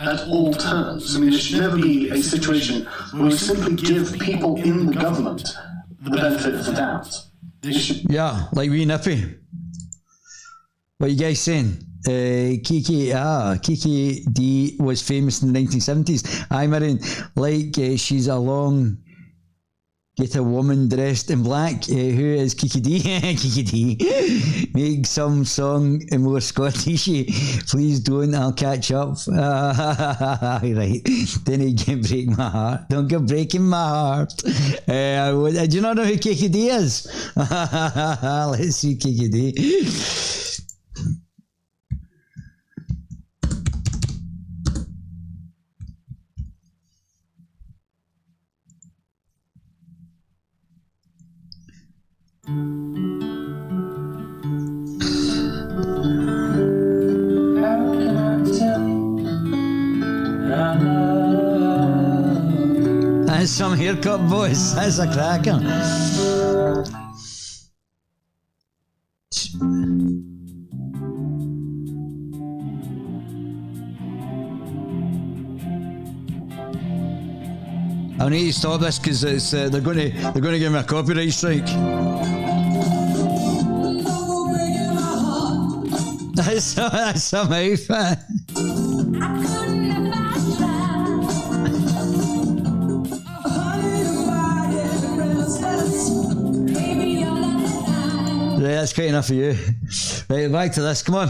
at all turns. I mean, there should never be a situation where we simply give people in the government the benefit of the doubt. Yeah, like wee Nippy. What are you guys saying? Kiki D was famous in the 1970s. I'm Marion, she's a long, get a woman dressed in black. Who is Kiki D? Kiki D. Make some song more Scottishy. Please don't, I'll catch up. Right. Then don't break my heart. Don't go breaking my heart. Do you not know who Kiki D is? Let's see Kiki D. That's some haircut, boys. That's a cracker. I need to stop this because it's they're going to give me a copyright strike. That's some outfit. Right, that's quite enough for you. Right, back to this. Come on.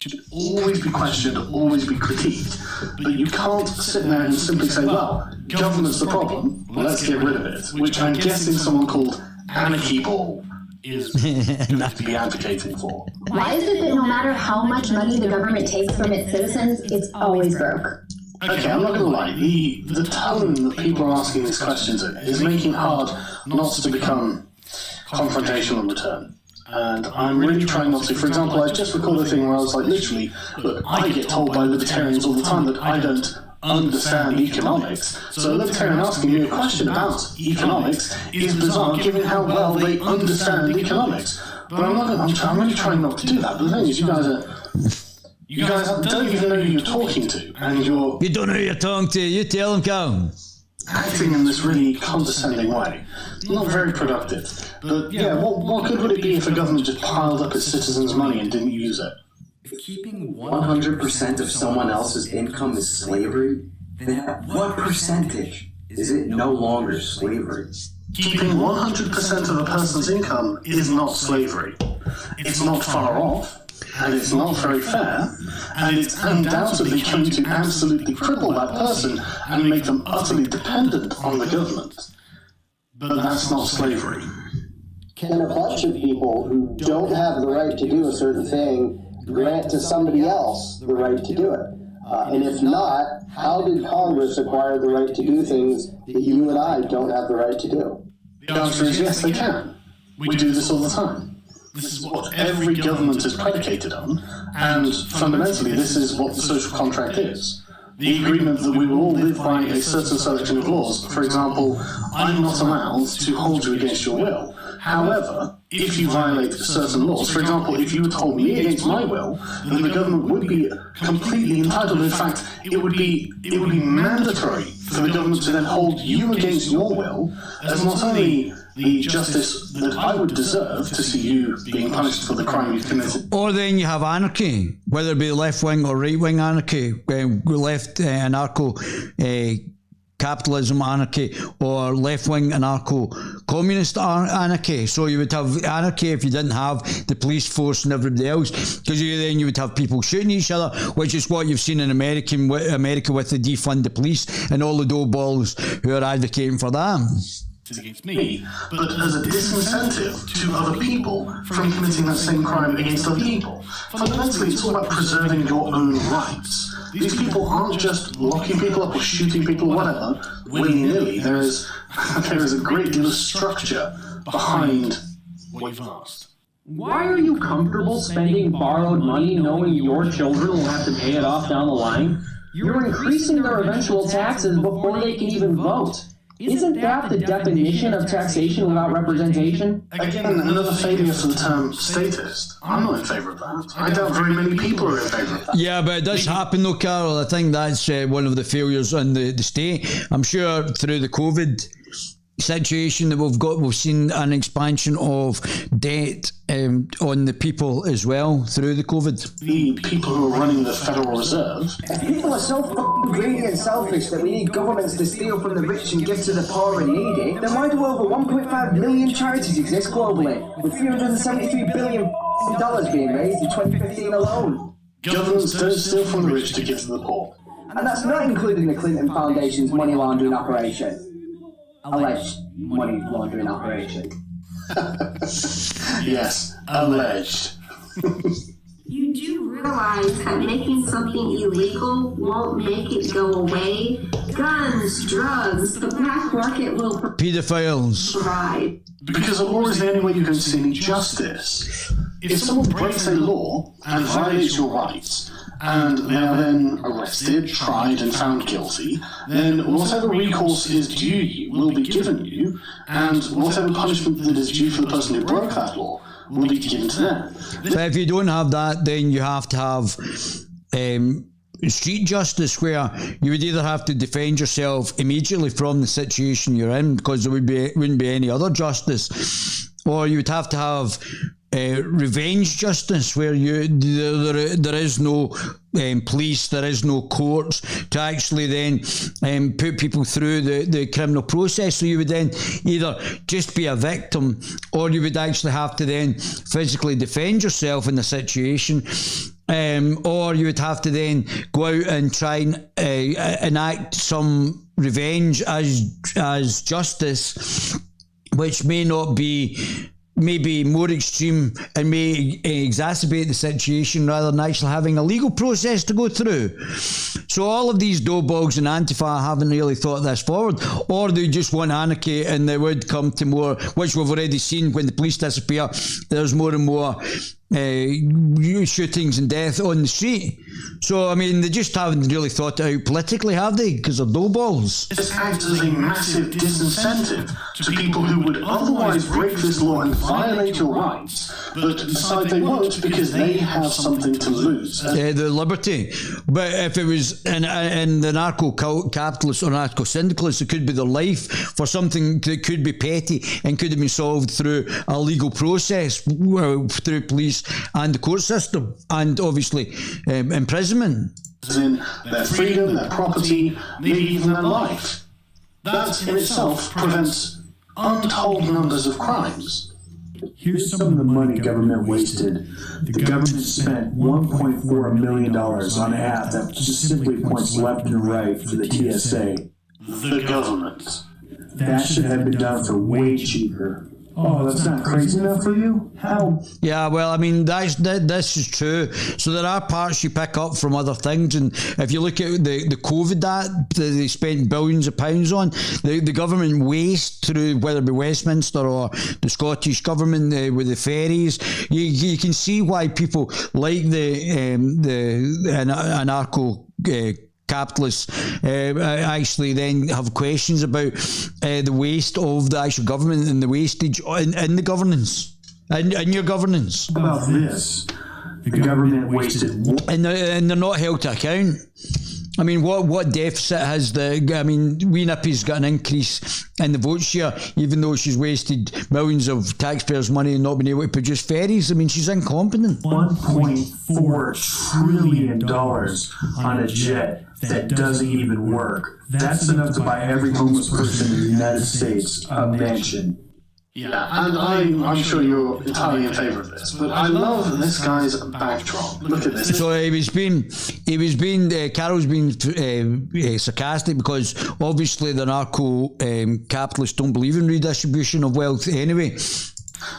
Should always be questioned, always be critiqued, but you can't sit there and simply say, well, government's the problem, let's get rid of it, which I'm guessing someone called Anarchy Ball is going to be advocating for. Why is it that no matter how much money the government takes from its citizens, it's always broke? Okay, I'm not going to lie, the tone that people are asking these questions in is making it hard not to become confrontational in return. And I'm really trying not to. For example, I just recorded a thing where I was like, literally, look, I get told by libertarians all the time that I don't understand economics. So a libertarian asking me a question about economics is bizarre, given how well they understand economics. But I'm really trying not to do that. But the thing is, you guys don't even know who you're talking to, and you don't know who you're talking to. You tell them, come. Acting in this really condescending way. Not very productive. But yeah, what good would it be if a government just piled up its citizens' money and didn't use it? If keeping 100% of someone else's income is slavery, then at what percentage is it no longer slavery? Keeping 100% of a person's income is not slavery. It's not far off, and it's not very fair, and it's undoubtedly going to absolutely cripple that person and make them utterly dependent on the government. But that's not slavery. Can a bunch of people who don't have the right to do a certain thing grant to somebody else the right to do it? And if not, how did Congress acquire the right to do things that you and I don't have the right to do? The answer is yes, they can. We do this all the time. This is what every government is predicated on, and fundamentally this is what the social contract is. The agreement that we will all live by a certain selection of laws. For example, I'm not allowed to hold you against your will. However, if you violate certain laws, for example, if you were to hold me against my will, then the government would be completely entitled. In fact, it would be mandatory for the government to then hold you against your will as not only the justice that I would deserve to see you being punished for the crime you've committed. Or then you have anarchy, whether it be left-wing or right-wing anarchy, left anarcho capitalism anarchy or left-wing anarcho-communist anarchy. So you would have anarchy if you didn't have the police force and everybody else, because then you would have people shooting each other, which is what you've seen in America with the defund the police and all the doughballs who are advocating for that. Against me, but as a disincentive to other people from committing that same crime against other people. Fundamentally, it's all about preserving your own rights. These people aren't just locking people up or shooting people or whatever, willy-nilly. There is a great deal of structure behind what you've asked. Why are you comfortable spending borrowed money knowing your children will have to pay it off down the line? You're increasing their eventual taxes before they can even vote. Isn't that the definition of taxation without representation? Again, another failure for the term statist. I'm not in favour of that. I doubt very many people are in favour of that. Yeah, but it does happen though, Carol. I think that's one of the failures in the state. I'm sure through the COVID situation that we've seen an expansion of debt on the people as well through the COVID. The people who are running the Federal Reserve. If people are so greedy and selfish that we need governments to steal from the rich and give to the poor and needy, then why do over 1.5 million charities exist globally, with $373 billion being raised in 2015 alone? Governments don't steal from the rich to give to the poor. And that's not including the Clinton Foundation's money laundering operation. Alleged money laundering operation. Yes, alleged. You do realize that making something illegal won't make it go away? Guns, drugs, the black market will pedophiles provide. Because the law is the only way you're going to see any justice. If someone breaks a law and violates your rights, and they are then arrested, tried, and found guilty, then whatever recourse is due you will be given you, and whatever punishment that is due for the person who broke that law will be given to them. But if you don't have that, then you have to have street justice, where you would either have to defend yourself immediately from the situation you're in, because there wouldn't be any other justice, or you would have to have revenge justice, where there is no police, there is no courts to actually then put people through the criminal process. So you would then either just be a victim, or you would actually have to then physically defend yourself in the situation, or you would have to then go out and try and enact some revenge as justice, which may not be maybe more extreme and may exacerbate the situation rather than actually having a legal process to go through. So all of these doughbogs and Antifa haven't really thought this forward, or they just want anarchy, and they would come to more, which we've already seen when the police disappear, there's more and more shootings and death on the street. So, I mean, they just haven't really thought it out politically, have they? Because they're doughballs. This acts as a massive disincentive to people who would otherwise break this law and violate your rights, but decide they won't because they have something to lose. The liberty. But if it was in the narco-capitalist or narco-syndicalist, it could be their life for something that could be petty and could have been solved through a legal process, through police and the court system, and obviously imprisonment. In their freedom, their property, maybe even their life. That in itself prevents untold numbers of crimes. Here's some of the money government wasted. The government spent $1.4 million on an app that just simply points left and right for the TSA. The government. That should have been done for way cheaper. Oh, that's not crazy enough for you? How? Yeah, well, I mean, this is true. So there are parts you pick up from other things, and if you look at the COVID that they spent billions of pounds on, the government waste through, whether it be Westminster or the Scottish government with the ferries, you can see why people like the anarcho capitalists actually then have questions about the waste of the actual government and the wastage in the governance, in your governance. How about this? The government wasted... And they're not held to account. I mean, what deficit has Wee Nippy's got an increase in the vote share, even though she's wasted millions of taxpayers' money and not been able to produce ferries. I mean, she's incompetent. $1.4 trillion on a jet that doesn't even work. That's enough to buy every homeless person in the United States a mansion. Yeah, and I'm sure you're entirely in favour of this, but I love this guy's backdrop. Look at this. So Carol's been sarcastic because obviously the narco-capitalists don't believe in redistribution of wealth anyway.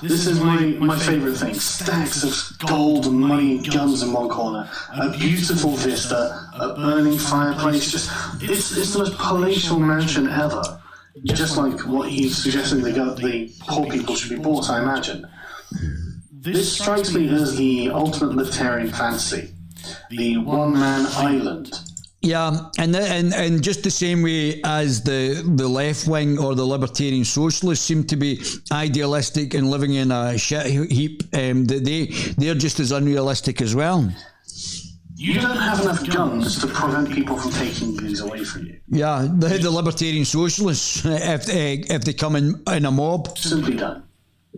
This is my favourite thing. Stacks of gold and money and guns in one corner. A beautiful vista, a burning fireplace. It's the most palatial mansion ever. Just like what he's suggesting the poor people should be bought, I imagine. This strikes me as the ultimate libertarian fantasy. The one-man island. Yeah, and just the same way as the left wing or the libertarian socialists seem to be idealistic and living in a shit heap, they're just as unrealistic as well. You don't have enough guns to prevent people from taking these away from you. Yeah, the libertarian socialists, if they come in a mob. Simply don't.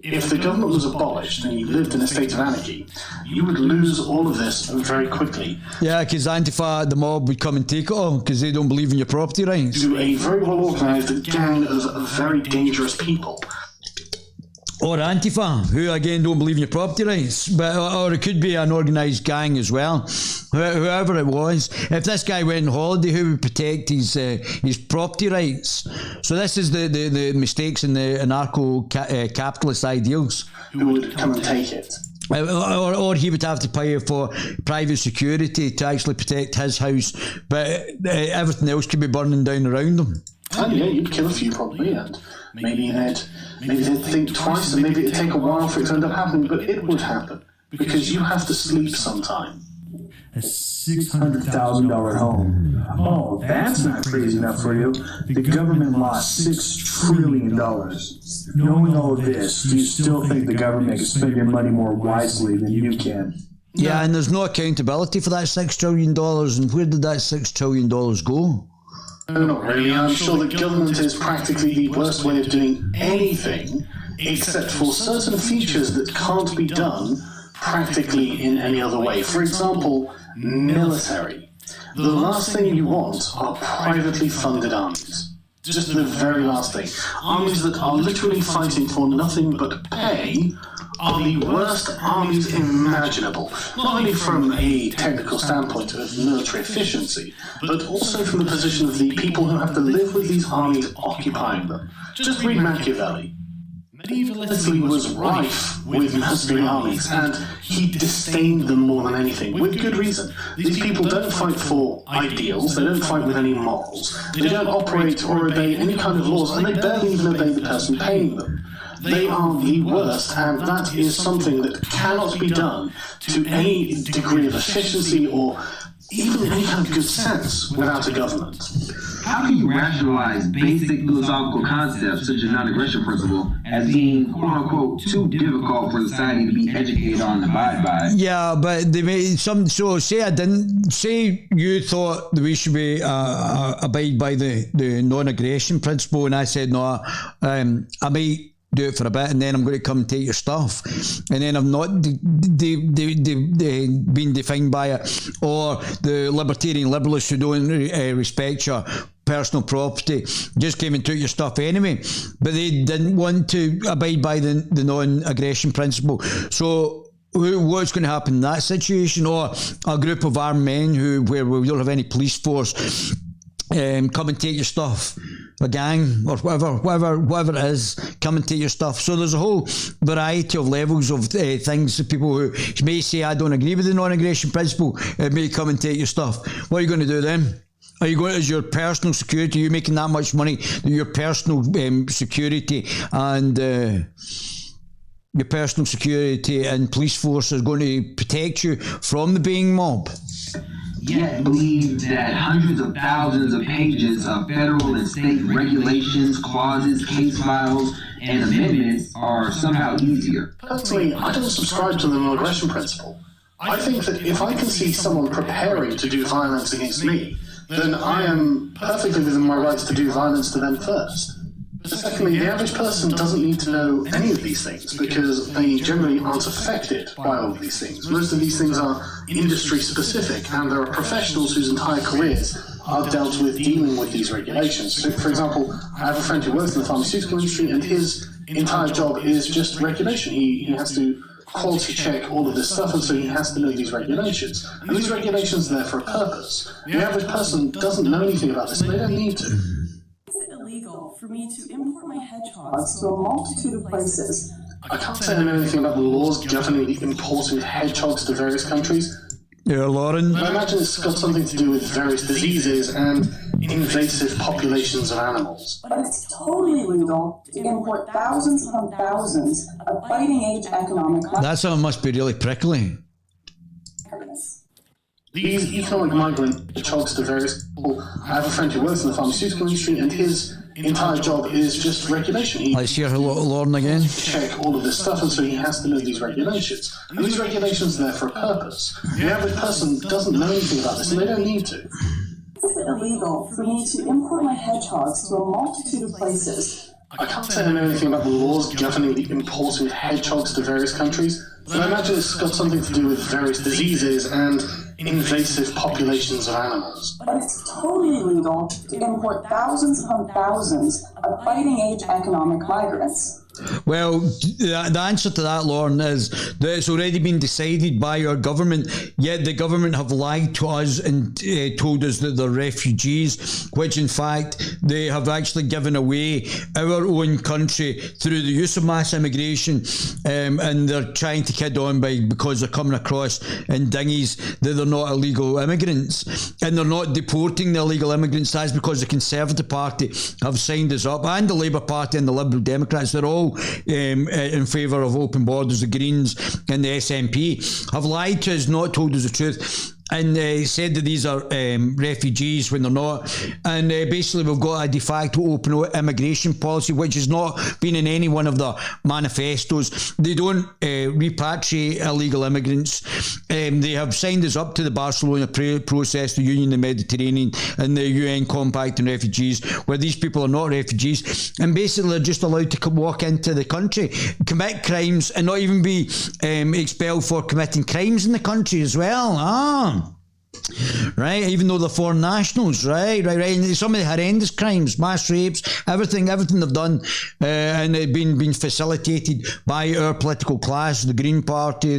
If the government was abolished and you lived in a state of anarchy, you would lose all of this very quickly. Yeah, because Antifa, the mob, would come and take it all because they don't believe in your property rights. To a very well organised gang of very dangerous people. Or Antifa, who again don't believe in your property rights, or it could be an organised gang as well. Whoever it was, if this guy went on holiday, who would protect his property rights? So this is the mistakes in the anarcho-capitalist ideals. Who would come and take it? Or he would have to pay for private security to actually protect his house, but everything else could be burning down around him. And yeah, you'd kill a few probably, and maybe they'd think twice, and maybe it'd take a while for it to end up happening, but it would happen, because you have to sleep sometime. A $600,000 home. Oh, that's not crazy enough for you. The government lost $6 trillion. Knowing all of this, do you still think the government can spend your money more wisely than you can? Yeah, and there's no accountability for that $6 trillion, and where did that $6 trillion go? Not really. I'm sure the government is practically the worst way of doing anything, except for certain features that can't be done practically in any other way. For example, military. The last thing you want are privately funded armies. Just the very last thing. Armies that are literally fighting for nothing but pay are the worst armies imaginable, not only from a technical standpoint of military efficiency, but also from the position of the people who have to live with these armies occupying them. Just read Machiavelli. Medieval Italy was rife with mercenary armies, and he disdained them more than anything, with good reason. These people don't fight for ideals, they don't fight with any morals, they don't operate or obey any kind of laws, and they barely even obey the person paying them. They are the worst, and that is something that cannot be done to any degree of efficiency or even any kind of good sense without a government. How can you rationalize basic philosophical concepts such as non-aggression principle as being quote-unquote too difficult for society to be educated on and abide by? Yeah, but they made some. So say you thought that we should be abide by the non-aggression principle, and I said no. I might do it for a bit, and then I'm going to come and take your stuff, and then I'm not being defined by it, or the libertarian liberalists who don't respect your personal property just came and took your stuff anyway, but they didn't want to abide by the non-aggression principle. So what's going to happen in that situation? Or a group of armed men where we don't have any police force come and take your stuff, a gang or whatever it is, come and take your stuff. So there's a whole variety of levels of things. People who may say, I don't agree with the non-aggression principle, may come and take your stuff. What are you going to do then? Are you going, is your personal security, are you making that much money that your personal security and police force is going to protect you from the being mob? Yet believe that hundreds of thousands of pages of federal and state regulations, clauses, case files, and amendments are somehow easier. Personally, I don't subscribe to the non-aggression principle. I think that if I can see someone preparing to do violence against me, then I am perfectly within my rights to do violence to them first. But secondly, the average person doesn't need to know any of these things because they generally aren't affected by all of these things. Most of these things are industry specific, and there are professionals whose entire careers are dealt with dealing with these regulations. So, for example, I have a friend who works in the pharmaceutical industry, and his entire job is just regulation. He has to quality check all of this stuff, and so he has to know these regulations. And these regulations are there for a purpose. The average person doesn't know anything about this, and they don't need to. Is it illegal for me to import my hedgehogs to a multitude of places? I can't say I know anything about the laws governing the importing of hedgehogs to various countries. Yeah, Lauren. I imagine it's got something to do with various diseases and invasive populations of animals. But it's totally illegal to import thousands upon thousands of fighting-age economic That sound must be really prickly. migrants. These economic migrant hedgehogs to various people. I have a friend who works in the pharmaceutical industry, and his entire job is just regulation. Let's hear Lauren again. Check all of this stuff, and so he has to know these regulations. And these regulations are there for a purpose. The average person doesn't know anything about this, and they don't need to. Is it illegal for me to import my hedgehogs to a multitude of places? I can't say I know anything about the laws governing the importing of hedgehogs to various countries, but I imagine it's got something to do with various diseases and invasive populations of animals. But it's totally illegal to import thousands upon thousands of fighting-age economic migrants. Well, the answer to that, Lauren, is that it's already been decided by our government, yet the government have lied to us and told us that they're refugees, which in fact they have actually given away our own country through the use of mass immigration, and they're trying to kid on because they're coming across in dinghies that they're not illegal immigrants, and they're not deporting the illegal immigrants. That's because the Conservative Party have signed us up, and the Labour Party and the Liberal Democrats. They're all in favour of open borders. The Greens and the SNP have lied to us, not told us the truth, and said that these are refugees when they're not. And basically we've got a de facto open immigration policy, which has not been in any one of the manifestos. They don't repatriate illegal immigrants. They have signed us up to the Barcelona process, the Union of the Mediterranean, and the UN Compact on Refugees, where these people are not refugees, and basically they're just allowed to walk into the country, commit crimes, and not even be expelled for committing crimes in the country as well. Right, even though they're foreign nationals, right. And some of the horrendous crimes, mass rapes, everything they've done, and they've been facilitated by our political class, the Green Party,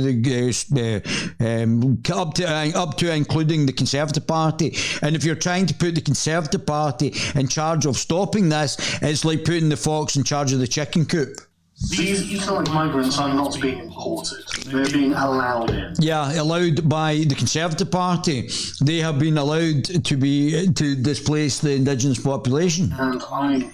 up to including the Conservative Party. And if you're trying to put the Conservative Party in charge of stopping this, it's like putting the fox in charge of the chicken coop. These economic migrants are not being imported. They're being allowed in. Yeah, allowed by the Conservative Party. They have been allowed to displace the indigenous population. And I'm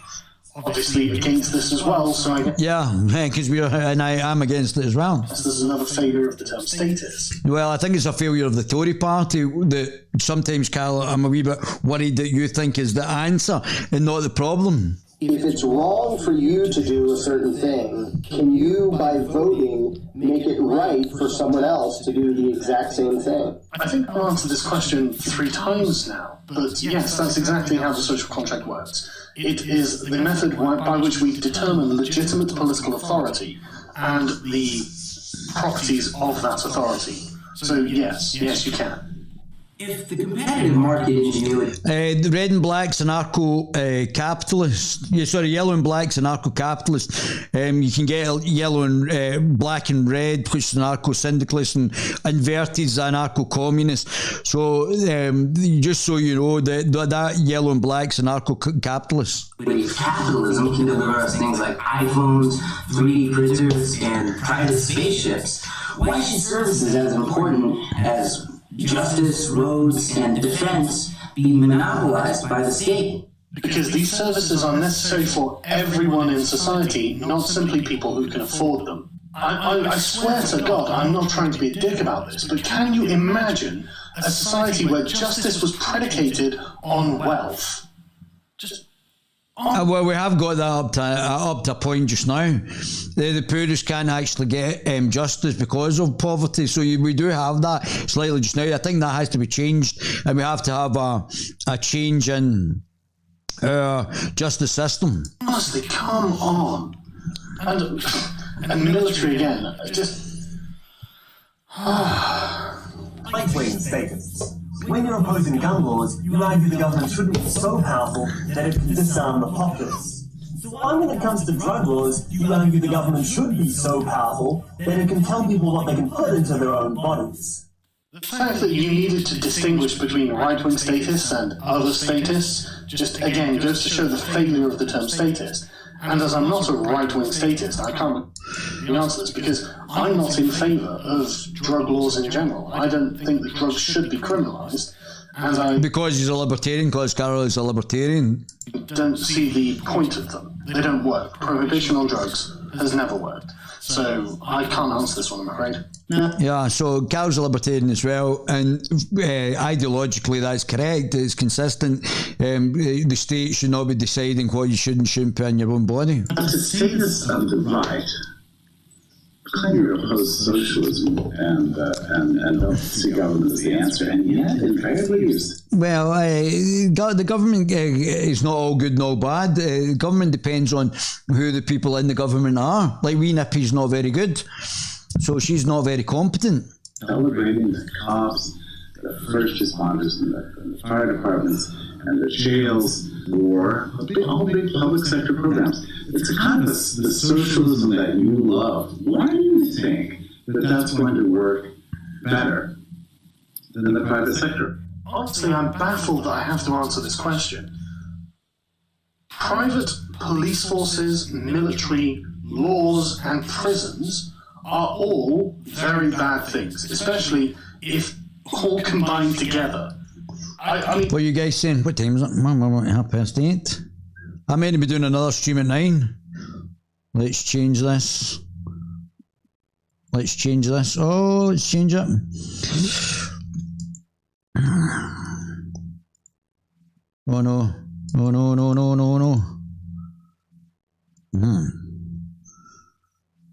obviously against this as well, so I guess... Yeah, because I am against it as well. This is another failure of the term status. Well, I think it's a failure of the Tory party that sometimes, Carl, I'm a wee bit worried that you think is the answer and not the problem. If it's wrong for you to do a certain thing, can you, by voting, make it right for someone else to do the exact same thing? I think I've answered this question 3 times now, but yes, that's exactly how the social contract works. It is the method by which we determine legitimate political authority and the properties of that authority. So yes, you can. If the competitive market ingenuity... The red and black's anarcho-capitalist. Yellow and black's anarcho-capitalist. You can get yellow and black and red, which is anarcho-syndicalist, and inverted is anarcho-communist. So just so you know, that yellow and black's anarcho-capitalist. Capitalism can deliver us things like iPhones, 3D printers, and private spaceships. Why should services as important as justice, roads, and defense be monopolized by the state? Because these services are necessary for everyone in society, not simply people who can afford them. I swear to God, I'm not trying to be a dick about this, but can you imagine a society where justice was predicated on wealth? Well, we have got that up to a point just now. The poorest can't actually get justice because of poverty. So we do have that slightly just now. I think that has to be changed, and we have to have a change in our justice system. Honestly, come on. And military again. Just... Lightweight status. When you're opposing gun laws, you argue the government shouldn't be so powerful that it can disarm the populace. So why when it comes to drug laws, you argue the government should be so powerful that it can tell people what they can put into their own bodies? The fact that you needed to distinguish between right-wing status and other status just, again, goes to show the failure of the term statist. And as I'm not a right-wing statist, I can't answer this because I'm not in favour of drug laws in general. I don't think that drugs should be criminalised. And because he's a libertarian, because Carol is a libertarian. Don't see the point of them. They don't work. Prohibition on drugs has never worked. So I can't answer this one, I'm afraid. Yeah, so Carol's a libertarian as well, and ideologically that's correct. It's consistent. The state should not be deciding what you should and shouldn't put in your own body. And to say this of the right, claim you oppose socialism and don't see government as the answer, and yet invariably use. Well, the government is not all good and all bad. The government depends on who the people in the government are. Like wee Nippy's not very good, so she's not very competent. Celebrating the cops, the first responders, and the fire departments, and the jails, war, all big public sector programs. It's a kind of the socialism that you love. Why do you think that that's going to work better than the private sector? Honestly, I'm baffled that I have to answer this question. Private police forces, military, laws, and prisons are all very bad things, especially if all combined together. I mean, what are you guys saying? What time is it? 8:30. I'm meant to be doing another stream at 9. Let's change this. Let's change this. Oh, let's change it. Oh no. Oh no, no, no, no, no.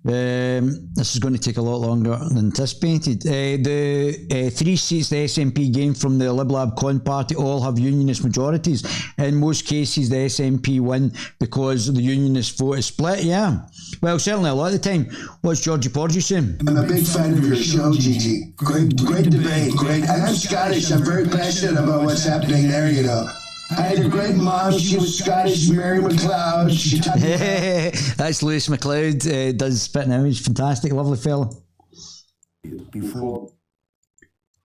This is going to take a lot longer than anticipated. The 3 seats the SNP gained from the Lib Lab Con Party all have unionist majorities. In most cases, the SNP win because the unionist vote is split, yeah. Well, certainly a lot of the time. What's Georgie Porgy saying? I'm a big fan of your show, Gigi. Great debate, great. And I'm Scottish. I'm very passionate about what's happening there, you know. I had a great mom. She was Scottish, Mary McLeod. She taught me. That's Lewis McLeod. Does Spitting Image. Fantastic, lovely fella. Before.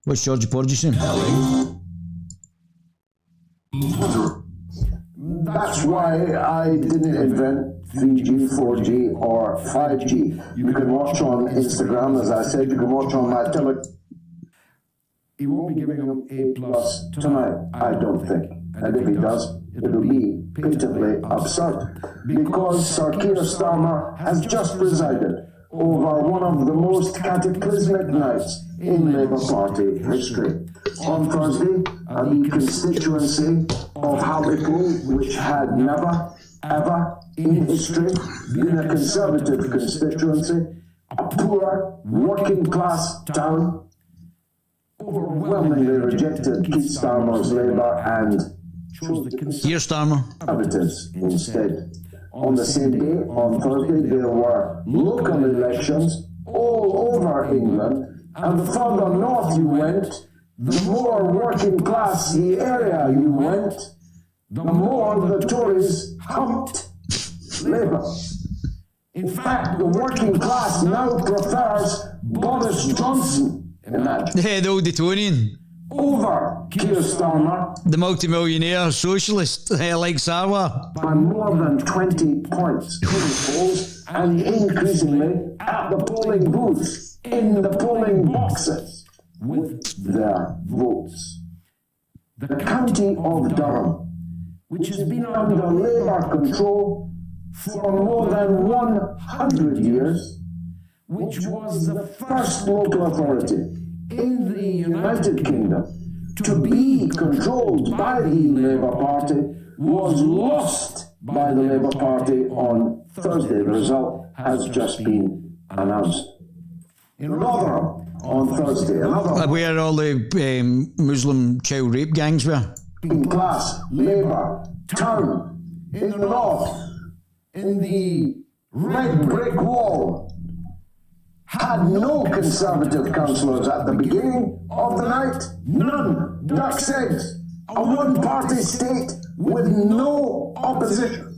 What's Georgie Porgy saying? That's why I didn't invent 3G, 4G, or 5G. You can watch on Instagram, as I said. You can watch on my He won't be giving him A+ tonight, I don't think. And if he does, it'll be patently absurd. Because Sir Keir Starmer has just presided over one of the most cataclysmic nights in Labour Party history. On Thursday, the constituency of Hartlepool, which had never, ever in history been a Conservative constituency, a poor, working-class town, overwhelmingly rejected Keir Starmer's Labour and chose the Conservatives instead. On the same day, on Thursday, there were local elections all over England, and the further north you went, the more working class the area you went, the more the Tories humped Labour. In fact, the working class now prefers Boris Johnson. The old Etonian. Over Keir Starmer. The multimillionaire socialist, like Sarwa. By more than 20 points in the polls, and increasingly at the polling booths, in the polling boxes, with their votes. The county of Durham, which has been under Labour control for more than 100 years, which was the first local authority in the United Kingdom to be controlled by the Labour Party, was lost by the Labour Party on Thursday. The result has just been announced. In Rotherham on Thursday, where all the Muslim child rape gangs were. Class, Labour, town, in the north, in the red brick wall, had no Conservative councillors at the beginning of the night. None. Duck's eggs. A one-party state with no opposition.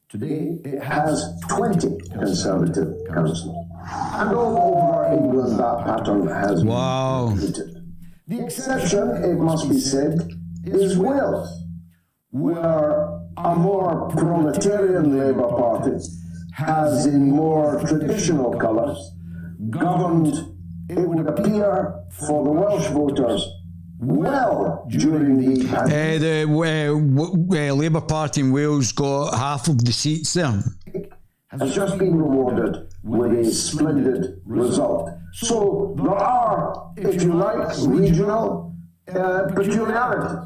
Today, it has 20 Conservative councillors. And all over England, that pattern has been repeated. The exception, it must be said, is Wales, where a more proletarian Labour Party has, in more traditional colours, governed, it would appear, for the Welsh voters well during the pandemic. The Labour Party in Wales got half of the seats there. Has just been rewarded with a splendid result. So there are, if you like, regional peculiarities.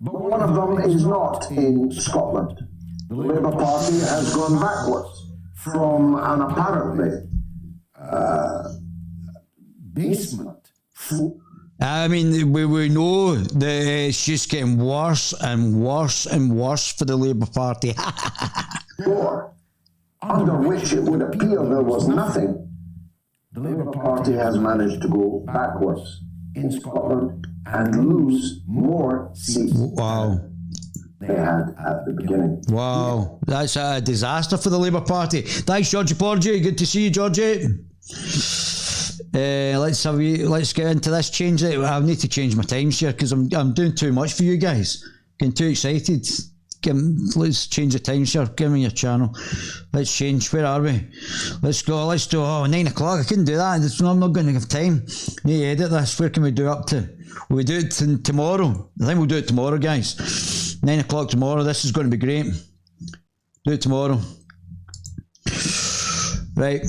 But one of them is not in Scotland. The Labour Party has gone backwards from an apparently basement. I mean, we know that it's just getting worse and worse and worse for the Labour Party. Door, under which it would appear there was nothing. The Labour Party has managed to go backwards in Scotland and lose more seats they had at the beginning. Wow, that's a disaster for the Labour Party. Thanks, Georgie Porgy. Good to see you, Georgie. Let's get into this. Change it. I need to change my times here because I'm doing too much for you guys. Getting too excited. Let's change the times here. Give me your channel. Let's change. Where are we? Let's go. Let's do 9 o'clock. I couldn't do that. I'm not going to have time. Need to edit this. Where can we do up to? Will we do it tomorrow? I think we'll do it tomorrow, guys. 9 o'clock tomorrow. This is going to be great. Do it tomorrow. Right.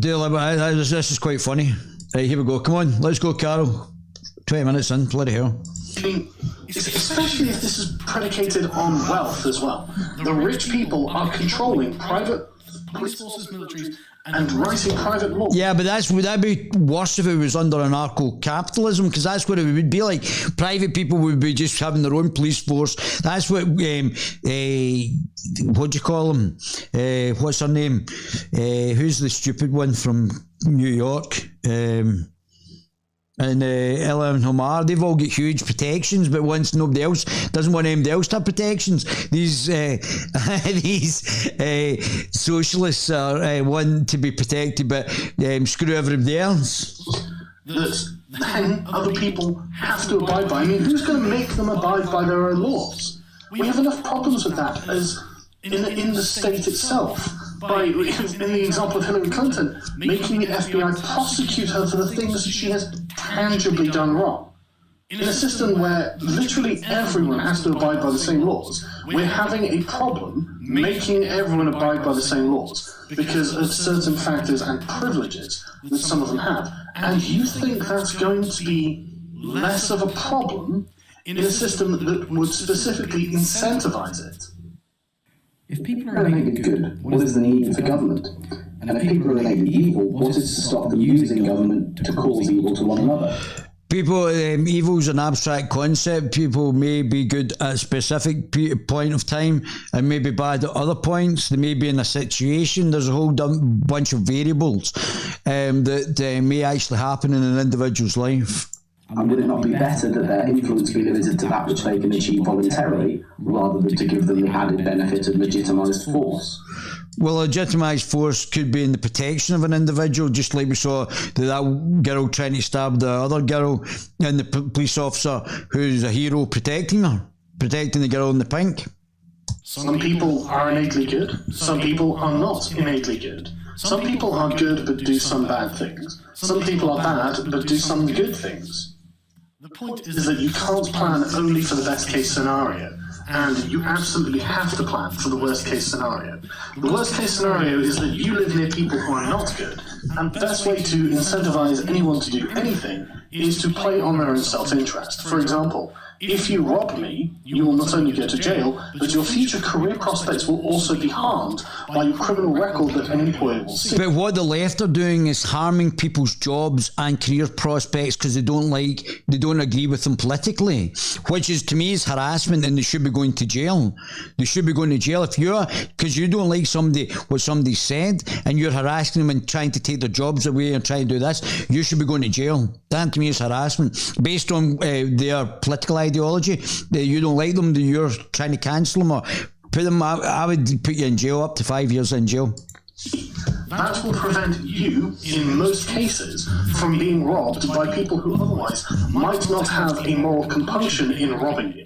This is quite funny. Right, here we go. Come on. Let's go, Carol. 20 minutes in. Bloody hell. Especially if this is predicated on wealth as well. The rich people are controlling private police forces, militaries, and writing private law. Yeah, but would that be worse if it was under anarcho-capitalism? Because that's what it would be like. Private people would be just having their own police force. That's what, what do you call them? What's her name? Who's the stupid one from New York? And Ella and Homar, they've all got huge protections, but once nobody else doesn't want anybody else to have protections, these socialists are want to be protected, but screw everybody else. That then other people have to abide by. I mean, who's going to make them abide by their own laws? We have enough problems with that as in the state itself. By, in the example of Hillary Clinton, making the FBI prosecute her for the things she has tangibly done wrong. In a system where literally everyone has to abide by the same laws, we're having a problem making everyone abide by the same laws because of certain factors and privileges that some of them have. And you think that's going to be less of a problem in a system that would specifically incentivize it? If people are elected good, what is the need for government? And if people are elected evil, what is to stop them using government to cause evil to one another? People, evil is an abstract concept. People may be good at a specific point of time and may be bad at other points. They may be in a situation. There's a whole bunch of variables that may actually happen in an individual's life. And would it not be better that their influence be limited to that which they can achieve voluntarily, rather than to give them the added benefit of legitimised force? Well, legitimised force could be in the protection of an individual, just like we saw that girl trying to stab the other girl, and the police officer who's a hero protecting her, protecting the girl in the pink. Some people are innately good. Some people are not innately good. Some people are good but do some bad things. Some people are bad but do some good things. The point is that you can't plan only for the best case scenario, and you absolutely have to plan for the worst case scenario. The worst case scenario is that you live near people who are not good, and the best way to incentivize anyone to do anything is to play on their own self-interest. For example, if you rob me, you will not only go to jail, but your future career prospects will also be harmed by your criminal record that an employer will see. But what the left are doing is harming people's jobs and career prospects because they don't agree with them politically, which is, to me, is harassment, and they should be going to jail. They should be going to jail because you don't like what somebody said, and you're harassing them and trying to take their jobs away and trying to do this. You should be going to jail. That, to me, is harassment based on their political ideology. You don't like them, you're trying to cancel them or put them. I would put you in jail, up to 5 years in jail. That will prevent you, in most cases, from being robbed by people who otherwise might not have a moral compunction in robbing you.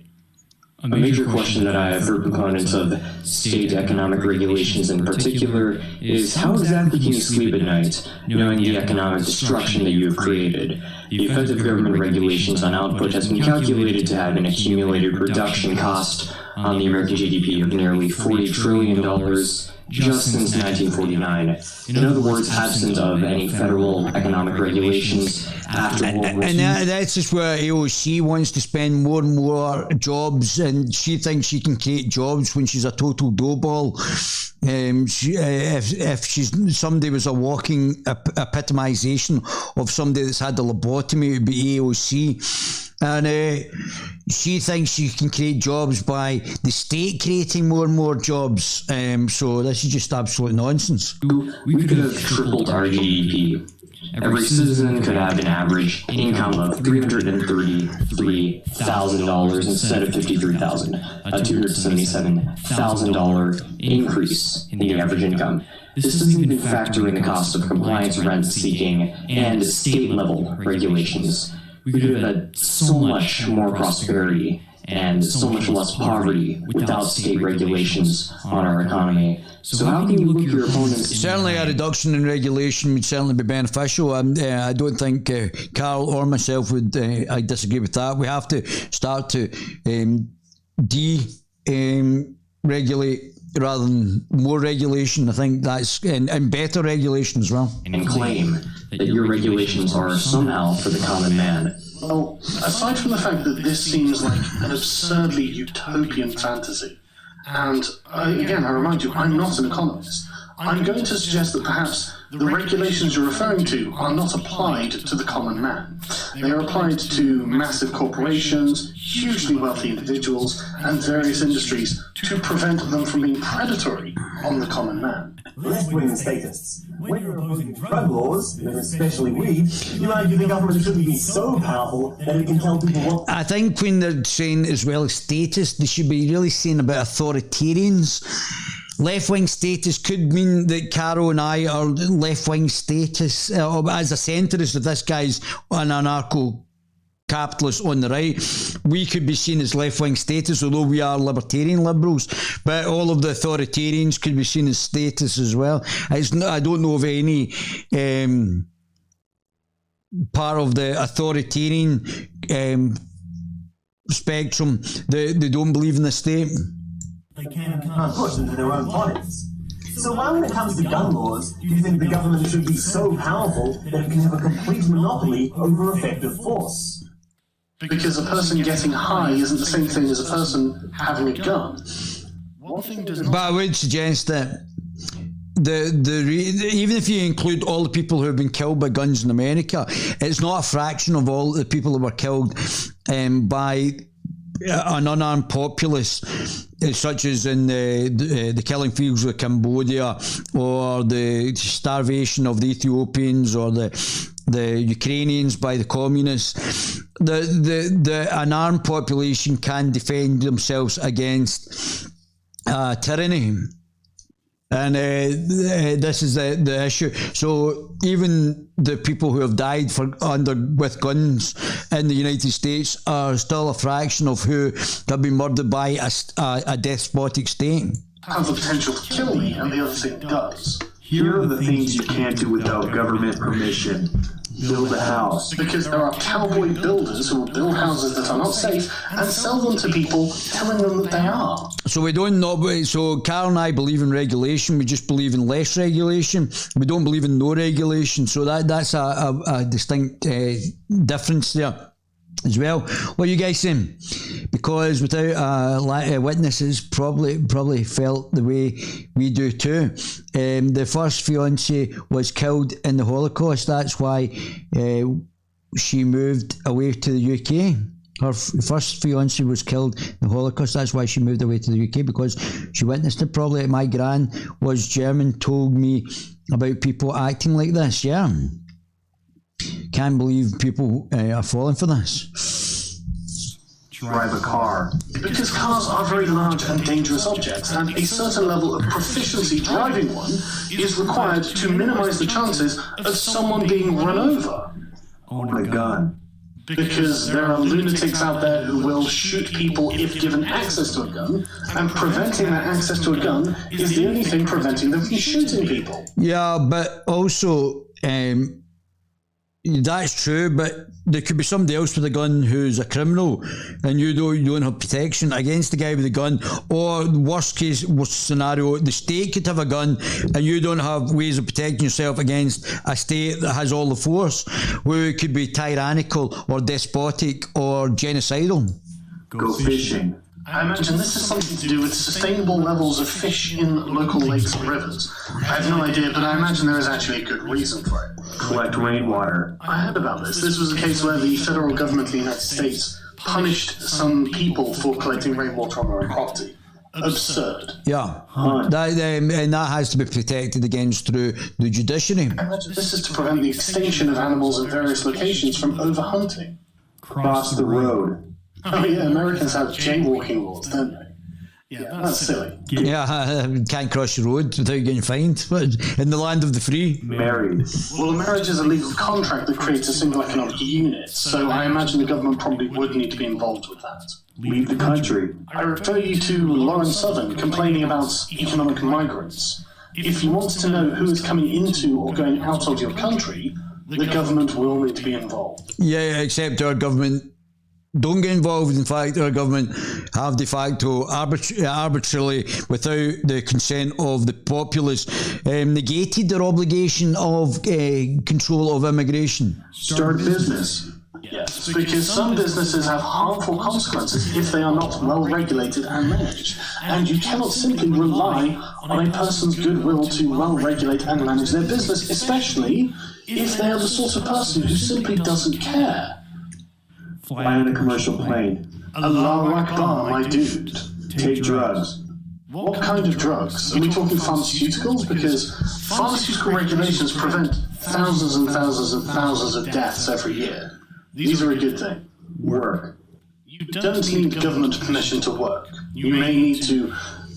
A major question that I have for proponents of state economic regulations in particular is how exactly can you sleep at night knowing the economic destruction that you have created? The effect of government regulations on output has been calculated to have an accumulated reduction cost on the American GDP of nearly $40 trillion just since 1949. In other words, absent of any federal economic regulations after World War II. And that's just where AOC wants to spend more and more jobs, and she thinks she can create jobs when she's a total doughball. If somebody was a walking epitomization of somebody that's had a lobotomy, it would be AOC. And she thinks she can create jobs by the state creating more and more jobs. So this is just absolute nonsense. We could have tripled our GDP. Every citizen could have an average income of $333,000 instead of $53,000, a $277,000 increase in the average income. This doesn't even factor in the cost of compliance, rent seeking, and state-level regulations. We could have had so much more prosperity and so much less poverty without state regulations on our economy. So how can you look your opponents... Certainly a reduction in regulation would certainly be beneficial. I don't think Carl or myself would I disagree with that. We have to start to regulate rather than more regulation. I think that's and better regulation as well. And claim that your regulations are somehow for the common man. Well, aside from the fact that this seems like an absurdly utopian fantasy, and again, I remind you, I'm not an economist, I'm going to suggest that perhaps the regulations you're referring to are not applied to the common man. They are applied to massive corporations, hugely wealthy individuals, and various industries to prevent them from being predatory on the common man. Left-wing statists. When you're opposing drug laws, and especially weed, you argue the government shouldn't be so powerful that it can tell people what... I think when they're saying as well as statists, they should be really saying about authoritarians. Left-wing status could mean that Caro and I are left-wing status. As a centrist, if this guy's an anarcho-capitalist on the right, we could be seen as left-wing status, although we are libertarian liberals. But all of the authoritarians could be seen as status as well. I don't know of any part of the authoritarian spectrum that they don't believe in the state. They can't push into their own politics. So why, when it comes to gun laws, do you think the government should be so powerful that it can have a complete monopoly over effective force? Because a person getting high isn't the same thing as a person having a gun. One thing does not... But I would suggest that even if you include all the people who have been killed by guns in America, it's not a fraction of all the people that were killed by an unarmed populace, such as in the killing fields of Cambodia, or the starvation of the Ethiopians, or the Ukrainians by the communists. The unarmed population can defend themselves against tyranny. And this is the issue. So even the people who have died with guns in the United States are still a fraction of who have been murdered by a despotic state. Have the potential to kill me, and the other thing does. Here are the things you can't do without government permission. Build a house. Because there are cowboy builders who will build houses that are not safe and sell them to people, telling them that they are. So we don't know. So Carl and I believe in regulation. We just believe in less regulation. We don't believe in no regulation. So that's a distinct difference there. as well. What are you guys saying? Because without witnesses, probably felt the way we do too. The first fiancé was killed in the Holocaust. That's why she moved away to the UK. Her first fiancé was killed in the Holocaust. That's why she moved away to the UK, because she witnessed it. Probably my gran was German, told me about people acting like this. Yeah. Can't believe people are falling for this. Drive a car. Because cars are very large and dangerous objects, and a certain level of proficiency driving one is required to minimize the chances of someone being run over. Own a gun. Because there are lunatics out there who will shoot people if given access to a gun, and preventing that access to a gun is the only thing preventing them from shooting people. Yeah, but also, that's true, but there could be somebody else with a gun who's a criminal, and you don't have protection against the guy with the gun. Or worst scenario, the state could have a gun and you don't have ways of protecting yourself against a state that has all the force, where it could be tyrannical or despotic or genocidal. Go fishing. I imagine this is something to do with sustainable levels of fish in local lakes and rivers. I have no idea, but I imagine there is actually a good reason for it. Collect rainwater. I heard about this. This was a case where the federal government of the United States punished some people for collecting rainwater on their own property. Absurd. Yeah. And that has to be protected against through the judiciary. I imagine this is to prevent the extinction of animals at various locations from overhunting. Cross the road. Oh yeah, Americans have jaywalking laws, don't they? Yeah, that's silly. Yeah, can't cross the road without getting fined. In the land of the free. Married. Well, marriage is a legal contract that creates a single economic unit, so I imagine the government probably would need to be involved with that. Leave the country. I refer you to Lauren Southern complaining about economic migrants. If you want to know who is coming into or going out of your country, the government will need to be involved. Yeah, except our government don't get involved. In fact, our government have de facto arbitrarily, without the consent of the populace, negated their obligation of control of immigration. Start business. Yes, because some businesses have harmful consequences if they are not well regulated and managed. And you cannot simply rely on a person's goodwill to well regulate and manage their business, especially if they are the sort of person who simply doesn't care. Fly on a commercial plane. Allahu Akbar, my dude. Take drugs. What kind of drugs? Are we talking pharmaceuticals? Because pharmaceutical regulations prevent thousands and thousands and thousands of deaths every year. These are a good thing. Work. You don't need government permission to work. You may need to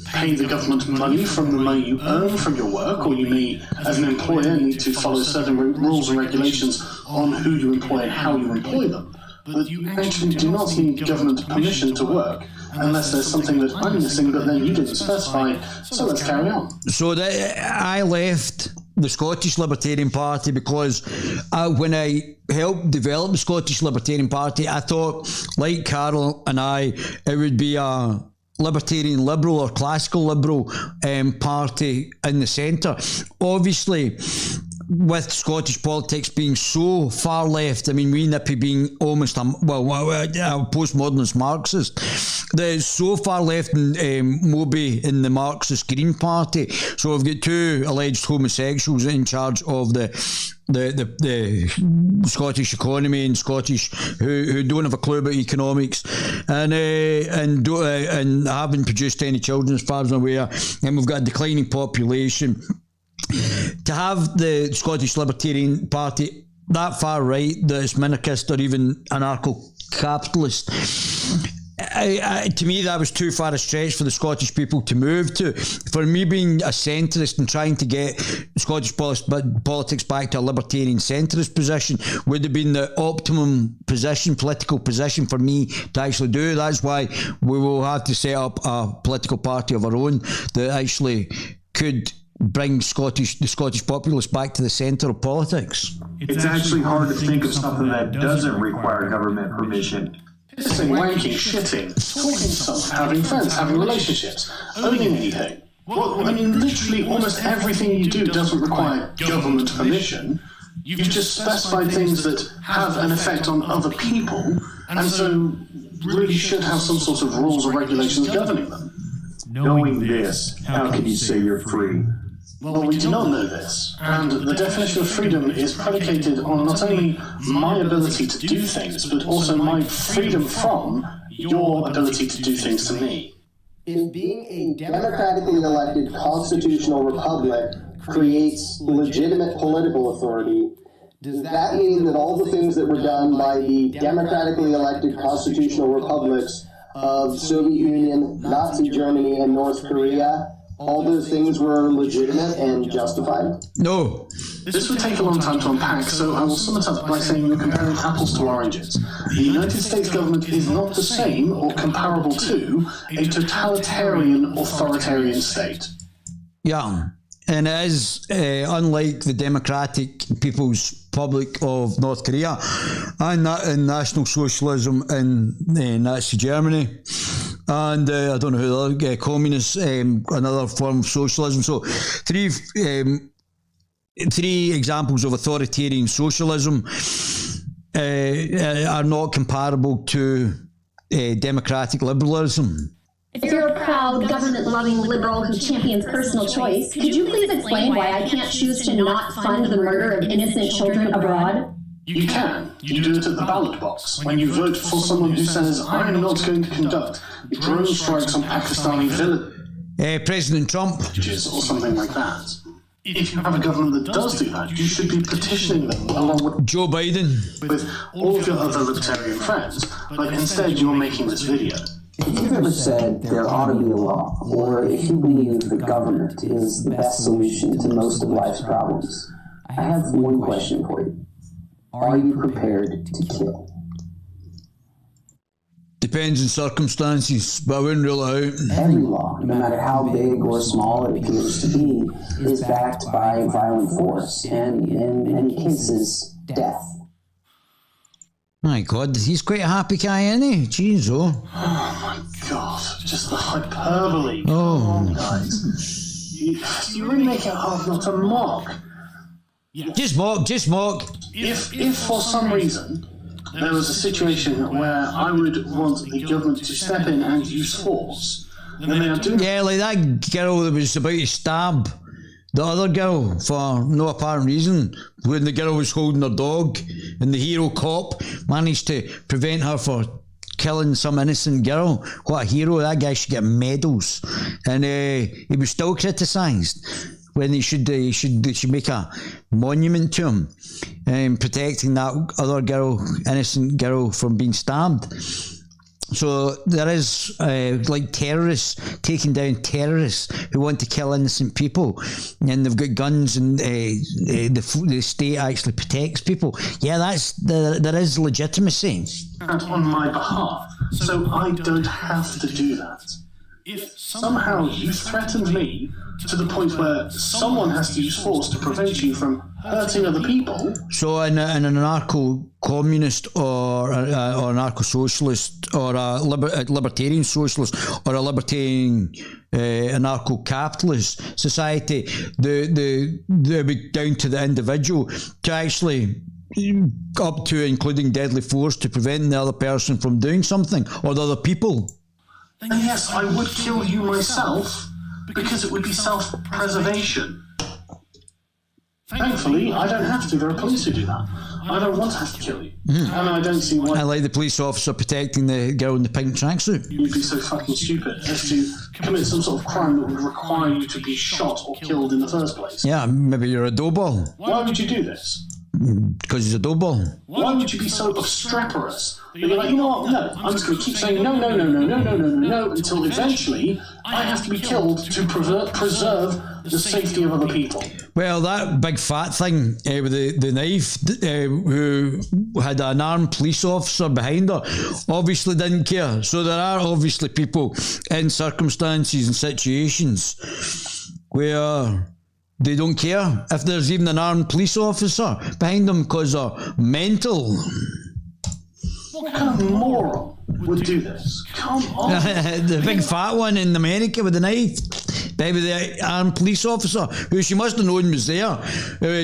pay the government money from the money you earn from your work, or you may, as an employer, need to follow certain rules and regulations on who you employ and how you employ them. But you actually do not need government permission to work, unless there's something that I'm missing, but then you didn't specify, so let's carry on. So I left the Scottish Libertarian Party because when I helped develop the Scottish Libertarian Party, I thought, like Carol and I, it would be a libertarian liberal or classical liberal party in the centre. Obviously, with Scottish politics being so far left, I mean, we Nippy being almost a postmodernist Marxist, there's so far left in Moby in the Marxist Green Party. So we've got two alleged homosexuals in charge of the Scottish economy and Scottish who don't have a clue about economics and haven't produced any children as far as I'm aware, and we've got a declining population. To have the Scottish Libertarian Party that far right, that it's minarchist or even anarcho-capitalist, to me that was too far a stretch for the Scottish people to move to. For me, being a centrist and trying to get Scottish politics back to a libertarian centrist position would have been the optimum political position for me to actually do. That's why we will have to set up a political party of our own that actually could bring the Scottish populace back to the centre of politics. It's actually hard to think of something that doesn't require government permission. Pissing, wanking, shitting, talking to someone, having friends, having relationships, owning anything. Well, I mean, literally almost everything you do doesn't require government permission. You've just specified things that have an effect on other people, and so really should have some sort of rules or regulations governing them. Knowing this, how can you say you're free? Well, we do not know this, and the definition of freedom is predicated on not only my ability to do things, but also my freedom from your ability to do things to me. If being a democratically elected constitutional republic creates legitimate political authority, does that mean that all the things that were done by the democratically elected constitutional republics of Soviet Union, Nazi Germany, and North Korea, all those things were legitimate and justified? No. This would take a long time to unpack, so I will sum it up by saying you're comparing apples to oranges. The United States government is not the same or comparable to a totalitarian authoritarian state. Yeah, and it is unlike the Democratic People's Republic of North Korea and National Socialism in Nazi Germany. And I don't know who the other communists, another form of socialism. So three examples of authoritarian socialism are not comparable to democratic liberalism. If you're a proud, government-loving liberal who champions personal choice, could you please explain why I can't choose to not fund the murder of innocent children abroad? You can. You do it at the ballot box. When you vote for someone who says, I'm not going to conduct drone strikes on Pakistani villages. President Trump. Or something like that. If you have a government that does do that, you should be petitioning them along with Joe Biden, with all of your other libertarian friends, but instead you're making this video. If you've ever said there ought to be a law, or if you believe the government is the best solution to most of life's problems, I have one question for you. Are you prepared to kill? Depends on circumstances, but I wouldn't rule it out. Every law, no matter how big or small it appears to be, is backed by violent force, and in many cases, death. My God, he's quite a happy guy, isn't he? Jeez, Oh my God, just the hyperbole. Oh. Come on, guys. You really make it hard not to mock. Just mock. If for some reason there was a situation where I would want the government to step in and use force, then they are doing... Yeah, like that girl that was about to stab the other girl for no apparent reason when the girl was holding her dog, and the hero cop managed to prevent her for killing some innocent girl. What a hero. That guy should get medals. And he was still criticised when they should make a monument to him, protecting that other girl, innocent girl, from being stabbed. So there is like terrorists taking down terrorists who want to kill innocent people, and they've got guns, and the state actually protects people. Yeah, there is legitimacy. And on my behalf, so I don't have to do that. If somehow you threatened me to the point where someone has to use force to prevent you from hurting other people... So in an anarcho-communist or anarcho-socialist or a libertarian socialist or a libertarian anarcho-capitalist society, they'd be down to the individual to actually... up to including deadly force to prevent the other person from doing something, or the other people. Then yes, I would kill you myself, because it would be self-preservation. Thankfully, I don't have to. There are police who do that. I don't want to have to kill you. And I don't see why... I like the police officer protecting the girl in the pink tracksuit. You'd be so fucking stupid as to commit some sort of crime that would require you to be shot or killed in the first place. Yeah, maybe you're a doughball. Why would you do this? Because he's a doughball. Why would you be so obstreperous? You're like, you know what, no, I'm just going to keep saying no, until eventually I have to be killed to preserve the safety of other people. Well, that big fat thing with the knife, who had an armed police officer behind her, obviously didn't care. So there are obviously people in circumstances and situations where... they don't care if there's even an armed police officer behind them because they're mental. What kind of moron would do this? Come on. The big fat one in America with the knife. Maybe the armed police officer, who she must have known was there,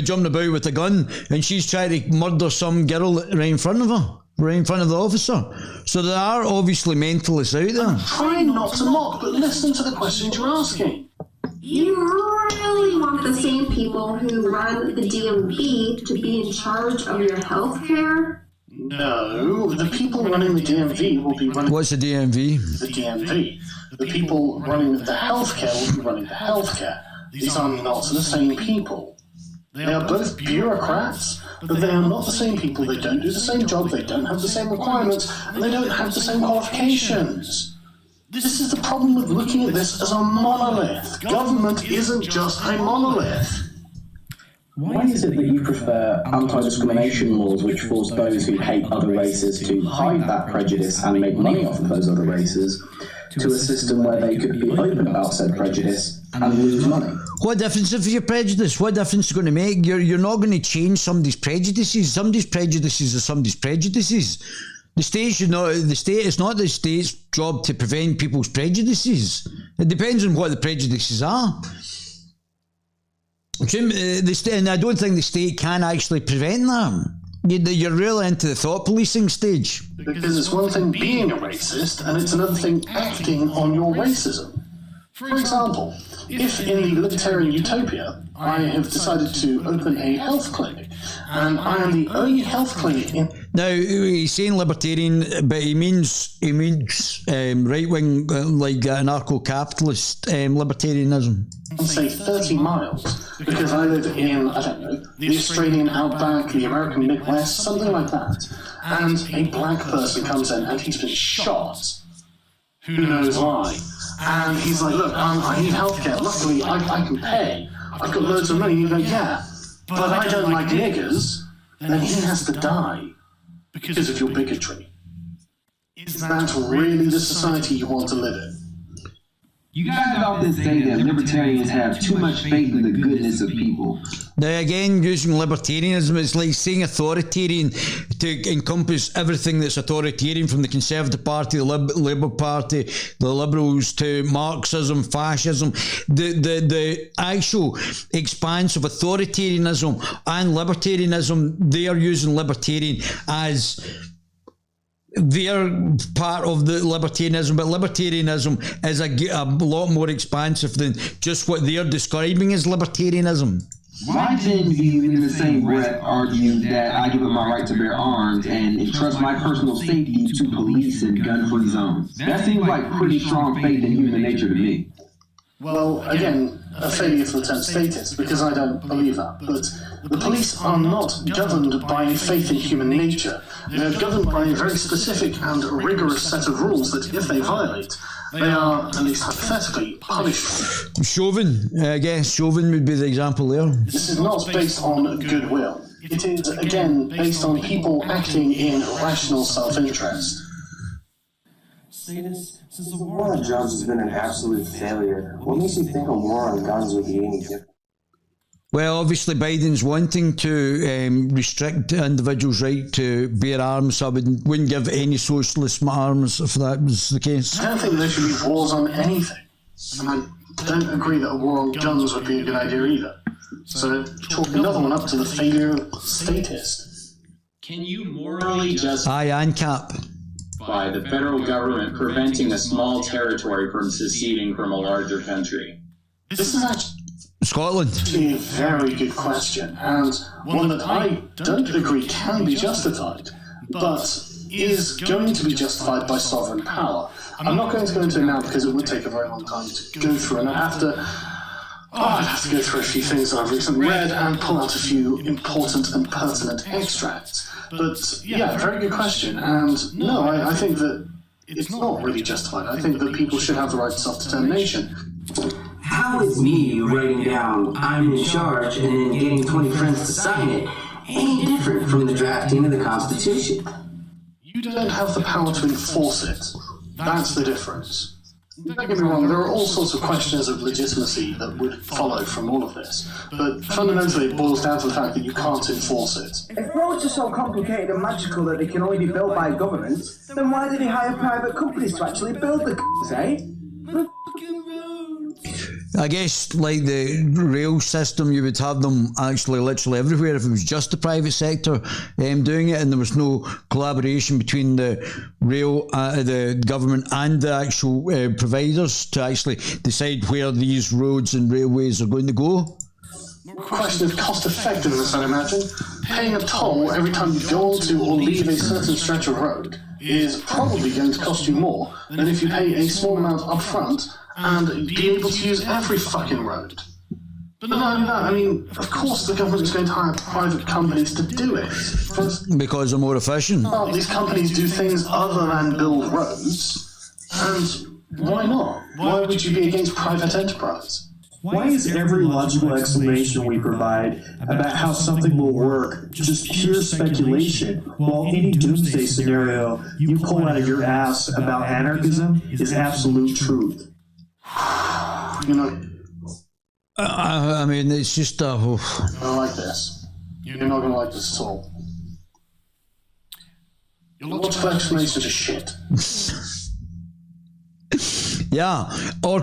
jumping about with a gun, and she's trying to murder some girl right in front of her, right in front of the officer. So there are obviously mentalists out there. I'm trying not to mock, but listen to the questions you're asking. You really want the same people who run the DMV to be in charge of your health care? No, the people running the DMV will be running... What's the DMV? The DMV. The people running the healthcare will be running the healthcare. These are not the same people. They are both bureaucrats, but they are not the same people. They don't do the same job, they don't have the same requirements, and they don't have the same qualifications. This is the problem with looking at this as a monolith. Government isn't just a monolith. Why is it that you prefer anti-discrimination laws which force those who hate other races to hide that prejudice and make money off of those other races, to a system where they could be open about said prejudice and lose money? What difference if you're prejudiced? What difference is it going to make? You're not going to change somebody's prejudices. Somebody's prejudices are somebody's prejudices. The state should not. The state. It's not the state's job to prevent people's prejudices. It depends on what the prejudices are. And I don't think the state can actually prevent that. You're really into the thought policing stage. Because it's one thing being a racist, and it's another thing acting on your racism. For example, if in the libertarian utopia I have decided to open a health clinic, and I am the only health clinic in... Now, he's saying libertarian, but he means right-wing, like anarcho-capitalist libertarianism. Say 30 miles, because I live in, I don't know, the Australian outback, the American Midwest, something like that, and a black person comes in and he's been shot. Who knows why? And he's like, look, I need healthcare. Luckily, I can pay. I've got loads of money. And you go, yeah, but I don't like niggers. Then he has to die because of your bigotry. Is that really the society you want to live in? You guys have often say that libertarians have too much faith in the goodness of people. Now again, using libertarianism, it's like saying authoritarian to encompass everything that's authoritarian, from the Conservative Party, the Labour Party, the Liberals, to Marxism, fascism. The actual expanse of authoritarianism and libertarianism, they are using libertarian as they're part of the libertarianism, but libertarianism is a lot more expansive than just what they're describing as libertarianism. Why then do you, in the same breath, argue that I give up my right to bear arms and entrust my personal safety to police and gun-free zones? That seems like pretty strong faith in human nature to me. Well, again, a failure to attempt statist, because I don't believe that. But the police are not governed by a faith in human nature. They're governed by a very specific and rigorous set of rules that, if they violate, they are, at least hypothetically, punishable. Chauvin, I guess Chauvin would be the example there. This is not based on goodwill. It is, again, based on people acting in rational self-interest. Since the war on drugs has been an absolute failure, what makes you think a war on guns would be any different? Well, obviously Biden's wanting to restrict individuals' right to bear arms, so I wouldn't give any socialists arms if that was the case. I don't think there should be wars on anything. And I don't agree that a war on guns would be a good idea either. So chalk another one up to the failure of statists. Can you morally justify Aye, ANCAP. the federal government preventing a small territory from seceding from a larger country? This is actually Scotland. a very good question, and one that I don't agree can be justified, but is going to be justified by sovereign power. I'm not going to go into it now because it would take a very long time to go through, and I'd have to go through a few things that I've recently read and pull out a few important and pertinent extracts. But yeah, very good question, and no, I think that it's not really justified. I think that people should have the right to self-determination. How is me writing down I'm in charge and then getting 20 friends to sign it any different from the drafting of the Constitution? You don't have the power to enforce it. That's the difference. Don't get me wrong, there are all sorts of questions of legitimacy that would follow from all of this, but fundamentally it boils down to the fact that you can't enforce it. If roads are so complicated and magical that they can only be built by governments, then why do they hire private companies to actually build the c***s, eh? I guess like the rail system, you would have them actually literally everywhere if it was just the private sector doing it, and there was no collaboration between the rail, the government and the actual providers to actually decide where these roads and railways are going to go. Question of cost effectiveness, I imagine. Paying a toll every time you go onto or leave a certain stretch of road is probably going to cost you more than if you pay a small amount up front and be able to use every fucking road. But not only that, I mean, of course the government is going to hire private companies to do it. Because they're more efficient. Well, these companies do things other than build roads, and why not? Why would you be against private enterprise? Why is every logical explanation we provide about how something will work just pure speculation, while any doomsday scenario you pull out of your ass about anarchism is absolute truth? You know, I mean, it's just I don't like this. You're not going to like this at all. Your logical explanations are shit. Yeah, or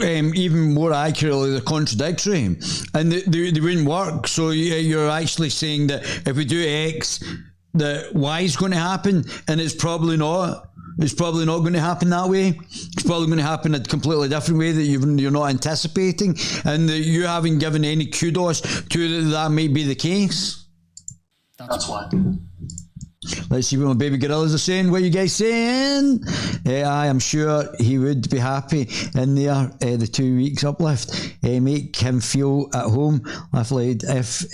even more accurately, they're contradictory, and they wouldn't work. So you're actually saying that if we do X, that Y is going to happen, and it's probably not. It's probably not going to happen that way. It's probably going to happen a completely different way that you're not anticipating, and that you haven't given any kudos to that might be the case. That's why. Let's see what my baby gorillas are saying. What are you guys saying? I am sure he would be happy in there. The 2 weeks uplift. Make him feel at home. If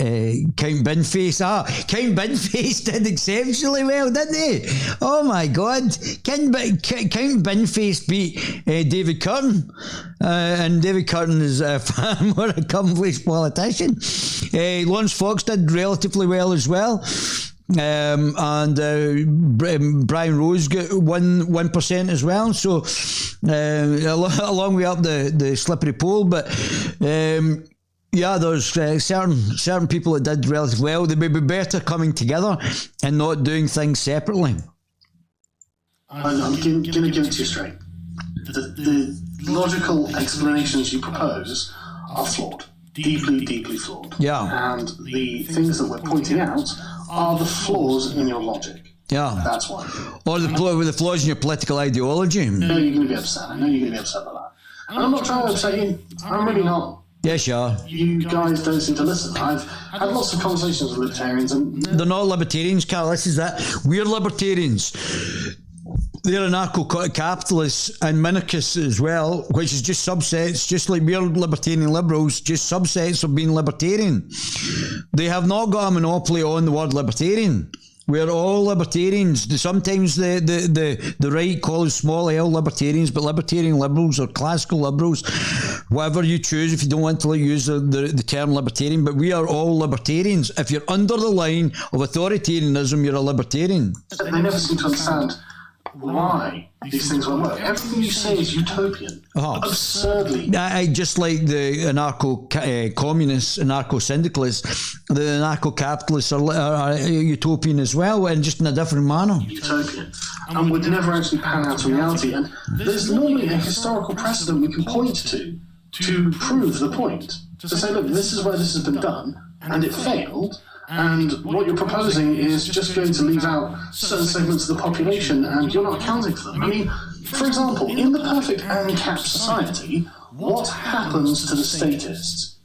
Count Binface. Count Binface did exceptionally well, didn't he? Oh my God. Count Binface beat David Curtin. And David Curtin is a far more accomplished politician. Lawrence Fox did relatively well as well. And Brian Rose got 1% as well, so a long way up the slippery pole. But yeah, there's certain people that did relatively well. They may be better coming together and not doing things separately. I'm going to give it to you straight. The logical explanations you propose are flawed, deeply, deeply flawed. Yeah, and the things that we're pointing out are the flaws in your logic. Yeah. That's why. Or the flaws in your political ideology. No, you're going to be upset. I know you're going to be upset about that. And I'm not trying to upset you. I'm really not. Yes, you are. You guys don't seem to listen. I've had lots of conversations with libertarians and... They're not libertarians, Carl. This is that. We're libertarians. They're anarcho-capitalists and minarchists as well, which is just subsets, just like we're libertarian liberals, just subsets of being libertarian. They have not got a monopoly on the word libertarian. We're all libertarians. Sometimes the right call us small L libertarians, but libertarian liberals or classical liberals, whatever you choose, if you don't want to use the term libertarian, but we are all libertarians. If you're under the line of authoritarianism, you're a libertarian. They never seem to understand why these things won't work. Everything you say is utopian. Absurdly. Just like the anarcho-communists, anarcho-syndicalists, the anarcho-capitalists are utopian as well, and just in a different manner. Utopian. And would never actually pan out in reality. And there's normally a historical precedent we can point to prove the point. To say, look, this is where this has been done, and it failed. And what you're proposing is just going to leave out certain segments of the population, and you're not accounting for them. I mean, for example, in the perfect uncapped society, what happens to the statists?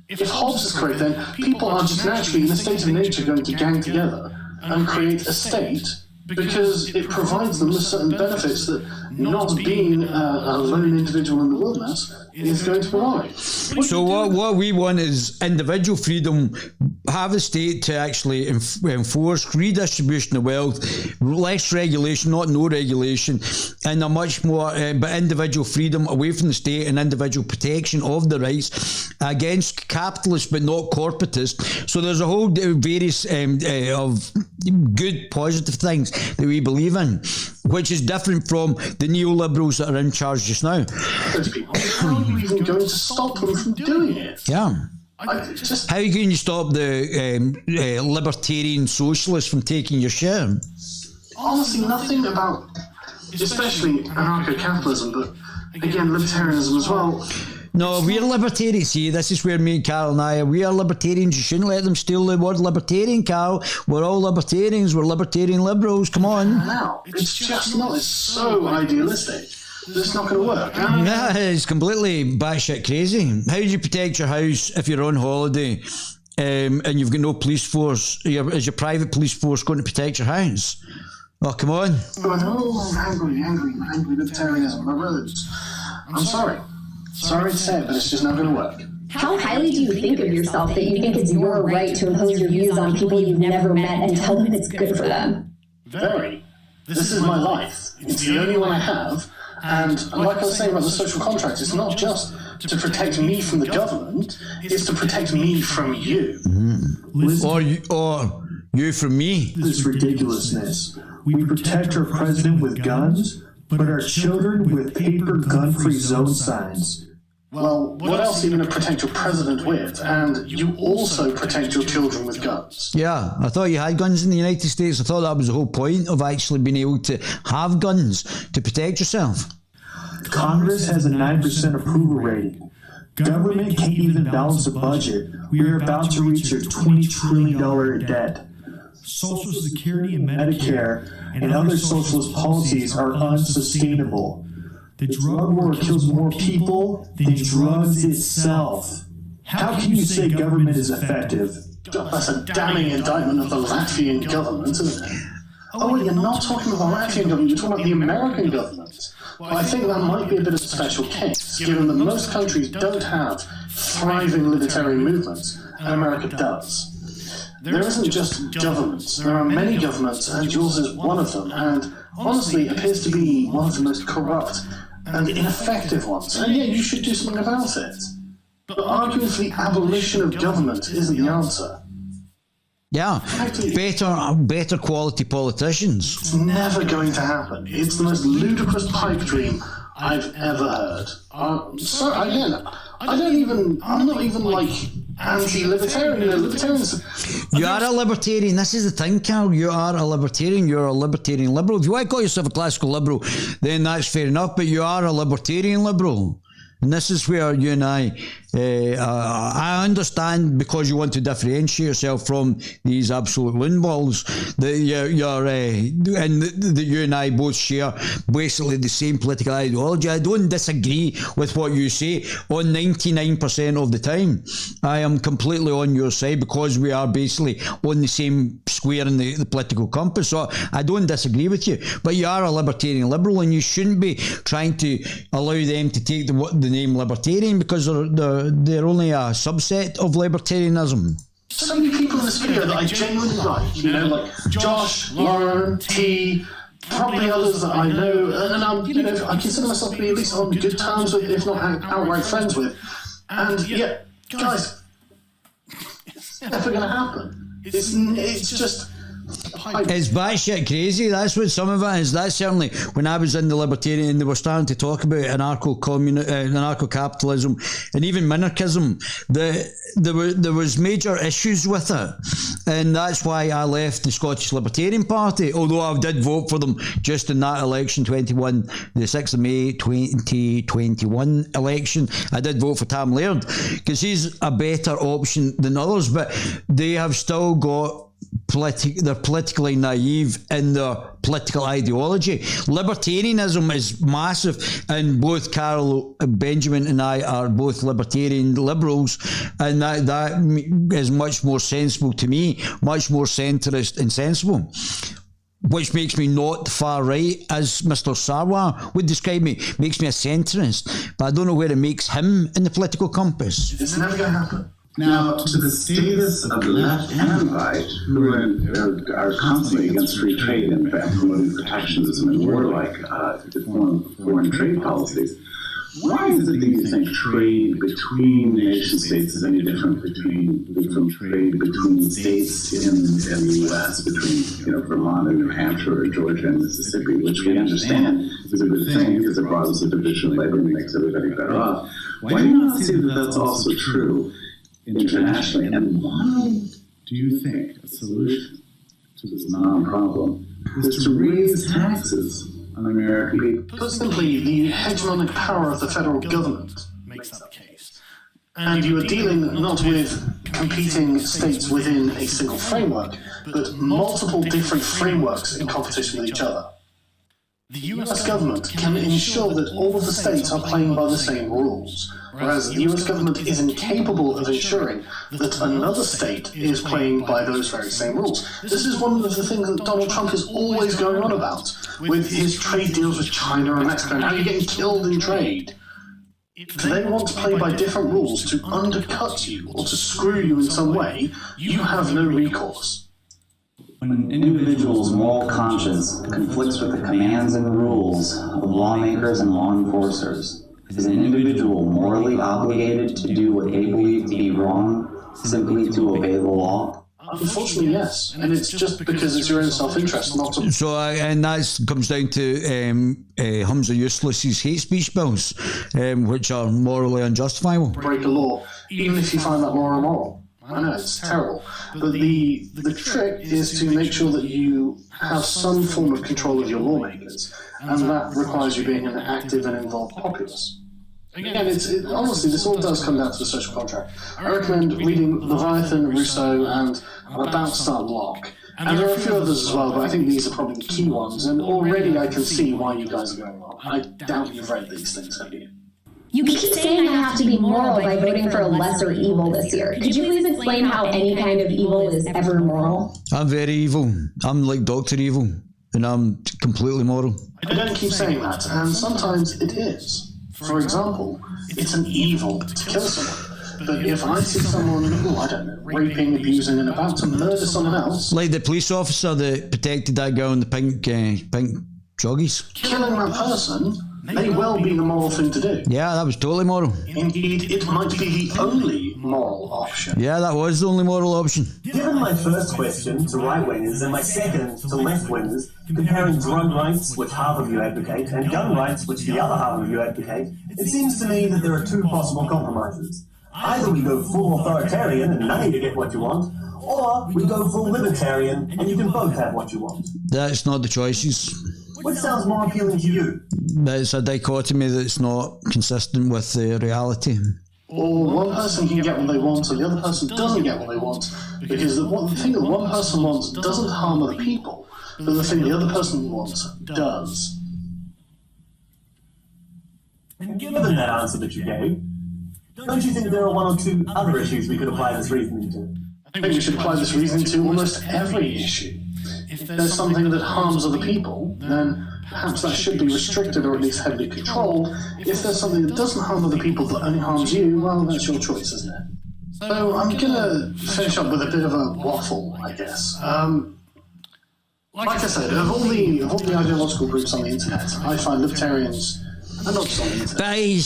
If Hobbes is correct, then people are just naturally, in a state of nature, going to gang together and create a state because it provides them with certain benefits that not being a lone individual in the wilderness is going to provide. So what we want is individual freedom, have the state to actually enforce redistribution of wealth, less regulation, not no regulation, and a much more, but individual freedom away from the state and individual protection of the rights against capitalists but not corporatists. So there's a whole various of good positive things that we believe in, which is different from the neoliberals that are in charge just now. Those people, how are you even going to stop them from doing it? Yeah. How can you stop the libertarian socialists from taking your share? Honestly, nothing about, especially anarcho-capitalism, but again, libertarianism as well. No, we're libertarians. See, this is where me and Carol and I are. We are libertarians. You shouldn't let them steal the word libertarian, Carol. We're all libertarians. We're libertarian liberals. Come on. Now, it's just not. It's so idealistic. It's not going to work. Yeah, it's completely batshit crazy. How do you protect your house if you're on holiday and you've got no police force? Is your private police force going to protect your house? Oh, come on. Angry libertarianism, my roads. I'm sorry. Sorry to say it, but it's just not going to work. How highly do you think of yourself that you think it's your right to impose your views on people you've never met and tell them it's good for them? Very. This is my life. It's the only one I have. And like I was saying about the social contract, it's not just to protect me from the government, it's to protect me from you. Or you from me. This ridiculousness. We protect our president with guns, but our children with paper gun-free zone signs. Well, what else are you going to protect your president with? And you also protect your children with guns. Yeah, I thought you had guns in the United States. I thought that was the whole point of actually being able to have guns to protect yourself. Congress has a 9% approval rating. Government can't even balance a budget. We are about to reach a $20 trillion debt. Social Security and Medicare and other socialist policies are unsustainable. The drug war kills more people than drugs itself. How can you say government is effective? God, that's a damning indictment of the Latvian government, isn't it? Oh, well, you're not talking about the Latvian government, you're talking about the American government. Well, I think that might be a bit of a special case, given that most countries don't have thriving libertarian movements, and America does. There isn't just governments, there are many governments, and yours is one of them, and honestly appears to be one of the most corrupt and ineffective ones, and yet you should do something about it. But arguing for the abolition of government isn't the answer. Yeah, better quality politicians. It's never going to happen. It's the most ludicrous pipe dream I've ever heard. So again, I'm not even like anti-libertarian. Libertarians. You are a libertarian. This is the thing, Carl. You are a libertarian. You're a libertarian liberal. If you want to call yourself a classical liberal, then that's fair enough. But you are a libertarian liberal. And this is where you and I understand, because you want to differentiate yourself from these absolute loonballs, that that you and I both share basically the same political ideology. I don't disagree with what you say on 99% of the time. I am completely on your side because we are basically on the same square in the political compass. So I don't disagree with you. But you are a libertarian liberal, and you shouldn't be trying to allow them to take the name libertarian, because they're only a subset of libertarianism. So many people in this video that I genuinely like, like Josh, Lauren, T, probably others that I know, and I consider myself to be at least on good terms with, if not outright friends with. And yet, guys, it's never going to happen. It's just. It's batshit crazy. That's what some of it is. That's certainly when I was in the libertarian, they were starting to talk about anarcho-capitalism and even minarchism. There was major issues with it, and that's why I left the Scottish Libertarian Party. Although I did vote for them just in that election, the 6th of May 2021 election. I did vote for Tam Laird because he's a better option than others, but they have still got. They're politically naive in their political ideology. Libertarianism is massive, and both Carol Benjamin and I are both libertarian liberals, and that is much more sensible to me, much more centrist and sensible. Which makes me not far right, as Mr. Sarwar would describe me. Makes me a centrist, but I don't know where it makes him in the political compass. It's never going to happen. Now, to the status of the left and right, who are constantly against free trade and promoting protectionism and warlike foreign trade policies, why is it that you think trade between nation states is any different from trade between states in the U.S., between Vermont and New Hampshire or Georgia and Mississippi, which we understand is a good thing because it broadens the division of labor and makes everybody better off? Why do you not see that that's also true internationally, and why do you think a solution to this non-problem is to raise taxes on American people? Put simply, the hegemonic power of the federal government makes that the case. And you are dealing not with competing states within a single framework, but multiple different frameworks in competition with each other. The US government can ensure that all of the states are playing by the same rules, whereas the US government is incapable of ensuring that another state is playing by those very same rules. This is one of the things that Donald Trump is always going on about, with his trade deals with China and Mexico, and how you're getting killed in trade. If they want to play by different rules to undercut you or to screw you in some way, you have no recourse. When an individual's moral conscience conflicts with the commands and rules of lawmakers and law enforcers, is an individual morally obligated to do what they believe to be wrong simply to obey the law? Unfortunately, yes. And it's just because it's your own self-interest, not to... So, and that comes down to Humza Useless's hate speech bills, which are morally unjustifiable. Break a law, even if you find that law immoral. I know, it's terrible. But the trick is to make sure that you have some form of control of your lawmakers, and that requires you being an active and involved populace. Again, honestly, this all does come down to the social contract. I recommend reading Leviathan, Rousseau, and I'm about to start Locke. And there are a few others as well, but I think these are probably the key ones, and already I can see why you guys are going wrong. I doubt you've read these things, have you? You keep saying I have to be moral by voting for a lesser evil this year. Could you please explain how any kind of evil is ever moral? I'm very evil. I'm like Dr. Evil, and I'm completely moral. I don't keep saying that, and sometimes it is. For example, it's an evil to kill someone. But if I see someone, I don't know, raping, abusing, and about to murder someone else... Like the police officer that protected that girl in the pink joggies. Killing that person may well be the moral thing to do. Yeah, that was totally moral. Indeed, it might be the only moral option. Yeah, that was the only moral option. Given my first question to right-wingers and my second to left-wingers, comparing drug rights, which half of you advocate, and gun rights, which the other half of you advocate, it seems to me that there are two possible compromises. Either we go full authoritarian and none of you get what you want, or we go full libertarian and you can both have what you want. That's not the choices. Which sounds more appealing to you? It's a dichotomy that's not consistent with reality. Or one person can get what they want and the other person doesn't get what they want, because the thing that one person wants doesn't harm other people, but the thing the other person wants does. And given that answer that you gave, don't you think there are one or two other issues we could apply this reasoning to? I think we should apply this reasoning to almost every issue. If there's something that harms other people, then perhaps that should be restricted or at least heavily controlled. If there's something that doesn't harm other people but only harms you, well, that's your choice, isn't it? So I'm going to finish up with a bit of a waffle, I guess. Like I said, of all the ideological groups on the internet, I find libertarians... But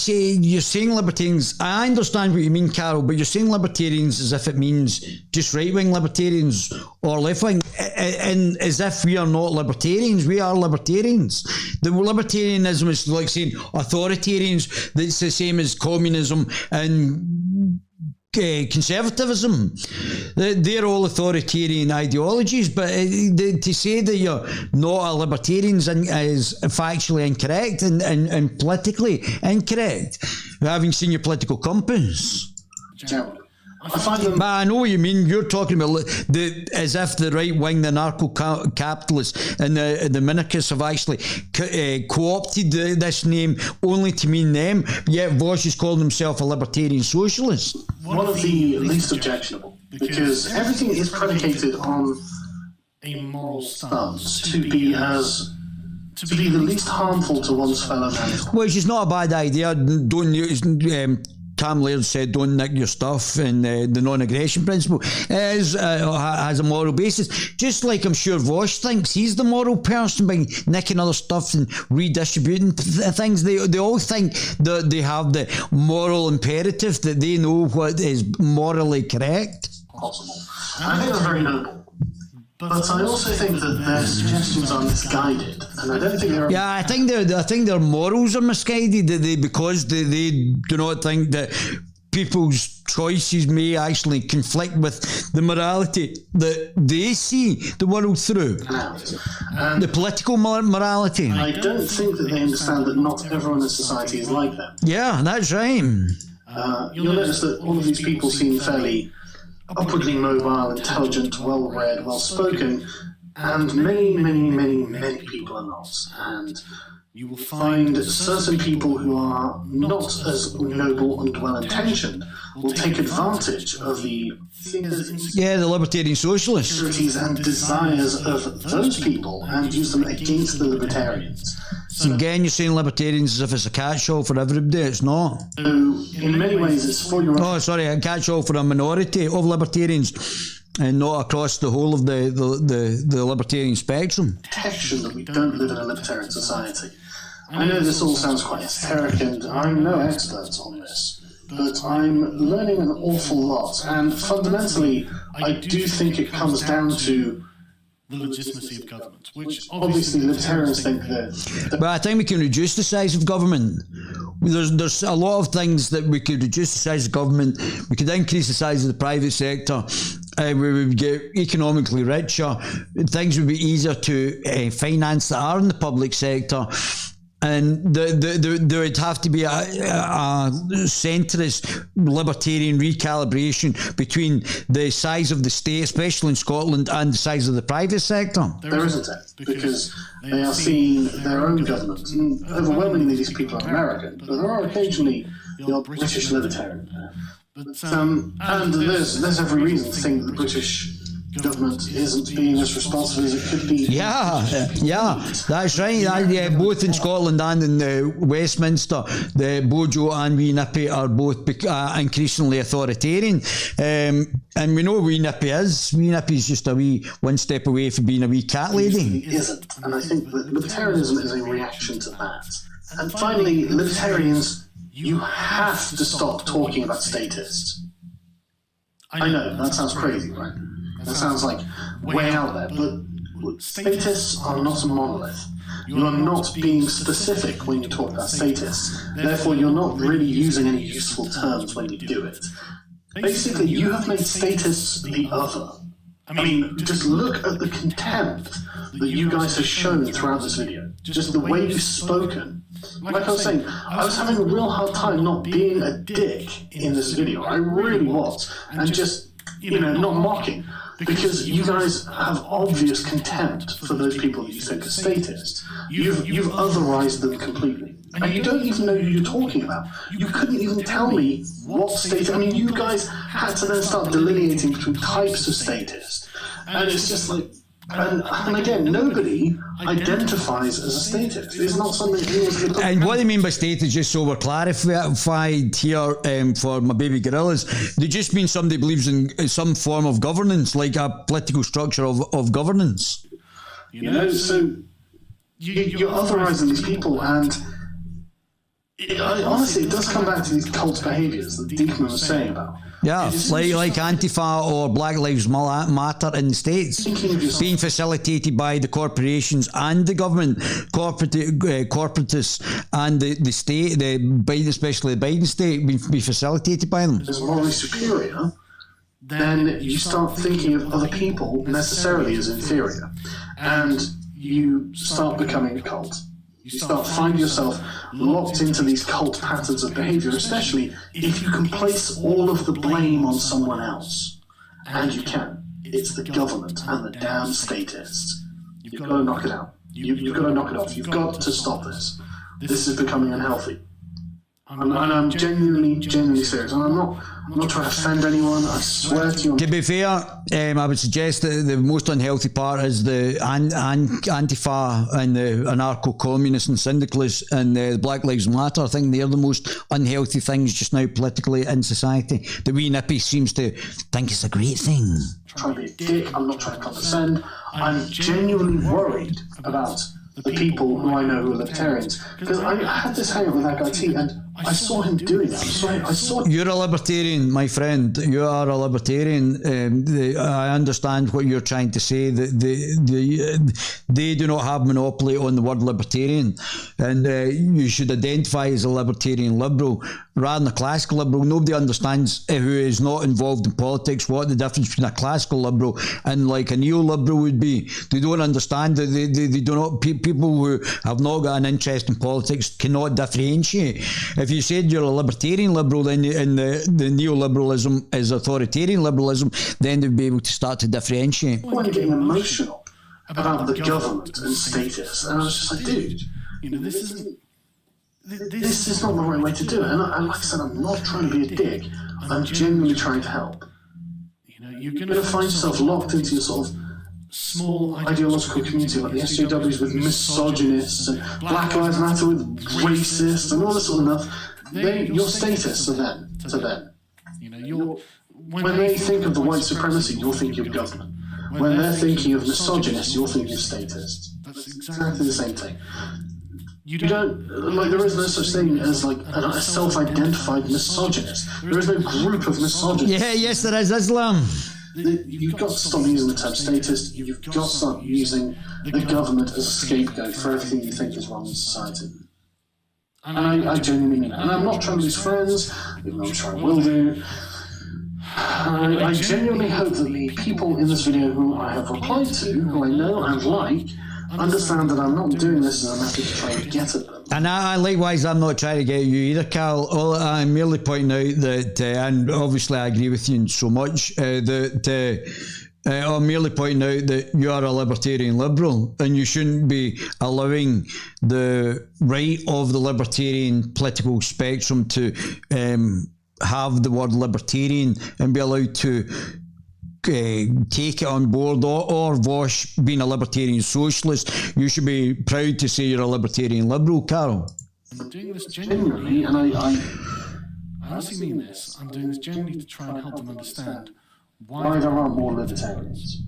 you're saying libertarians, I understand what you mean, Carol, but you're saying libertarians as if it means just right-wing libertarians or left-wing, and as if we are not libertarians. We are libertarians. The libertarianism is like saying authoritarians, that's the same as communism and conservatism. They're all authoritarian ideologies, but to say that you're not a libertarian is factually incorrect and politically incorrect, having seen your political compass. But I know what you mean. You're talking about as if the right wing, the anarcho-capitalists and the minarchists have actually co-opted this name only to mean them, yet Vosh is calling himself a libertarian socialist. One of the least objectionable, because everything is predicated on a moral stance to be the least harmful to one's fellow man. Which is not a bad idea. Don't use... Tam Laird said, don't nick your stuff, and the non-aggression principle has a moral basis. Just like I'm sure Vosh thinks he's the moral person by nicking other stuff and redistributing things. They all think that they have the moral imperative, that they know what is morally correct. Possible. I think that's very noble. But I also think that their suggestions are misguided, and I don't think they're... Yeah, I think their morals are misguided because they do not think that people's choices may actually conflict with the morality that they see the world through. The political morality. I don't think that they understand that not everyone in society is like that. Yeah, that's right. You'll notice that all of these people seem fairly upwardly mobile, intelligent, well-read, well-spoken, and many people are not. And you will find certain people who are not as noble and well-intentioned will take advantage of the the libertarian socialists and desires of those people and use them against the libertarians. So again, you're saying libertarians as if it's a catch-all for everybody. It's not. So in many ways, it's for your a catch-all for a minority of libertarians, and not across the whole of the libertarian spectrum. Protection that we don't live in a libertarian society. I know this all sounds quite esoteric, and I'm no expert on this, but I'm learning an awful lot, and fundamentally, I do think it comes down to the legitimacy of government, which obviously libertarians think that... But I think we can reduce the size of government. There's a lot of things that we could reduce the size of government. We could increase the size of the private sector. We would get economically richer. Things would be easier to finance that are in the public sector. And there would have to be a centrist libertarian recalibration between the size of the state, especially in Scotland, and the size of the private sector. There isn't it, because they are seeing their own government. And overwhelmingly, these people are American, but there are occasionally the odd British libertarian. But, and there's every reason to think that the British government isn't being as responsive as it could be. Yeah, that's right. Both in Scotland and in Westminster, the Bojo and Wee Nippy are both increasingly authoritarian. And we know Wee Nippy is. Wee Nippy's just a wee one step away from being a wee cat lady. It isn't. And I think that libertarianism is a reaction to that. And finally, libertarians, you have to stop talking about statists. I know, that sounds crazy, right? That sounds like way out there, but statists are not a monolith. You are not being specific when you talk about statists. Therefore, you're not really using any useful terms when you do it. Basically, you have made statists the other. I mean, just look at the contempt that you guys have shown throughout this video. Just the way you've spoken. Like I was saying, I was having a real hard time not being a dick in this video. I really was. And just, not mocking. Because you guys have obvious contempt for those people that you think are statists. You've otherized them completely. And you don't even know who you're talking about. You couldn't even tell me what statist... I mean, you guys had to then start delineating between types of statists. And it's just like... And again, nobody identifies as a statist. It's not something anyone's going to... And what they mean by statist, just so we're clarified here for my baby gorillas, they just mean somebody believes in some form of governance, like a political structure of governance. So you're authorizing these people, and honestly, it does come back to these cult behaviours that Diekman was saying about. Yeah, like Antifa or Black Lives Matter in the States, being facilitated by the corporations and the government, corporatists and the state, especially the Biden state, be facilitated by them. As morally superior, then you start thinking of other people necessarily as inferior, and you start becoming a cult. You start finding yourself locked into these cult patterns of behavior, especially if you can place all of the blame on someone else. And you can. It's the government and the damn statists. You've got to knock it out. You've got to knock it off. You've got to stop this. This is becoming unhealthy. And I'm genuinely serious. And I'm not trying to offend anyone. I swear to you. To be fair, I would suggest that the most unhealthy part is the Antifa and the anarcho-communists and syndicalists and the Black Lives Matter. I think they're the most unhealthy things just now politically in society. The Wee Nippy seems to think it's a great thing. I'm trying to be a dick. I'm not trying to condescend. I'm genuinely worried about the people who I know who are libertarians. Because I had this hangout with that guy T, and I saw him doing that. I saw. You're a libertarian, my friend. You are a libertarian. I understand what you're trying to say. They do not have monopoly on the word libertarian, and you should identify as a libertarian liberal rather than a classical liberal. Nobody understands who is not involved in politics what the difference between a classical liberal and like a neoliberal would be. They don't understand that they do not. People who have not got an interest in politics cannot differentiate. If you said you're a libertarian liberal, then the neoliberalism is authoritarian liberalism, then they'd be able to start to differentiate. When getting emotional about the government and status, and I was just like, dude, this is not the right way to do it. And like I said, I'm not trying to be a dick. I'm genuinely trying to help. You're going to find yourself locked into your sort of small ideological community like the SJWs with misogynists and Black Lives Matter with racists and all this sort of stuff. Your status to them. When they think of the white supremacy, you'll think of government. When they're thinking of misogynists, you'll think of statists. That's exactly the same thing. You don't, like, there is no such thing as, like, a self-identified misogynist. There is no group of misogynists. Yeah, yes, there is Islam. You've got to stop using the term statist. You've got to stop using the government as a scapegoat for everything you think is wrong in society. And I genuinely mean that. And I'm not trying to lose friends, even though I'm sure I will do. I genuinely hope that the people in this video who I have replied to, who I know and like, understand that I'm not doing this as a method to try and get at them. And likewise, I'm not trying to get you either, Carl. I'm merely pointing out that, and obviously I agree with you so much, I'm merely pointing out that you are a libertarian liberal and you shouldn't be allowing the right of the libertarian political spectrum to have the word libertarian and be allowed to take it on board, or Vosh being a libertarian socialist. You should be proud to say you're a libertarian liberal, Carol. I'm doing this genuinely, and I honestly mean this. I'm doing this genuinely to try and help them understand why there are more libertarians.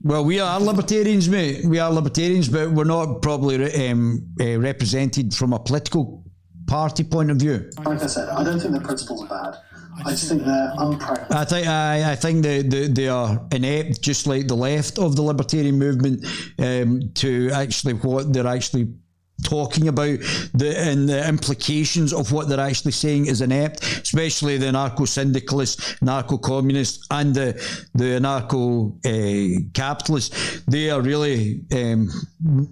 Well, we are libertarians, mate. We are libertarians, but we're not properly represented from a political party point of view. Like I said, I don't think their principles are bad. I just think they're unpractical. I think they are inept, just like the left of the libertarian movement, to actually what they're actually talking about, and the implications of what they're actually saying is inept, especially the anarcho-syndicalists, anarcho-communists, and the anarcho-capitalists. They are really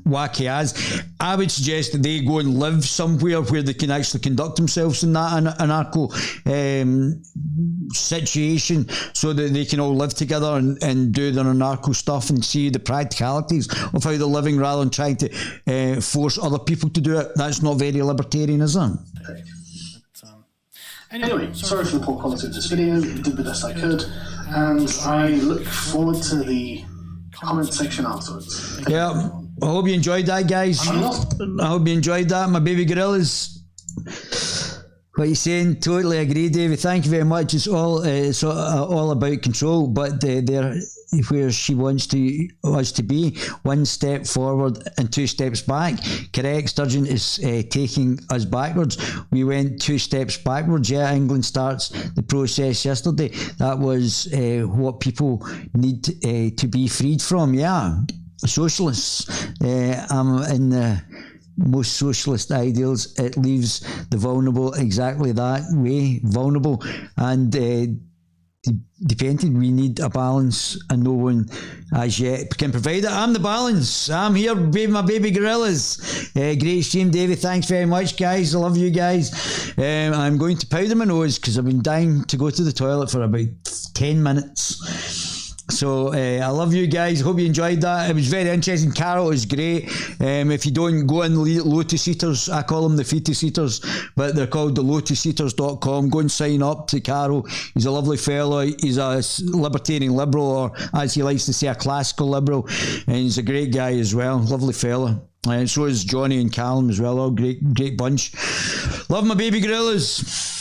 wacky as. I would suggest that they go and live somewhere where they can actually conduct themselves in that anarcho situation, so that they can all live together and do their anarcho stuff and see the practicalities of how they're living, rather than trying to force other people to do it. That's not very libertarian, is it? Anyway, sorry for the poor quality of this video. I did the best I could, and I look forward to the comment section afterwards. Yeah, I hope you enjoyed that, guys. I hope you enjoyed that, my baby gorillas. What you saying? Totally agree, David. Thank you very much. It's all about control, but they're where she wants us to be. One step forward and 2 steps back. Correct. Sturgeon is taking us backwards. We went 2 steps backwards. Yeah, England starts the process yesterday. That was what people need to be freed from. Yeah, socialists. I'm in the most socialist ideals. It leaves the vulnerable exactly that way, vulnerable, and dependent. We need a balance, and no one as yet can provide it. I'm the balance. I'm here, my baby gorillas. Great stream, David. Thanks very much, guys. I love you guys. I'm going to powder my nose because I've been dying to go to the toilet for about 10 minutes. So I love you guys. Hope you enjoyed that. It was very interesting. Carol is great. If you don't go in Lotus Eaters, I call them the Fetus Eaters, but they're called the lotuseaters.com. Go and sign up to Carol. He's a lovely fellow. He's a libertarian liberal, or as he likes to say, a classical liberal, and he's a great guy as well. Lovely fellow. And so is Johnny and Callum as well. Oh, great bunch. Love my baby gorillas.